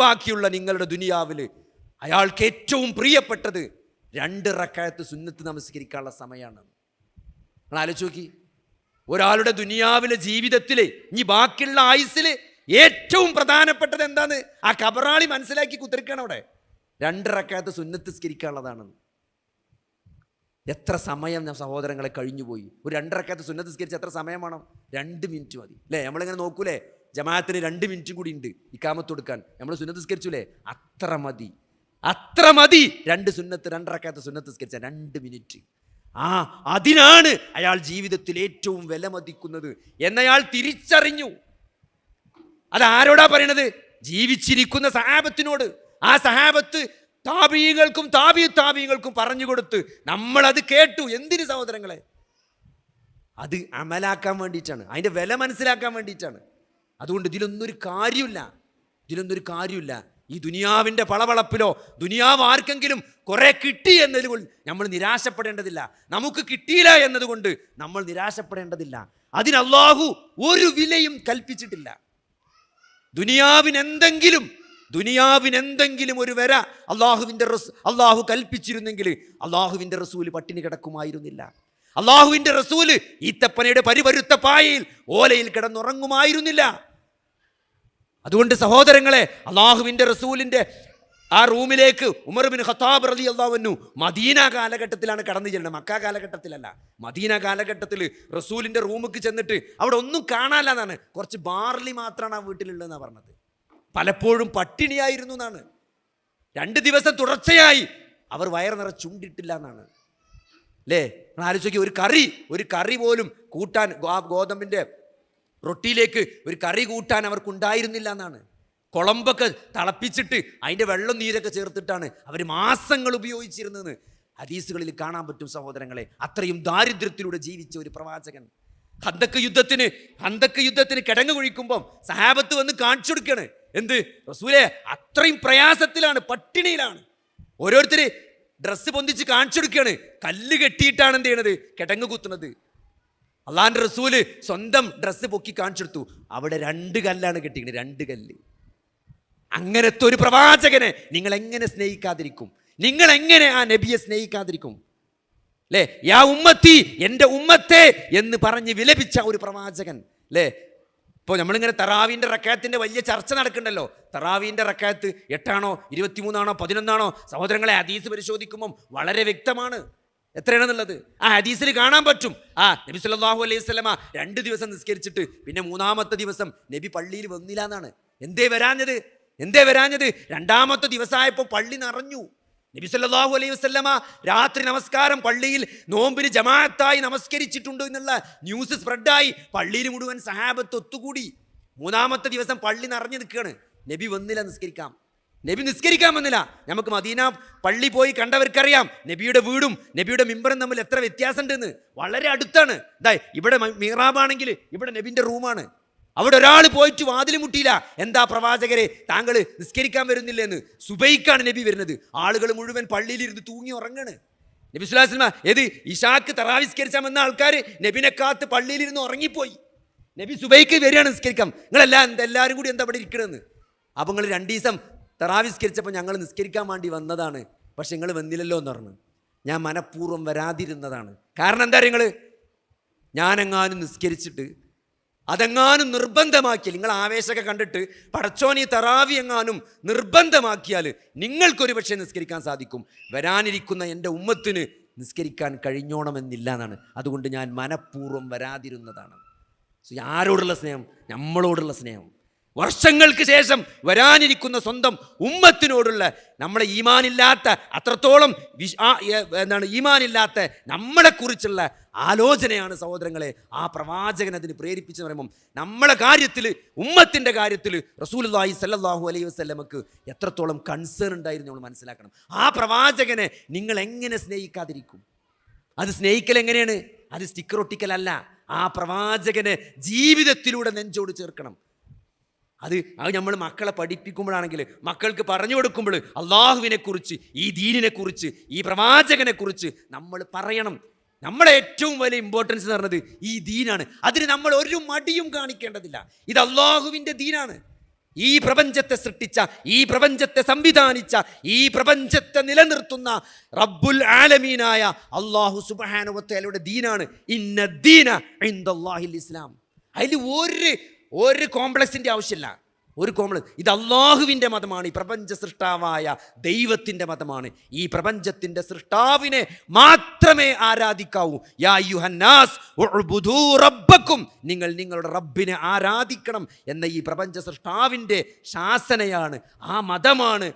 ബാക്കിയുള്ള നിങ്ങളുടെ ദുനിയാവിൽ അയാൾക്ക് ഏറ്റവും പ്രിയപ്പെട്ടത് 2 റക്അത്ത് സുന്നത്ത് നമസ്കരിക്കാനുള്ള സമയമാണ്. നിങ്ങൾ ആലോചിച്ച് നോക്കി, ഒരാളുടെ ദുനിയാവിലെ ജീവിതത്തിൽ ഇനി ബാക്കിയുള്ള ആയുസ്സിൽ ഏറ്റവും പ്രധാനപ്പെട്ടത് എന്താണ്? ആ ഖബറാളി മനസ്സിലാക്കി കുത്തിരിക്കണം. അവിടെ 2 റക്അത്ത് സുന്നത്ത് സ്കരിക്കാനുള്ളതാണ്. എത്ര സമയം സഹോദരങ്ങളെ കഴിഞ്ഞുപോയി. ഒരു 2 റക്അത്ത് സുന്നത്ത് സ്കരിച്ച് എത്ര സമയം വേണം? 2 മിനിറ്റ് മതി അല്ലേ? നമ്മളിങ്ങനെ നോക്കൂലേ, ജമാഅത്തിന് 2 മിനിറ്റും കൂടി ഉണ്ട് ഇഖാമത്ത് കൊടുക്കാൻ. നമ്മൾ സുന്നത്ത് സ്കരിച്ചൂലേ, അത്ര മതി 2 റക്അത്ത് സുന്നത്ത് സ്കരിച്ച 2 മിനിറ്റ്. അതിനാണ് അയാൾ ജീവിതത്തിൽ ഏറ്റവും വിലമതിക്കുന്നത് എന്നയാൾ തിരിച്ചറിഞ്ഞു. അതാരോടാ പറയണത്? ജീവിച്ചിരിക്കുന്ന സഹാബത്തിനോട്. ആ സഹാബത്ത് താബീങ്ങൾക്കും താബീങ്ങൾക്കും പറഞ്ഞു കൊടുത്ത് നമ്മളത് കേട്ടു. എന്തിന് സഹോദരങ്ങളെ? അത് അമലാക്കാൻ വേണ്ടിയിട്ടാണ്, അതിൻ്റെ വില മനസ്സിലാക്കാൻ വേണ്ടിയിട്ടാണ്. അതുകൊണ്ട് ഇതിലൊന്നൊരു കാര്യമില്ല. ഈ ദുനിയാവിൻ്റെ പളവളപ്പിലോ ദുനിയാവ് ആർക്കെങ്കിലും കുറെ കിട്ടി എന്നതുകൊണ്ട് നമ്മൾ നിരാശപ്പെടേണ്ടതില്ല. നമുക്ക് കിട്ടിയില്ല എന്നതുകൊണ്ട് നമ്മൾ നിരാശപ്പെടേണ്ടതില്ല. അതിന് അല്ലാഹു ഒരു വിലയും കൽപ്പിച്ചിട്ടില്ല. ദുനിയാവിനെന്തെങ്കിലും ഒരു വര അള്ളാഹു കൽപ്പിച്ചിരുന്നെങ്കിൽ അള്ളാഹുവിൻ്റെ റസൂല് പട്ടിണി കിടക്കുമായിരുന്നില്ല. അള്ളാഹുവിൻ്റെ റസൂല് ഈത്തപ്പനയുടെ പരിവരുത്ത പായയിൽ ഓലയിൽ കിടന്നുറങ്ങുമായിരുന്നില്ല. അതുകൊണ്ട് സഹോദരങ്ങളെ, അള്ളാഹുവിൻ്റെ റസൂലിൻ്റെ ആ റൂമിലേക്ക് ഉമർ ബിൻ ഖത്താബ് റളിയല്ലാഹു അൻഹു മദീന കാലഘട്ടത്തിലാണ് കടന്നു ചെല്ലുന്നത്, മക്ക കാലഘട്ടത്തിലല്ല. മദീന കാലഘട്ടത്തിൽ റസൂലിൻ്റെ റൂമിലേക്ക് ചെന്നിട്ട് അവിടെ ഒന്നും കാണാനില്ലെന്നാണ്. കുറച്ച് ബാർലി മാത്രമാണ് ആ വീട്ടിലുള്ളതെന്നാണ് പറഞ്ഞത്. പലപ്പോഴും പട്ടിണിയായിരുന്നു എന്നാണ്. 2 ദിവസം തുടർച്ചയായി അവർ വയറ് നിറച്ചുണ്ടിട്ടില്ല എന്നാണ് അല്ലേ? ആലോചിച്ച് ഒരു കറി പോലും കൂട്ടാൻ, ഗോതമ്പിൻ്റെ റൊട്ടിയിലേക്ക് ഒരു കറി കൂട്ടാൻ അവർക്കുണ്ടായിരുന്നില്ല എന്നാണ്. കുളമ്പൊക്കെ തിളപ്പിച്ചിട്ട് അതിൻ്റെ വെള്ളം നീരൊക്കെ ചേർത്തിട്ടാണ് അവർ മാസങ്ങൾ ഉപയോഗിച്ചിരുന്നത് ഹദീസുകളിൽ കാണാൻ പറ്റും സഹോദരങ്ങളെ. അത്രയും ദാരിദ്ര്യത്തിലൂടെ ജീവിച്ച ഒരു പ്രവാചകൻ. ഹന്തക്ക് യുദ്ധത്തിന് കിടങ്ങ് കുഴിക്കുമ്പം സഹാബത്ത് വന്ന് കാണിച്ചു കൊടുക്കുകയാണ്. എന്ത് റസൂലേ, അത്രയും പ്രയാസത്തിലാണ്, പട്ടിണിയിലാണ്. ഓരോരുത്തര് ഡ്രസ്സ് പൊന്തിച്ച് കാണിച്ചു കൊടുക്കുകയാണ്. കല്ല് കെട്ടിയിട്ടാണ് എന്ത് ചെയ്യണത്? കിടങ്ങ് കുത്തുന്നത്. അള്ളാന്റെ റസൂല് സ്വന്തം ഡ്രസ്സ് പൊക്കി കാണിച്ചെടുത്തു. അവിടെ 2 കല്ലാണ് കെട്ടിക്കുന്നത്, 2 കല്ല്. അങ്ങനത്തെ ഒരു പ്രവാചകനെ നിങ്ങൾ എങ്ങനെ സ്നേഹിക്കാതിരിക്കും? നിങ്ങൾ എങ്ങനെ ആ നബിയെ സ്നേഹിക്കാതിരിക്കും? അല്ലേ? യാ ഉമ്മത്തി, എൻ്റെ ഉമ്മത്തെ എന്ന് പറഞ്ഞ് വിലപിച്ച ഒരു പ്രവാചകൻ അല്ലേ? ഇപ്പോൾ നമ്മളിങ്ങനെ തറാവീൻ്റെ റക്അത്തിന്റെ വലിയ ചർച്ച നടക്കണ്ടല്ലോ. തറാവീൻ്റെ റക്അത്ത് 8 ആണോ 23 ആണോ 11 ആണോ? സഹോദരങ്ങളെ, ഹദീസ് പരിശോധിക്കുമ്പം വളരെ വ്യക്തമാണ് എത്രയാണെന്നുള്ളത്. ആ ഹദീസിൽ കാണാൻ പറ്റും. നബി സല്ലല്ലാഹു അലൈഹി വസല്ലമ 2 ദിവസം നിസ്കരിച്ചിട്ട് പിന്നെ 3-ാമത്തെ ദിവസം നബി പള്ളിയിൽ വന്നില്ല എന്നാണ്. എന്തേ വരാഞ്ഞത്? 2-ാമത്തെ ദിവസമായപ്പോൾ പള്ളി നിറഞ്ഞു. നബി സല്ലല്ലാഹു അലൈഹി വസല്ലമ രാത്രി നമസ്കാരം പള്ളിയിൽ നോമ്പിന് ജമാഅത്തായി നമസ്കരിച്ചിട്ടുണ്ട് എന്നുള്ള ന്യൂസ് സ്പ്രെഡായി. പള്ളിയിൽ മുഴുവൻ സഹാബത്ത് ഒത്തുകൂടി. 3-ാമത്തെ ദിവസം പള്ളി നിറഞ്ഞു നിൽക്കുകയാണ്. നബി വന്നില്ല നിസ്കരിക്കാൻ വന്നില്ല. നമുക്ക് മദീന പള്ളി പോയി കണ്ടവർക്കറിയാം നബിയുടെ വീടും നബിയുടെ മിമ്പറും തമ്മിൽ എത്ര വ്യത്യാസമുണ്ടെന്ന്. വളരെ അടുത്താണ്. ഇവിടെ മിഹ്റാബാണെങ്കിൽ ഇവിടെ നബിൻ്റെ റൂമാണ്. അവിടെ ഒരാൾ പോയിട്ട് വാതിൽ മുട്ടിയില്ല. എന്താ പ്രവാചകരെ, താങ്കൾ നിസ്കരിക്കാൻ വരുന്നില്ലെന്ന്. സുബൈക്കാണ് നബി വരുന്നത്. ആളുകൾ മുഴുവൻ പള്ളിയിലിരുന്ന് തൂങ്ങി ഉറങ്ങാണ്. നബി സ്വല്ലല്ലാഹു അലൈഹി വസല്ലം ഏത് ഇശാക്ക് തറാവിസ്കരിച്ചാൽ വന്ന ആൾക്കാർ നബിനെ കാത്ത് പള്ളിയിലിരുന്ന് ഉറങ്ങിപ്പോയി. നബി സുബൈക്ക് വരികയാണ് നിസ്കരിക്കാം. എല്ലാവരും കൂടി എന്താ ഇവിടെ ഇരിക്കണമെന്ന്. അപ്പം നിങ്ങൾ 2 ദിവസം തറാവിസ്കരിച്ചപ്പോൾ ഞങ്ങൾ നിസ്കരിക്കാൻ വേണ്ടി വന്നതാണ്, പക്ഷെ നിങ്ങൾ വന്നില്ലല്ലോ എന്ന് പറഞ്ഞു. ഞാൻ മനഃപൂർവ്വം വരാതിരുന്നതാണ്. കാരണം എന്താ നിങ്ങൾ, ഞാനെങ്ങാനും നിസ്കരിച്ചിട്ട് അതെങ്ങാനും നിർബന്ധമാക്കിയാൽ, നിങ്ങൾ ആവേശമൊക്കെ കണ്ടിട്ട് പടച്ചോനി തറാവി എങ്ങാനും നിർബന്ധമാക്കിയാൽ നിങ്ങൾക്കൊരു പക്ഷേ നിസ്കരിക്കാൻ സാധിക്കും, വരാനിരിക്കുന്ന എൻ്റെ ഉമ്മത്തിന് നിസ്കരിക്കാൻ കഴിഞ്ഞോണമെന്നില്ല എന്നാണ്. അതുകൊണ്ട് ഞാൻ മനഃപൂർവ്വം വരാതിരുന്നതാണ്. ആരോടുള്ള സ്നേഹം? നമ്മളോടുള്ള സ്നേഹം. വർഷങ്ങൾക്ക് ശേഷം വരാനിരിക്കുന്ന സ്വന്തം ഉമ്മത്തിനോടുള്ള നമ്മളെ ഈമാനില്ലാത്ത അത്രത്തോളം ഈമാനില്ലാത്ത നമ്മളെക്കുറിച്ചുള്ള ആലോചനയാണ് സഹോദരങ്ങളെ ആ പ്രവാചകൻ അതിന് പ്രേരിപ്പിച്ചെന്ന് പറയുമ്പം നമ്മളെ കാര്യത്തിൽ, ഉമ്മത്തിൻ്റെ കാര്യത്തിൽ റസൂലുള്ളാഹി സ്വല്ലല്ലാഹു അലൈഹി വസല്ലമക്ക് എത്രത്തോളം കൺസേൺ ഉണ്ടായിരുന്നു നമ്മൾ മനസ്സിലാക്കണം. ആ പ്രവാചകനെ നിങ്ങൾ എങ്ങനെ സ്നേഹിക്കാതിരിക്കും? അത് സ്നേഹിക്കൽ എങ്ങനെയാണ്? അത് സ്റ്റിക്കർ ഒട്ടിക്കലല്ല, ആ പ്രവാചകനെ ജീവിതത്തിലൂടെ നെഞ്ചോട് ചേർക്കണം. അത് നമ്മൾ മക്കളെ പഠിപ്പിക്കുമ്പോഴാണെങ്കിൽ, മക്കൾക്ക് പറഞ്ഞു കൊടുക്കുമ്പോൾ അള്ളാഹുവിനെ കുറിച്ച്, ഈ ദീനിനെ കുറിച്ച്, ഈ പ്രവാചകനെ കുറിച്ച് നമ്മൾ പറയണം. നമ്മളെ ഏറ്റവും വലിയ ഇമ്പോർട്ടൻസ് എന്ന് പറഞ്ഞത് ഈ ദീനാണ്. അതിന് നമ്മൾ ഒരു മടിയും കാണിക്കേണ്ടതില്ല. ഇത് അള്ളാഹുവിൻ്റെ ദീനാണ്. ഈ പ്രപഞ്ചത്തെ സൃഷ്ടിച്ച, ഈ പ്രപഞ്ചത്തെ സംവിധാനിച്ച, ഈ പ്രപഞ്ചത്തെ നിലനിർത്തുന്ന റബ്ബുൽ ആലമീനായ അള്ളാഹു സുബ്ഹാനഹു വ തആലയുടെ ദീനാണ്. ഇന്ന ദീന ഇൻദല്ലാഹിൽ ഇസ്ലാം. അതിൽ ഒരു കോംപ്ലക്സിൻ്റെ ആവശ്യമില്ല, ഒരു കോംപ്ലക്സ്. ഇത് അള്ളാഹുവിൻ്റെ മതമാണ്, ഈ പ്രപഞ്ച സൃഷ്ടാവായ ദൈവത്തിൻ്റെ മതമാണ്. ഈ പ്രപഞ്ചത്തിൻ്റെ സൃഷ്ടാവിനെ മാത്രമേ ആരാധിക്കാവൂ. യാ അയ്യുഹന്നാസ് ഉഅ്ബുദൂ റബ്ബക്കും, നിങ്ങൾ നിങ്ങളുടെ റബ്ബിനെ ആരാധിക്കണം എന്ന ഈ പ്രപഞ്ച സൃഷ്ടാവിൻ്റെ ശാസനയാണ്, ആ മതമാണ്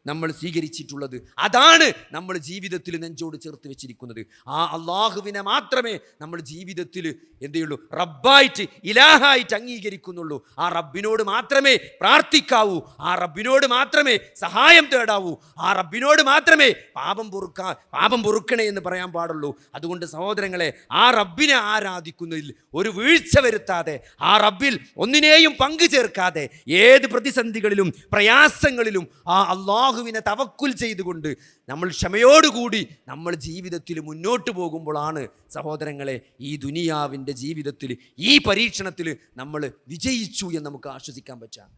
നമ്മൾ സ്വീകരിച്ചിട്ടുള്ളത്. അതാണ് നമ്മൾ ജീവിതത്തിൽ നെഞ്ചോട് ചേർത്ത് വെച്ചിരിക്കുന്നത്. ആ അള്ളാഹുവിനെ മാത്രമേ നമ്മൾ ജീവിതത്തിൽ എന്ത് ചെയ്യുള്ളൂ? റബ്ബായിട്ട്, ഇലാഹായിട്ട് അംഗീകരിക്കുന്നുള്ളൂ. ആ റബ്ബിനോട് മാത്രമേ പ്രാർത്ഥിക്കാവൂ, ആ റബ്ബിനോട് മാത്രമേ സഹായം തേടാവൂ, ആ റബ്ബിനോട് മാത്രമേ പാപം പൊറുക്കണേ എന്ന് പറയാൻ പാടുള്ളൂ. അതുകൊണ്ട് സഹോദരങ്ങളെ, ആ റബ്ബിനെ ആരാധിക്കുന്നതിൽ ഒരു വീഴ്ച വരുത്താതെ, ആ റബ്ബിൽ ഒന്നിനെയും പങ്കു ചേർക്കാതെ, ഏത് പ്രതിസന്ധികളിലും പ്രയാസങ്ങളിലും ആ അള്ളാഹുവിനെ തവക്കുൽ ചെയ്തുകൊണ്ട് നമ്മൾ ക്ഷമയോടുകൂടി നമ്മൾ ജീവിതത്തിൽ മുന്നോട്ട് പോകുമ്പോഴാണ് സഹോദരങ്ങളെ ഈ ദുനിയാവിൻ്റെ ജീവിതത്തിൽ, ഈ പരീക്ഷണത്തിൽ നമ്മൾ വിജയിച്ചു എന്ന് നമുക്ക് ആശ്വസിക്കാൻ പറ്റാം.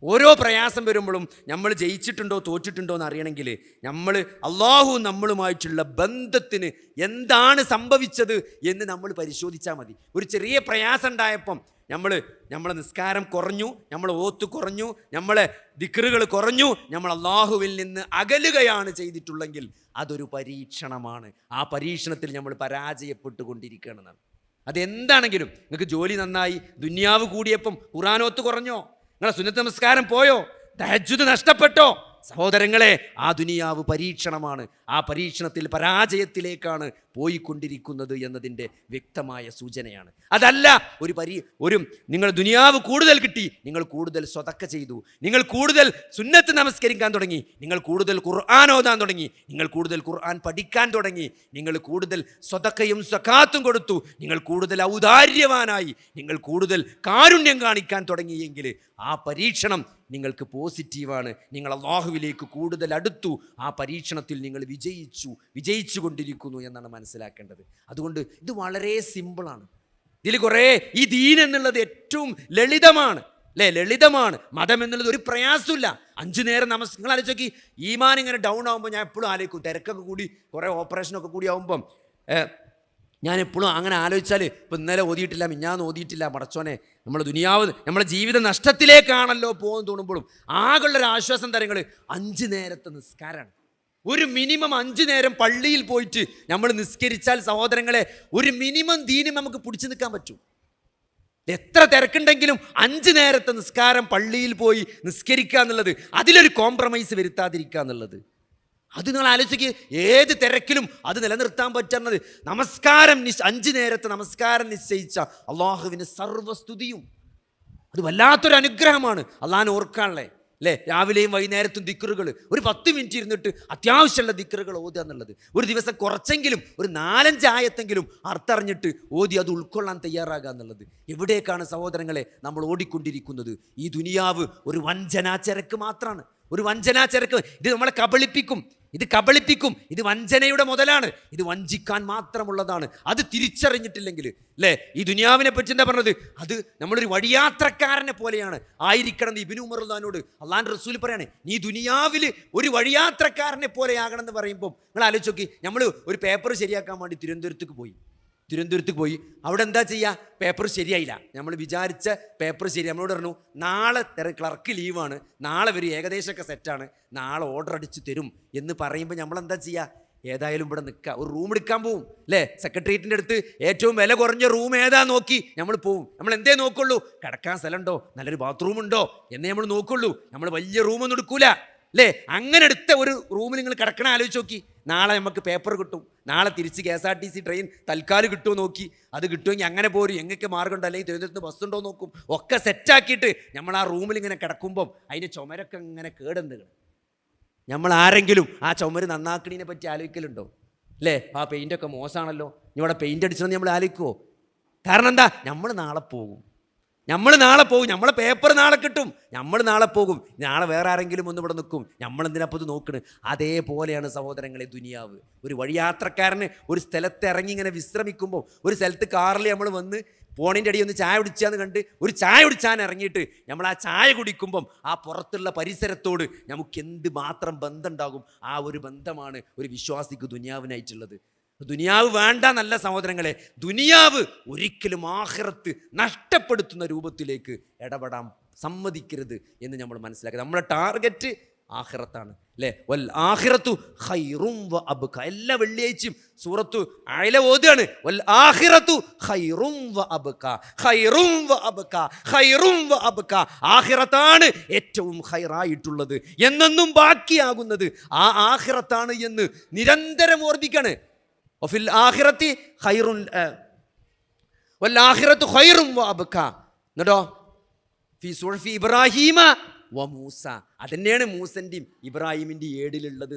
ഓരോ പ്രയാസം വരുമ്പോഴും നമ്മൾ ജയിച്ചിട്ടുണ്ടോ തോറ്റിട്ടുണ്ടോ എന്ന് അറിയണമെങ്കിൽ നമ്മൾ അള്ളാഹു നമ്മളുമായിട്ടുള്ള ബന്ധത്തിന് എന്താണ് സംഭവിച്ചത് എന്ന് നമ്മൾ പരിശോധിച്ചാൽ മതി. ഒരു ചെറിയ പ്രയാസം ഉണ്ടായപ്പം നമ്മളെ നിസ്കാരം കുറഞ്ഞു, നമ്മളെ ഓത്ത് കുറഞ്ഞു, നമ്മളെ ദിക്റുകൾ കുറഞ്ഞു, നമ്മൾ അള്ളാഹുവിൽ നിന്ന് അകലുകയാണ് ചെയ്തിട്ടുള്ളെങ്കിൽ അതൊരു പരീക്ഷണമാണ്. ആ പരീക്ഷണത്തിൽ നമ്മൾ പരാജയപ്പെട്ടുകൊണ്ടിരിക്കുകയാണെന്നാണ്. അതെന്താണെങ്കിലും, നിങ്ങൾക്ക് ജോലി നന്നായി, ദുനിയാവ് കൂടിയപ്പം ഖുർആനോത്ത് കുറഞ്ഞോ, നിങ്ങളെ സുന്നത്ത് നമസ്കാരം പോയോ, തഹജ്ജുദ് നഷ്ടപ്പെട്ടോ, സഹോദരങ്ങളെ ആ ദുനിയാവ് പരീക്ഷണമാണ്. ആ പരീക്ഷണത്തിൽ പരാജയത്തിലേക്കാണ് പോയിക്കൊണ്ടിരിക്കുന്നത് എന്നതിൻ്റെ വ്യക്തമായ സൂചനയാണ്. അതല്ല ഒരു നിങ്ങൾ ദുനിയാവ് കൂടുതൽ കിട്ടി, നിങ്ങൾ കൂടുതൽ സ്വതക്ക ചെയ്തു, നിങ്ങൾ കൂടുതൽ സുന്നത്ത് നമസ്കരിക്കാൻ തുടങ്ങി, നിങ്ങൾ കൂടുതൽ ഖുർആൻ ഓതാൻ തുടങ്ങി, നിങ്ങൾ കൂടുതൽ ഖുർആൻ പഠിക്കാൻ തുടങ്ങി, നിങ്ങൾ കൂടുതൽ സ്വതക്കയും സകാത്തും കൊടുത്തു, നിങ്ങൾ കൂടുതൽ ഔദാര്യവാനായി, നിങ്ങൾ കൂടുതൽ കാരുണ്യം കാണിക്കാൻ തുടങ്ങിയെങ്കിൽ ആ പരീക്ഷണം നിങ്ങൾക്ക് പോസിറ്റീവാണ്. നിങ്ങൾ അല്ലാഹുവിലേക്ക് കൂടുതൽ അടുത്തു, ആ പരീക്ഷണത്തിൽ നിങ്ങൾ വിജയിച്ചു കൊണ്ടിരിക്കുന്നു എന്നാണ് മനസ്സിലാക്കേണ്ടത്. അതുകൊണ്ട് ഇത് വളരെ സിമ്പിളാണ്. ഇതിൽ കുറേ, ഈ ദീൻ എന്നുള്ളത് ഏറ്റവും ലളിതമാണ്, അല്ലേ? ലളിതമാണ്. മതം എന്നുള്ളത് ഒരു പ്രയാസമില്ല. 5 നേരം നിങ്ങൾ ആലോചിച്ച് നോക്കി, ഈമാൻ ഇങ്ങനെ ഡൗൺ ആകുമ്പോൾ ഞാൻ എപ്പോഴും ആലോചിക്കും, തിരക്കൊക്കെ കൂടി കുറേ ഓപ്പറേഷനൊക്കെ കൂടി ആകുമ്പം ഞാൻ എപ്പോഴും അങ്ങനെ ആലോചിച്ചാൽ, ഇപ്പം ഇന്നലെ ഓതിയിട്ടില്ല, മിഞ്ഞാന്ന് ഓതിയിട്ടില്ല, പടച്ചോനെ നമ്മൾ ദുനിയാവ്, നമ്മളെ ജീവിതം നഷ്ടത്തിലേക്കാണല്ലോ പോകുന്നു തോന്നുമ്പോഴും ആകെയുള്ളൊരു ആശ്വാസം തരങ്ങൾ 5 നേരത്തെ നിസ്കാരമാണ്. ഒരു മിനിമം 5 നേരം പള്ളിയിൽ പോയിട്ട് നമ്മൾ നിസ്കരിച്ചാൽ സഹോദരങ്ങളെ ഒരു മിനിമം ദീനും നമുക്ക് പിടിച്ചു നിൽക്കാൻ പറ്റും. എത്ര തിരക്കുണ്ടെങ്കിലും 5 നേരത്തെ നിസ്കാരം പള്ളിയിൽ പോയി നിസ്കരിക്കുക എന്നുള്ളത്, അതിലൊരു കോംപ്രമൈസ് വരുത്താതിരിക്കുക എന്നുള്ളത്, അത് നിങ്ങൾ ആലോചിക്കുക. ഏത് തിരക്കിലും അത് നിലനിർത്താൻ പറ്റുന്നത് നമസ്കാരം 5 നേരത്തെ നമസ്കാരം നിശ്ചയിച്ച അള്ളാഹുവിന് സർവ്വസ്തുതിയും. അത് വല്ലാത്തൊരു അനുഗ്രഹമാണ് അള്ളാഹിനെ ഓർക്കാനുള്ളത്, അല്ലേ? രാവിലെയും വൈകുന്നേരത്തും ദിക്റുകൾ ഒരു 10 മിനിറ്റ് ഇരുന്നിട്ട് അത്യാവശ്യമുള്ള ദിക്റുകൾ ഓതുക എന്നുള്ളത്, ഒരു ദിവസം കുറച്ചെങ്കിലും ഒരു 4-5 ആയത്തെങ്കിലും അർത്ഥറിഞ്ഞിട്ട് ഓതി അത് ഉൾക്കൊള്ളാൻ തയ്യാറാകുക എന്നുള്ളത്. എവിടേക്കാണ് സഹോദരങ്ങളെ നമ്മൾ ഓടിക്കൊണ്ടിരിക്കുന്നത്? ഈ ദുനിയാവ് ഒരു വഞ്ചനാ ചരക്ക് മാത്രമാണ്, ഒരു വഞ്ചനാ ചരക്ക്. ഇത് നമ്മളെ കബളിപ്പിക്കും, ഇത് വഞ്ചനയുടെ മുതലാണ്, ഇത് വഞ്ചിക്കാൻ മാത്രമുള്ളതാണ്. അത് തിരിച്ചറിഞ്ഞിട്ടില്ലെങ്കിൽ, അല്ലേ? ഈ ദുനിയാവിനെ പറ്റി എന്താ പറഞ്ഞത്? അത് നമ്മളൊരു വഴിയാത്രക്കാരനെ പോലെയാണ് ആയിരിക്കണം. ഇബ്നു ഉമർ റളിയല്ലാഹുവിനോട് അള്ളാഹുവിൻ്റെ റസൂൽ പറയാണ്, നീ ദുനിയാവിൽ ഒരു വഴിയാത്രക്കാരനെ പോലെയാകണം എന്ന് പറയുമ്പോൾ നിങ്ങൾ ആലോചിച്ച് നോക്കി. നമ്മൾ ഒരു പേപ്പർ ശരിയാക്കാൻ വേണ്ടി തിരുവനന്തപുരത്തേക്ക് പോയി അവിടെ എന്താ ചെയ്യുക? പേപ്പർ ശരിയായില്ല, നമ്മൾ വിചാരിച്ച പേപ്പർ ശരി. നമ്മളോട് പറഞ്ഞു നാളെ ക്ലർക്ക് ലീവാണ്, നാളെ വരും, ഏകദേശമൊക്കെ സെറ്റാണ്, നാളെ ഓർഡർ അടിച്ച് തരും എന്ന് പറയുമ്പോൾ നമ്മളെന്താ ചെയ്യുക? ഏതായാലും ഇവിടെ നിൽക്കുക, ഒരു റൂം എടുക്കാൻ പോവും, അല്ലേ? സെക്രട്ടേറിയറ്റിൻ്റെ അടുത്ത് ഏറ്റവും വില കുറഞ്ഞ റൂം ഏതാ നോക്കി നമ്മൾ പോവും. നമ്മൾ എന്തേ നോക്കുള്ളൂ? കിടക്കാൻ സ്ഥലമുണ്ടോ, നല്ലൊരു ബാത്റൂം ഉണ്ടോ എന്നേ നമ്മൾ നോക്കുള്ളൂ. നമ്മൾ വലിയ റൂമൊന്നും എടുക്കൂല, അല്ലേ? അങ്ങനെ എടുത്ത ഒരു റൂമിൽ നിങ്ങൾ കിടക്കണ ആലോചിച്ച് നോക്കി. നാളെ നമുക്ക് പേപ്പർ കിട്ടും, നാളെ തിരിച്ച് KSRTC ട്രെയിൻ തൽക്കാലം കിട്ടുമോ നോക്കി, അത് കിട്ടുമെങ്കിൽ അങ്ങനെ പോരും, എങ്ങനെയൊക്കെ മാർഗമുണ്ട്, അല്ലെങ്കിൽ തിരുവനന്തപുരത്ത് ബസ്സുണ്ടോ നോക്കും. ഒക്കെ സെറ്റാക്കിയിട്ട് നമ്മൾ ആ റൂമിൽ ഇങ്ങനെ കിടക്കുമ്പം അതിൻ്റെ ചുമരൊക്കെ ഇങ്ങനെ കേടുന്നത്. നമ്മൾ ആരെങ്കിലും ആ ചുമര് നന്നാക്കണതിനെ പറ്റി ആലോചിക്കലുണ്ടോ? അല്ലേ? ആ പെയിൻ്റൊക്കെ മോശമാണല്ലോ, ഇനി ഇവിടെ പെയിൻ്റ് അടിച്ചണമെന്ന് നമ്മൾ ആലോചിക്കുമോ? കാരണം എന്താ? നമ്മൾ നാളെ പോകും, നമ്മളെ പേപ്പർ നാളെ കിട്ടും, നമ്മൾ നാളെ പോകും, നാളെ വേറെ ആരെങ്കിലും ഒന്ന് ഇവിടെ നിൽക്കും, നമ്മളെന്തിനപ്പോൾ ഇത് നോക്കണ്? അതേപോലെയാണ് സഹോദരങ്ങളെ ദുനിയാവ്. ഒരു വഴിയാത്രക്കാരന് ഒരു സ്ഥലത്ത് ഇറങ്ങി ഇങ്ങനെ വിശ്രമിക്കുമ്പോൾ, ഒരു സ്ഥലത്ത് കാറിൽ നമ്മൾ വന്ന് ഫോണിൻ്റെ അടിയിൽ ഒന്ന് ചായ കുടിച്ചാന്ന് കണ്ട് ഒരു ചായ കുടിച്ചാൻ ഇറങ്ങിയിട്ട് നമ്മൾ ആ ചായ കുടിക്കുമ്പം ആ പുറത്തുള്ള പരിസരത്തോട് നമുക്ക് എന്ത് മാത്രം ബന്ധമുണ്ടാകും? ആ ഒരു ബന്ധമാണ് ഒരു വിശ്വാസിക്ക് ദുനിയാവിനായിട്ടുള്ളത്. ദുനിയാവ് വേണ്ട നല്ല സഹോദരങ്ങളെ. ദുനിയാവ് ഒരിക്കലും ആഖിറത്ത് നഷ്ടപ്പെടുത്തുന്ന രൂപത്തിലേക്ക് ഇടപെടാൻ സമ്മതിക്കരുത് എന്ന് നമ്മൾ മനസ്സിലാക്കുക. നമ്മുടെ ടാർഗറ്റ് ആഖിറത്താണ്, അല്ലേ? വൽ ആഖിറത്തു ഖൈറും വ അബ്ക. എല്ലാ വെള്ളിയാഴ്ചയും സൂറത്തു അഅല ഓതുകയാണ്. വൽ ആഖിറത്തു ഖൈറും വ അബ്ക, ഖൈറും വ അബ്ക, ഖൈറും വ അബ്ക. ആഖിറത്താണ് ഏറ്റവും ഖൈറായിട്ടുള്ളത്, എന്നെന്നും ബാക്കിയാകുന്നത് ആ ആഖിറത്താണ് എന്ന് നിരന്തരം ഓർമ്മിക്കാണ്. വഫിൽ ആഖിറത്തി ഖൈറുൻ വൽ ആഖിറത്തു ഖൈറും വ അബ്ക. എന്നിട്ടോ ഫി സുഹഫി ഇബ്രാഹീമ വ മൂസ. അതന്നെയാണ് മൂസൻ്റെയും ഇബ്രാഹിമിൻ്റെയും ഏടിലുള്ളത്.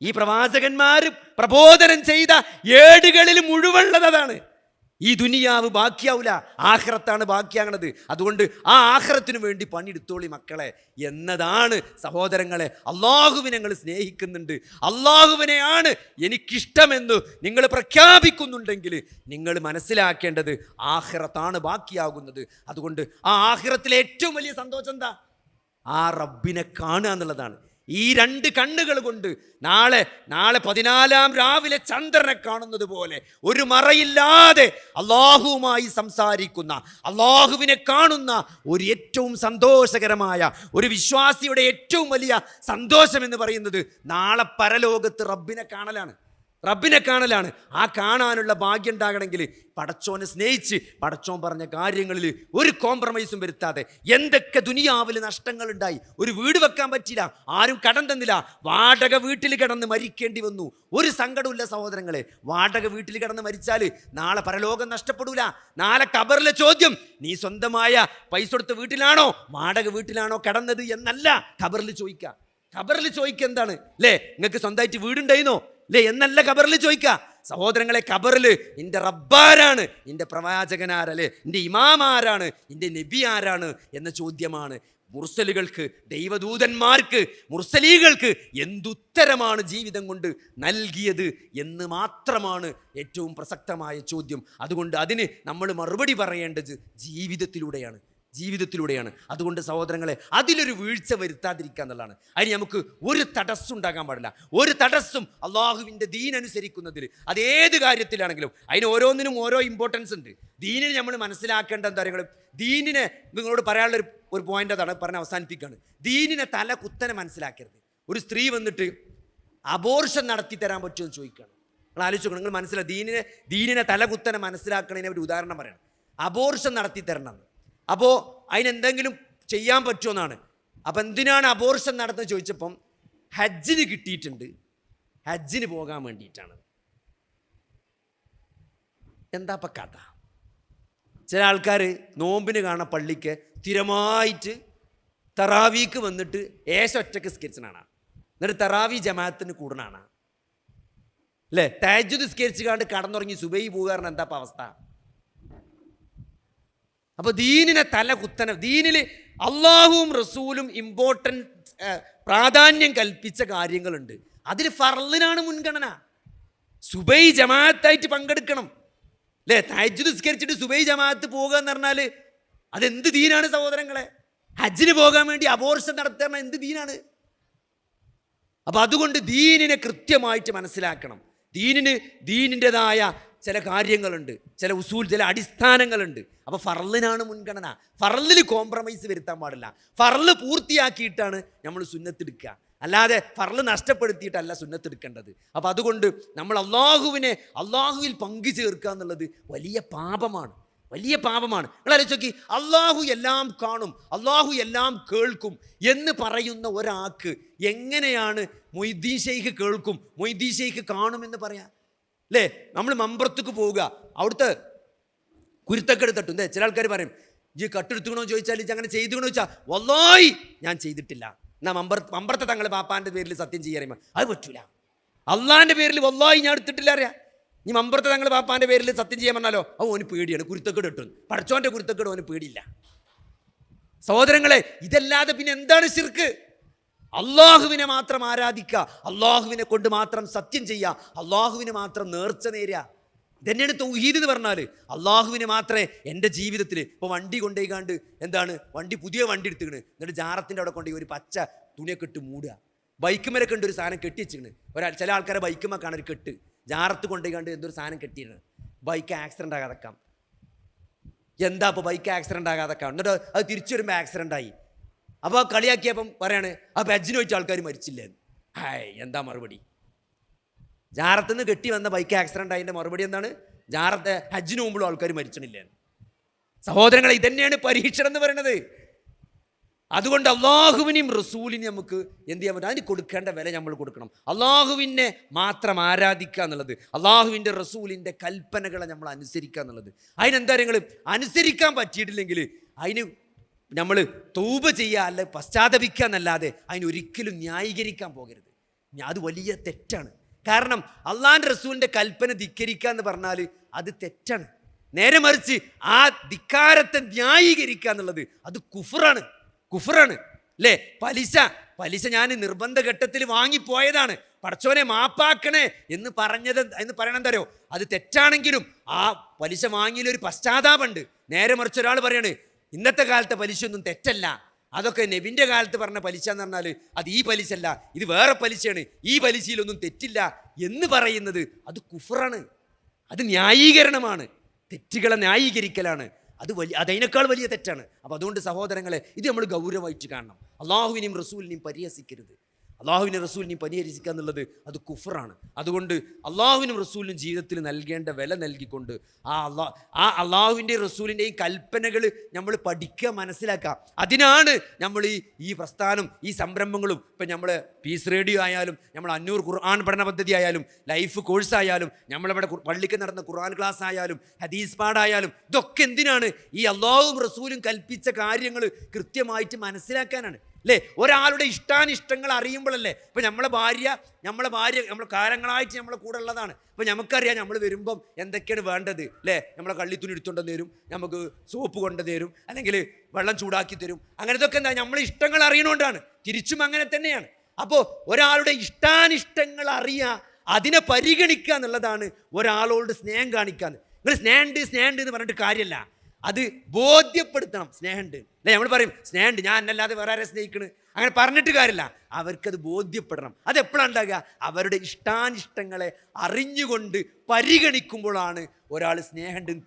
ഈ പ്രവാചകന്മാർ പ്രബോധനം ചെയ്ത ഏടുകളിൽ മുഴുവനുള്ളത് അതാണ്. ഈ ദുനിയാവ് ബാക്കിയാവില്ല, ആഖിറത്താണ് ബാക്കിയാകണത്. അതുകൊണ്ട് ആ ആഖിറത്തിനു വേണ്ടി പണിയെടുത്തോളി മക്കളെ എന്നതാണ് സഹോദരങ്ങളെ. അള്ളാഹുവിനെ നിങ്ങൾ സ്നേഹിക്കുന്നുണ്ട്, അള്ളാഹുവിനെയാണ് എനിക്കിഷ്ടമെന്ന് നിങ്ങൾ പ്രഖ്യാപിക്കുന്നുണ്ടെങ്കിൽ നിങ്ങൾ മനസ്സിലാക്കേണ്ടത് ആഖിറത്താണ് ബാക്കിയാകുന്നത്. അതുകൊണ്ട് ആ ആഖിറത്തിലെ ഏറ്റവും വലിയ സന്തോഷം എന്താ? ആ റബ്ബിനെ കാണുക എന്നുള്ളതാണ്. ഈ രണ്ട് കണ്ണുകൾ കൊണ്ട് നാളെ 14-ാം രാവിലെ ചന്ദ്രനെ കാണുന്നത് പോലെ ഒരു മറയില്ലാതെ അള്ളാഹുവുമായി സംസാരിക്കുന്ന, അള്ളാഹുവിനെ കാണുന്ന ഒരു ഏറ്റവും സന്തോഷകരമായ ഒരു വിശ്വാസിയുടെ ഏറ്റവും വലിയ സന്തോഷം എന്ന് പറയുന്നത് നാളെ പരലോകത്ത് റബ്ബിനെ കാണലാണ്. ആ കാണാനുള്ള ഭാഗ്യം ഉണ്ടാകണമെങ്കിൽ പടച്ചോനെ സ്നേഹിച്ച് പടച്ചോൻ പറഞ്ഞ കാര്യങ്ങളിൽ ഒരു കോംപ്രമൈസും വരുത്താതെ. എന്തൊക്കെ ദുനിയാവിൽ നഷ്ടങ്ങളുണ്ടായി, ഒരു വീട് വെക്കാൻ പറ്റില്ല, ആരും കടം തന്നില്ല, വാടക വീട്ടിൽ കിടന്ന് മരിക്കേണ്ടി വന്നു. ഒരു സങ്കടമില്ല സഹോദരങ്ങളെ. വാടക വീട്ടിൽ കിടന്ന് മരിച്ചാൽ നാളെ പരലോകം നഷ്ടപ്പെടൂല. നാളെ ഖബറിലെ ചോദ്യം നീ സ്വന്തമായ പൈസ കൊടുത്ത വീട്ടിലാണോ വാടക വീട്ടിലാണോ കിടന്നത് എന്നല്ല ഖബറിൽ ചോദിക്കുക എന്താണ്? അല്ലേ, നിങ്ങൾക്ക് സ്വന്തമായിട്ട് വീടുണ്ടായിരുന്നോ അല്ലേ എന്നല്ല ഖബറിൽ ചോദിക്കുക. സഹോദരങ്ങളെ, ഖബറിൽ എൻ്റെ റബ്ബാരാണ്, എൻ്റെ പ്രവാചകനാരല്ലേ, എൻ്റെ ഇമാമാരാണ്, എൻ്റെ നബി ആരാണ് എന്ന ചോദ്യമാണ്. മുർസലുകൾക്ക്, ദൈവദൂതന്മാർക്ക്, മുർസലീകൾക്ക് എന്തുത്തരമാണ് ജീവിതം കൊണ്ട് നൽകിയത് എന്ന് മാത്രമാണ് ഏറ്റവും പ്രസക്തമായ ചോദ്യം. അതുകൊണ്ട് അതിന് നമ്മൾ മറുപടി പറയേണ്ടത് ജീവിതത്തിലൂടെയാണ്. അതുകൊണ്ട് സഹോദരങ്ങളെ, അതിലൊരു വീഴ്ച വരുത്താതിരിക്കുക എന്നുള്ളതാണ്. അതിന് നമുക്ക് ഒരു തടസ്സം ഉണ്ടാകാൻ പാടില്ല. ഒരു തടസ്സം അള്ളാഹുവിൻ്റെ ദീൻ അനുസരിക്കുന്നതിൽ, അതേത് കാര്യത്തിലാണെങ്കിലും അതിന് ഓരോന്നിനും ഓരോ ഇമ്പോർട്ടൻസ് ഉണ്ട്. ദീനിനെ നമ്മൾ മനസ്സിലാക്കേണ്ട കാര്യങ്ങളും, ദീനിനെ നിങ്ങളോട് പറയാനുള്ള ഒരു പോയിന്റ് അതാണ്, പറഞ്ഞ് അവസാനിപ്പിക്കുകയാണ്. ദീനിനെ തല കുത്തനെ മനസ്സിലാക്കരുത്. ഒരു സ്ത്രീ വന്നിട്ട് അബോർഷൻ നടത്തി തരാൻ പറ്റുമോ എന്ന് ചോദിക്കുകയാണ്. നിങ്ങൾ ആലോചിച്ച് നിങ്ങൾ മനസ്സിലാക്കുക. ദീനിനെ തല കുത്തനെ മനസ്സിലാക്കണതിനെ ഒരു ഉദാഹരണം പറയണം. അബോർഷൻ നടത്തി തരണം. അപ്പോൾ അതിനെന്തെങ്കിലും ചെയ്യാൻ പറ്റുമെന്നാണ്. അപ്പം എന്തിനാണ് അബോർഷൻ നടത്തുന്നത് ചോദിച്ചപ്പം ഹജ്ജിന് കിട്ടിയിട്ടുണ്ട്, ഹജ്ജിന് പോകാൻ വേണ്ടിയിട്ടാണ്. എന്താ ഇപ്പം കഥ? ചില ആൾക്കാർ നോമ്പിന് കാണാൻ പള്ളിക്ക് സ്ഥിരമായിട്ട് തറാവീക്ക് വന്നിട്ട് ഒറ്റയ്ക്ക് സ്കരിച്ചനാണ്, എന്നിട്ട് തറാവി ജമാഅത്തിന് കൂടണാണ്, അല്ലേ? തഹജ്ജുദ് സ്കരിച്ച് കാണ്ട് കടന്നുറങ്ങി സുബൈ പോകാറുണ്ട്. എന്താ ഇപ്പം അവസ്ഥ? അപ്പോൾ ദീനിനെ തല കുത്തനെ, ദീനിൽ അള്ളാഹുവും റസൂലും പ്രാധാന്യം കൽപ്പിച്ച കാര്യങ്ങളുണ്ട്. അതിൽ ഫർളിനാണ് മുൻഗണന. സുബൈ ജമാഅത്തായിട്ട് പങ്കെടുക്കണം, അല്ലേ? തഹജ്ജുദ് നിസ്കരിച്ചിട്ട് സുബൈ ജമാഅത്ത് പോകുക എന്ന് പറഞ്ഞാൽ അതെന്ത് ദീനാണ് സഹോദരങ്ങളെ? ഹജ്ജിന് പോകാൻ വേണ്ടി അബോർഷൻ നടത്തുന്ന എന്ത് ദീനാണ്? അപ്പം അതുകൊണ്ട് ദീനിനെ കൃത്യമായിട്ട് മനസ്സിലാക്കണം. ദീനിൻ്റെതായ ചില കാര്യങ്ങളുണ്ട്, ചില ഉസൂൽ, ചില അടിസ്ഥാനങ്ങളുണ്ട്. അപ്പോൾ ഫർളിനാണ് മുൻഗണന. ഫർളിൽ കോംപ്രമൈസ് വരുത്താൻ പാടില്ല. ഫർള് പൂർത്തിയാക്കിയിട്ടാണ് നമ്മൾ സുന്നത്തെടുക്കുക, അല്ലാതെ ഫർള് നഷ്ടപ്പെടുത്തിയിട്ടല്ല സുന്നത്തെടുക്കേണ്ടത്. അപ്പോൾ അതുകൊണ്ട് നമ്മൾ അള്ളാഹുവിൽ പങ്കു ചേർക്കുക എന്നുള്ളത് വലിയ പാപമാണ്. നിങ്ങൾ ആലോചിച്ച് നോക്കി, അള്ളാഹു എല്ലാം കാണും, അള്ളാഹു എല്ലാം കേൾക്കും എന്ന് പറയുന്ന ഒരാൾക്ക് എങ്ങനെയാണ് മൊയ്തീൻ ശൈഖ് കേൾക്കും, മൊയ്തീൻ ശൈഖ് കാണുമെന്ന് പറയാം? അല്ലേ? നമ്മൾ മമ്പറത്തേക്ക് പോവുക, അവിടുത്തെ കുരുത്തക്കെട് തട്ടും. ചില ആൾക്കാർ പറയും, ഈ കട്ടെടുത്തുകണോ ചോദിച്ചാൽ ഇത് അങ്ങനെ ചെയ്തുകണോ ചോദിച്ചാൽ വല്ലാഹി ഞാൻ ചെയ്തിട്ടില്ല, എന്നാ മമ്പറത്തെ തങ്ങളെ പാപ്പാൻ്റെ പേരിൽ സത്യം ചെയ്യാൻ അത് പറ്റൂല. അള്ളാന്റെ പേരിൽ വല്ലാഹി ഞാൻ എടുത്തിട്ടില്ല അറിയാം. നീ മമ്പുറത്ത് തങ്ങൾ പാപ്പാന്റെ പേരിൽ സത്യം ചെയ്യാൻ പറഞ്ഞാലോ ഓന് പേടിയാണ്, കുരുത്തക്കേട് ഇട്ടു. പഠിച്ചോന്റെ കുരുത്തക്കേട് ഓന് പേടിയില്ല. സഹോദരങ്ങളെ, ഇതല്ലാതെ പിന്നെ എന്താണ് ശിർക്ക്? അള്ളാഹുവിനെ മാത്രം ആരാധിക്കുക, അള്ളാഹുവിനെ കൊണ്ട് മാത്രം സത്യം ചെയ്യുക, അള്ളാഹുവിനെ മാത്രം നേർച്ച നേരുക. ഇതന്നെയാണ് തൗഹീദ് എന്ന് പറഞ്ഞാൽ. അള്ളാഹുവിനെ മാത്രമേ എൻ്റെ ജീവിതത്തിൽ ഇപ്പോൾ വണ്ടി കൊണ്ടുപോയിക്കാണ്ട് എന്താണ് പുതിയ വണ്ടി എടുത്തിക്കണ്, എന്നിട്ട് ജാറത്തിൻ്റെ അവിടെ കൊണ്ടുപോയി ഒരു പച്ച തുണിയൊക്കെ ഇട്ട് മൂടുക. ബൈക്കുമേലൊക്കെ ഉണ്ട് ഒരു സാധനം കെട്ടി വെച്ചിക്കണ്. ചില ആൾക്കാരെ ബൈക്കുമ്മ കാണാൻ ഒരു കെട്ട്, ജാറത്ത് കൊണ്ടുപോയിക്കാണ്ട് എന്തൊരു സാധനം കെട്ടിയിരുന്നു. Bike accident ആകാതെക്കാം. എന്താ ഇപ്പോൾ ബൈക്ക് ആക്സിഡൻ്റ് ആകാതെക്കാം? എന്നിട്ട് അത് തിരിച്ചു വരുമ്പോൾ ആക്സിഡൻ്റ് ആയി. അപ്പോൾ കളിയാക്കിയപ്പം പറയാണ് ആ ബജ്ജിന് വെച്ച ആൾക്കാർ മരിച്ചില്ലേ. ഹായ്, എന്താ മറുപടി? ജാറത്തുനിന്ന് കെട്ടി വന്ന ബൈക്ക് ആക്സിഡൻ്റ് ആയതിൻ്റെ മറുപടി എന്താണ്? ജാറത്തെ ഹജ്ജിന് മുമ്പുള്ള ആൾക്കാർ മരിച്ചണില്ലേ. സഹോദരങ്ങളെ, ഇതന്നെയാണ് പരീക്ഷണം എന്ന് പറയുന്നത്. അതുകൊണ്ട് അള്ളാഹുവിനെയും റസൂലിനെയും നമുക്ക് എന്ത് ചെയ്യാൻ പറ്റും? അതിന് കൊടുക്കേണ്ട വില നമ്മൾ കൊടുക്കണം. അള്ളാഹുവിനെ മാത്രം ആരാധിക്കുക എന്നുള്ളത്, അള്ളാഹുവിൻ്റെ റസൂലിൻ്റെ കൽപ്പനകളെ നമ്മൾ അനുസരിക്കുക എന്നുള്ളത്. അതിനെന്താ നിങ്ങൾ അനുസരിക്കാൻ പറ്റിയിട്ടില്ലെങ്കിൽ അതിന് നമ്മൾ തൗബ ചെയ്യുക, അല്ല പശ്ചാത്തപിക്കുക എന്നല്ലാതെ അതിനൊരിക്കലും ന്യായീകരിക്കാൻ പോകരുത്. അത് വലിയ തെറ്റാണ്. കാരണം അള്ളാഹിൻ്റെ റസൂലിൻ്റെ കൽപ്പന ധിക്കരിക്കുക എന്ന് പറഞ്ഞാൽ അത് തെറ്റാണ്. നേരെ മറിച്ച് ആ ധിക്കാരത്തെ ന്യായീകരിക്കുക എന്നുള്ളത് അത് കുഫറാണ് അല്ലേ? പലിശ ഞാൻ നിർബന്ധ ഘട്ടത്തിൽ വാങ്ങിപ്പോയതാണ്, പടച്ചോനെ മാപ്പാക്കണേ എന്ന് പറയണം തരോ, അത് തെറ്റാണെങ്കിലും ആ പലിശ വാങ്ങിയൊരു പശ്ചാത്താപമുണ്ട്. നേരെ മറിച്ച് ഒരാൾ പറയാണ് ഇന്നത്തെ കാലത്തെ പലിശയൊന്നും തെറ്റല്ല, അതൊക്കെ നബിൻ്റെ കാലത്ത് പറഞ്ഞ പലിശ എന്ന് പറഞ്ഞാൽ അത് ഈ പലിശ അല്ല, ഇത് വേറെ പലിശയാണ്, ഈ പലിശയിലൊന്നും തെറ്റില്ല എന്ന് പറയുന്നത് അത് കുഫറാണ്, അത് ന്യായീകരണമാണ്, തെറ്റുകളെ ന്യായീകരിക്കലാണ്. അതിനേക്കാൾ വലിയ തെറ്റാണ്. അപ്പോൾ അതുകൊണ്ട് സഹോദരങ്ങളെ, ഇത് നമ്മൾ ഗൗരവമായിട്ട് കാണണം. അള്ളാഹുവിനെയും റസൂലിനെയും പരിഹസിക്കരുത്. അള്ളാഹുവിനെ റസൂലിനെയും പരിഹരിക്കുക എന്നുള്ളത് അത് കുഫറാണ്. അതുകൊണ്ട് അള്ളാഹുവിനും റസൂലിനും ജീവിതത്തിൽ നൽകേണ്ട വില നൽകിക്കൊണ്ട് ആ അള്ളാഹുവിൻ്റെയും റസൂലിൻ്റെയും കൽപ്പനകൾ നമ്മൾ പഠിക്കുക, മനസ്സിലാക്കുക. അതിനാണ് നമ്മൾ ഈ പ്രസ്ഥാനം, ഈ സംരംഭങ്ങളും, ഇപ്പം നമ്മൾ പീസ് റേഡിയോ ആയാലും, നമ്മൾ അന്നൂർ ഖുർആൻ പഠന പദ്ധതി ആയാലും, ലൈഫ് കോഴ്സ് ആയാലും, നമ്മളിവിടെ പള്ളിക്ക് നടന്ന ഖുർആൻ ക്ലാസ് ആയാലും, ഹദീസ് പാഠായാലും, ഇതൊക്കെ എന്തിനാണ്? ഈ അള്ളാഹുവും റസൂലും കൽപ്പിച്ച കാര്യങ്ങൾ കൃത്യമായിട്ട് മനസ്സിലാക്കാനാണ് അല്ലേ? ഒരാളുടെ ഇഷ്ടാനിഷ്ടങ്ങൾ അറിയുമ്പോഴല്ലേ. ഇപ്പം നമ്മളെ ഭാര്യ നമ്മൾ കാലങ്ങളായിട്ട് നമ്മളെ കൂടെ ഉള്ളതാണ്. ഇപ്പം നമുക്കറിയാം നമ്മൾ വരുമ്പം എന്തൊക്കെയാണ് വേണ്ടത് അല്ലേ? നമ്മളെ കള്ളിത്തുണി എടുത്തുകൊണ്ട് തരും, നമുക്ക് സോപ്പ് കൊണ്ട് തരും, അല്ലെങ്കിൽ വെള്ളം ചൂടാക്കി തരും. അങ്ങനത്തൊക്കെ എന്താ നമ്മളെ ഇഷ്ടങ്ങൾ അറിയണോണ്ടാണ്. തിരിച്ചും അങ്ങനെ തന്നെയാണ്. അപ്പോൾ ഒരാളുടെ ഇഷ്ടാനിഷ്ടങ്ങൾ അറിയുക, അതിനെ പരിഗണിക്കുക എന്നുള്ളതാണ് ഒരാളോട് സ്നേഹം കാണിക്കുക. നിങ്ങൾ സ്നേഹമുണ്ട് എന്ന് പറഞ്ഞിട്ട് കാര്യമല്ല, അത് ബോധ്യപ്പെടുത്തണം. സ്നേഹമുണ്ട് അല്ലേ? നമ്മൾ പറയും സ്നേഹമുണ്ട്, ഞാൻ എന്നല്ലാതെ വേറെ ആരെ സ്നേഹിക്കണ്, അങ്ങനെ പറഞ്ഞിട്ട് കാര്യമില്ല. അവർക്കത് ബോധ്യപ്പെടണം. അതെപ്പോഴാണ് ഉണ്ടാകുക? അവരുടെ ഇഷ്ടാനിഷ്ടങ്ങളെ അറിഞ്ഞുകൊണ്ട് പരിഗണിക്കുമ്പോഴാണ് ഒരാൾ സ്നേഹമുണ്ടെന്ന്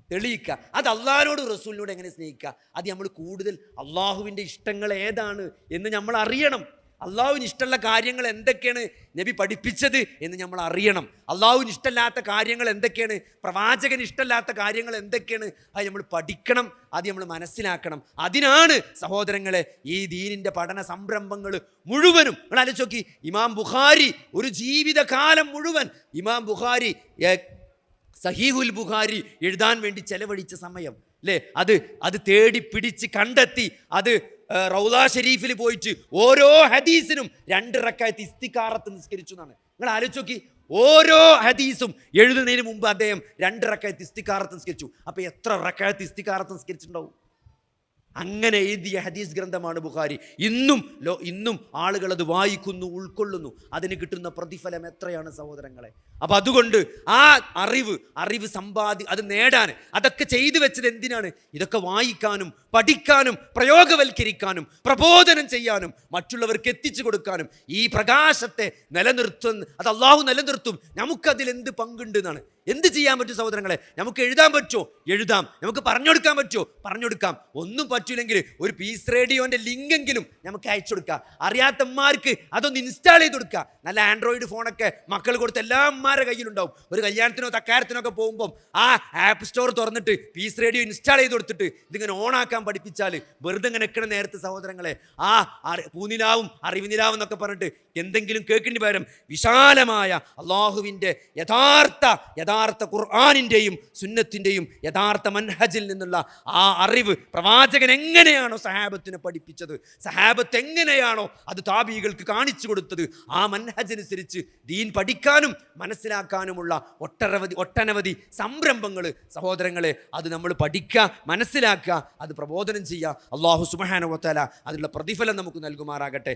തെളിയിക്കുക. അത് അള്ളാഹിനോട് റസൂലിനോട് എങ്ങനെ സ്നേഹിക്കുക? അത് നമ്മൾ കൂടുതൽ അള്ളാഹുവിൻ്റെ ഇഷ്ടങ്ങൾ ഏതാണ് എന്ന് നമ്മൾ അറിയണം. അള്ളാഹുവിന് ഇഷ്ടമുള്ള കാര്യങ്ങൾ എന്തൊക്കെയാണ് നബി പഠിപ്പിച്ചത് എന്ന് നമ്മൾ അറിയണം. അള്ളാഹുവിന് ഇഷ്ടമില്ലാത്ത കാര്യങ്ങൾ എന്തൊക്കെയാണ്, പ്രവാചകന് ഇഷ്ടമില്ലാത്ത കാര്യങ്ങൾ എന്തൊക്കെയാണ്, അത് നമ്മൾ പഠിക്കണം, അത് നമ്മൾ മനസ്സിലാക്കണം. അതിനാണ് സഹോദരങ്ങളെ ഈ ദീനിൻ്റെ പഠന സംരംഭങ്ങൾ മുഴുവനും. നിങ്ങൾ ആലോചിച്ച് നോക്കി, ഇമാം ബുഖാരി ഒരു ജീവിതകാലം മുഴുവൻ ഇമാം ബുഖാരി സഹീഹുൽ ബുഖാരി എഴുതാൻ വേണ്ടി ചെലവഴിച്ച സമയം അല്ലേ? അത് തേടി പിടിച്ച് കണ്ടെത്തി, അത് റൗദാ ഷരീഫിൽ പോയിട്ട് ഓരോ ഹദീസിനും 2 റക്അത്ത് ഇസ്തിഖാറത്ത് നിസ്കരിച്ചു എന്നാണ്. നിങ്ങൾ ആലോചിച്ച് നോക്കി, ഓരോ ഹദീസും എഴുതുന്നതിന് മുമ്പ് അദ്ദേഹം 2 റക്അത്ത് ഇസ്തിഖാറത്ത് നിസ്കരിച്ചു. അപ്പോൾ എത്ര റക്അത്ത് ഇസ്തിഖാറത്ത് നിസ്കരിച്ചിട്ടുണ്ടാവും? അങ്ങനെ എഴുതിയ ഹദീസ് ഗ്രന്ഥമാണ് ബുഖാരി. ഇന്നും ആളുകൾ അത് വായിക്കുന്നു, ഉൾക്കൊള്ളുന്നു. അതിന് കിട്ടുന്ന പ്രതിഫലം എത്രയാണ് സഹോദരങ്ങളെ. അപ്പം അതുകൊണ്ട് ആ അറിവ് അത് നേടാൻ അതൊക്കെ ചെയ്തു വെച്ചത് എന്തിനാണ്? ഇതൊക്കെ വായിക്കാനും പഠിക്കാനും പ്രയോഗവൽക്കരിക്കാനും പ്രബോധനം ചെയ്യാനും മറ്റുള്ളവർക്ക് എത്തിച്ചു കൊടുക്കാനും. ഈ പ്രകാശത്തെ അത് അള്ളാഹു നിലനിർത്തും. നമുക്കതിൽ എന്ത് പങ്കുണ്ട് എന്നാണ്. എന്ത് ചെയ്യാൻ പറ്റും സഹോദരങ്ങളെ? നമുക്ക് എഴുതാൻ പറ്റുമോ? എഴുതാം. നമുക്ക് പറഞ്ഞു കൊടുക്കാൻ പറ്റുമോ? പറഞ്ഞു കൊടുക്കാം. ഒന്നും പറ്റില്ലെങ്കിൽ ഒരു പീസ് റേഡിയോൻ്റെ ലിങ്കെങ്കിലും നമുക്ക് അയച്ചു കൊടുക്കാം. അറിയാത്തമാർക്ക് അതൊന്ന് ഇൻസ്റ്റാൾ ചെയ്ത് കൊടുക്കുക. നല്ല ആൻഡ്രോയിഡ് ഫോണൊക്കെ മക്കൾ കൊടുത്ത് എല്ലാ അമ്മമാരുടെ കയ്യിലുണ്ടാവും. ഒരു കല്യാണത്തിനോ തക്കാരത്തിനോ ഒക്കെ പോകുമ്പം ആ ആപ്പ് സ്റ്റോർ തുറന്നിട്ട് പീസ് റേഡിയോ ഇൻസ്റ്റാൾ ചെയ്ത് കൊടുത്തിട്ട് ഇതിങ്ങനെ ഓണാക്കാൻ പഠിപ്പിച്ചാൽ വെറുതെ ഇങ്ങനെ നിൽക്കണ നേരത്തെ സഹോദരങ്ങളെ ആ പൂനിലാവും അറിവുനിലാവും എന്നൊക്കെ പറഞ്ഞിട്ട് എന്തെങ്കിലും കേൾക്കേണ്ടി പകരം വിശാലമായ അള്ളാഹുവിൻ്റെ യഥാർത്ഥ യഥാർത്ഥ ഖുർആനിൻ്റെയും സുന്നത്തിൻ്റെയും യഥാർത്ഥ മൻഹജിൽ നിന്നുള്ള ആ അറിവ് പ്രവാചകൻ എങ്ങനെയാണോ സഹാബത്തിനെ പഠിപ്പിച്ചത്, സഹാബത്ത് എങ്ങനെയാണോ അത് താബീകൾക്ക് കാണിച്ചു കൊടുത്തത്, ആ മൻഹജനുസരിച്ച് ദീൻ പഠിക്കാനും മനസ്സിലാക്കാനുമുള്ള ഒട്ടനവധി സംരംഭങ്ങൾ സഹോദരങ്ങളെ, അത് നമ്മൾ പഠിക്കുക, മനസ്സിലാക്കുക, അത് പ്രബോധനം ചെയ്യുക. അല്ലാഹു സുബ്ഹാനഹു വ തആല അതിനുള്ള പ്രതിഫലം നമുക്ക് നൽകുമാറാകട്ടെ.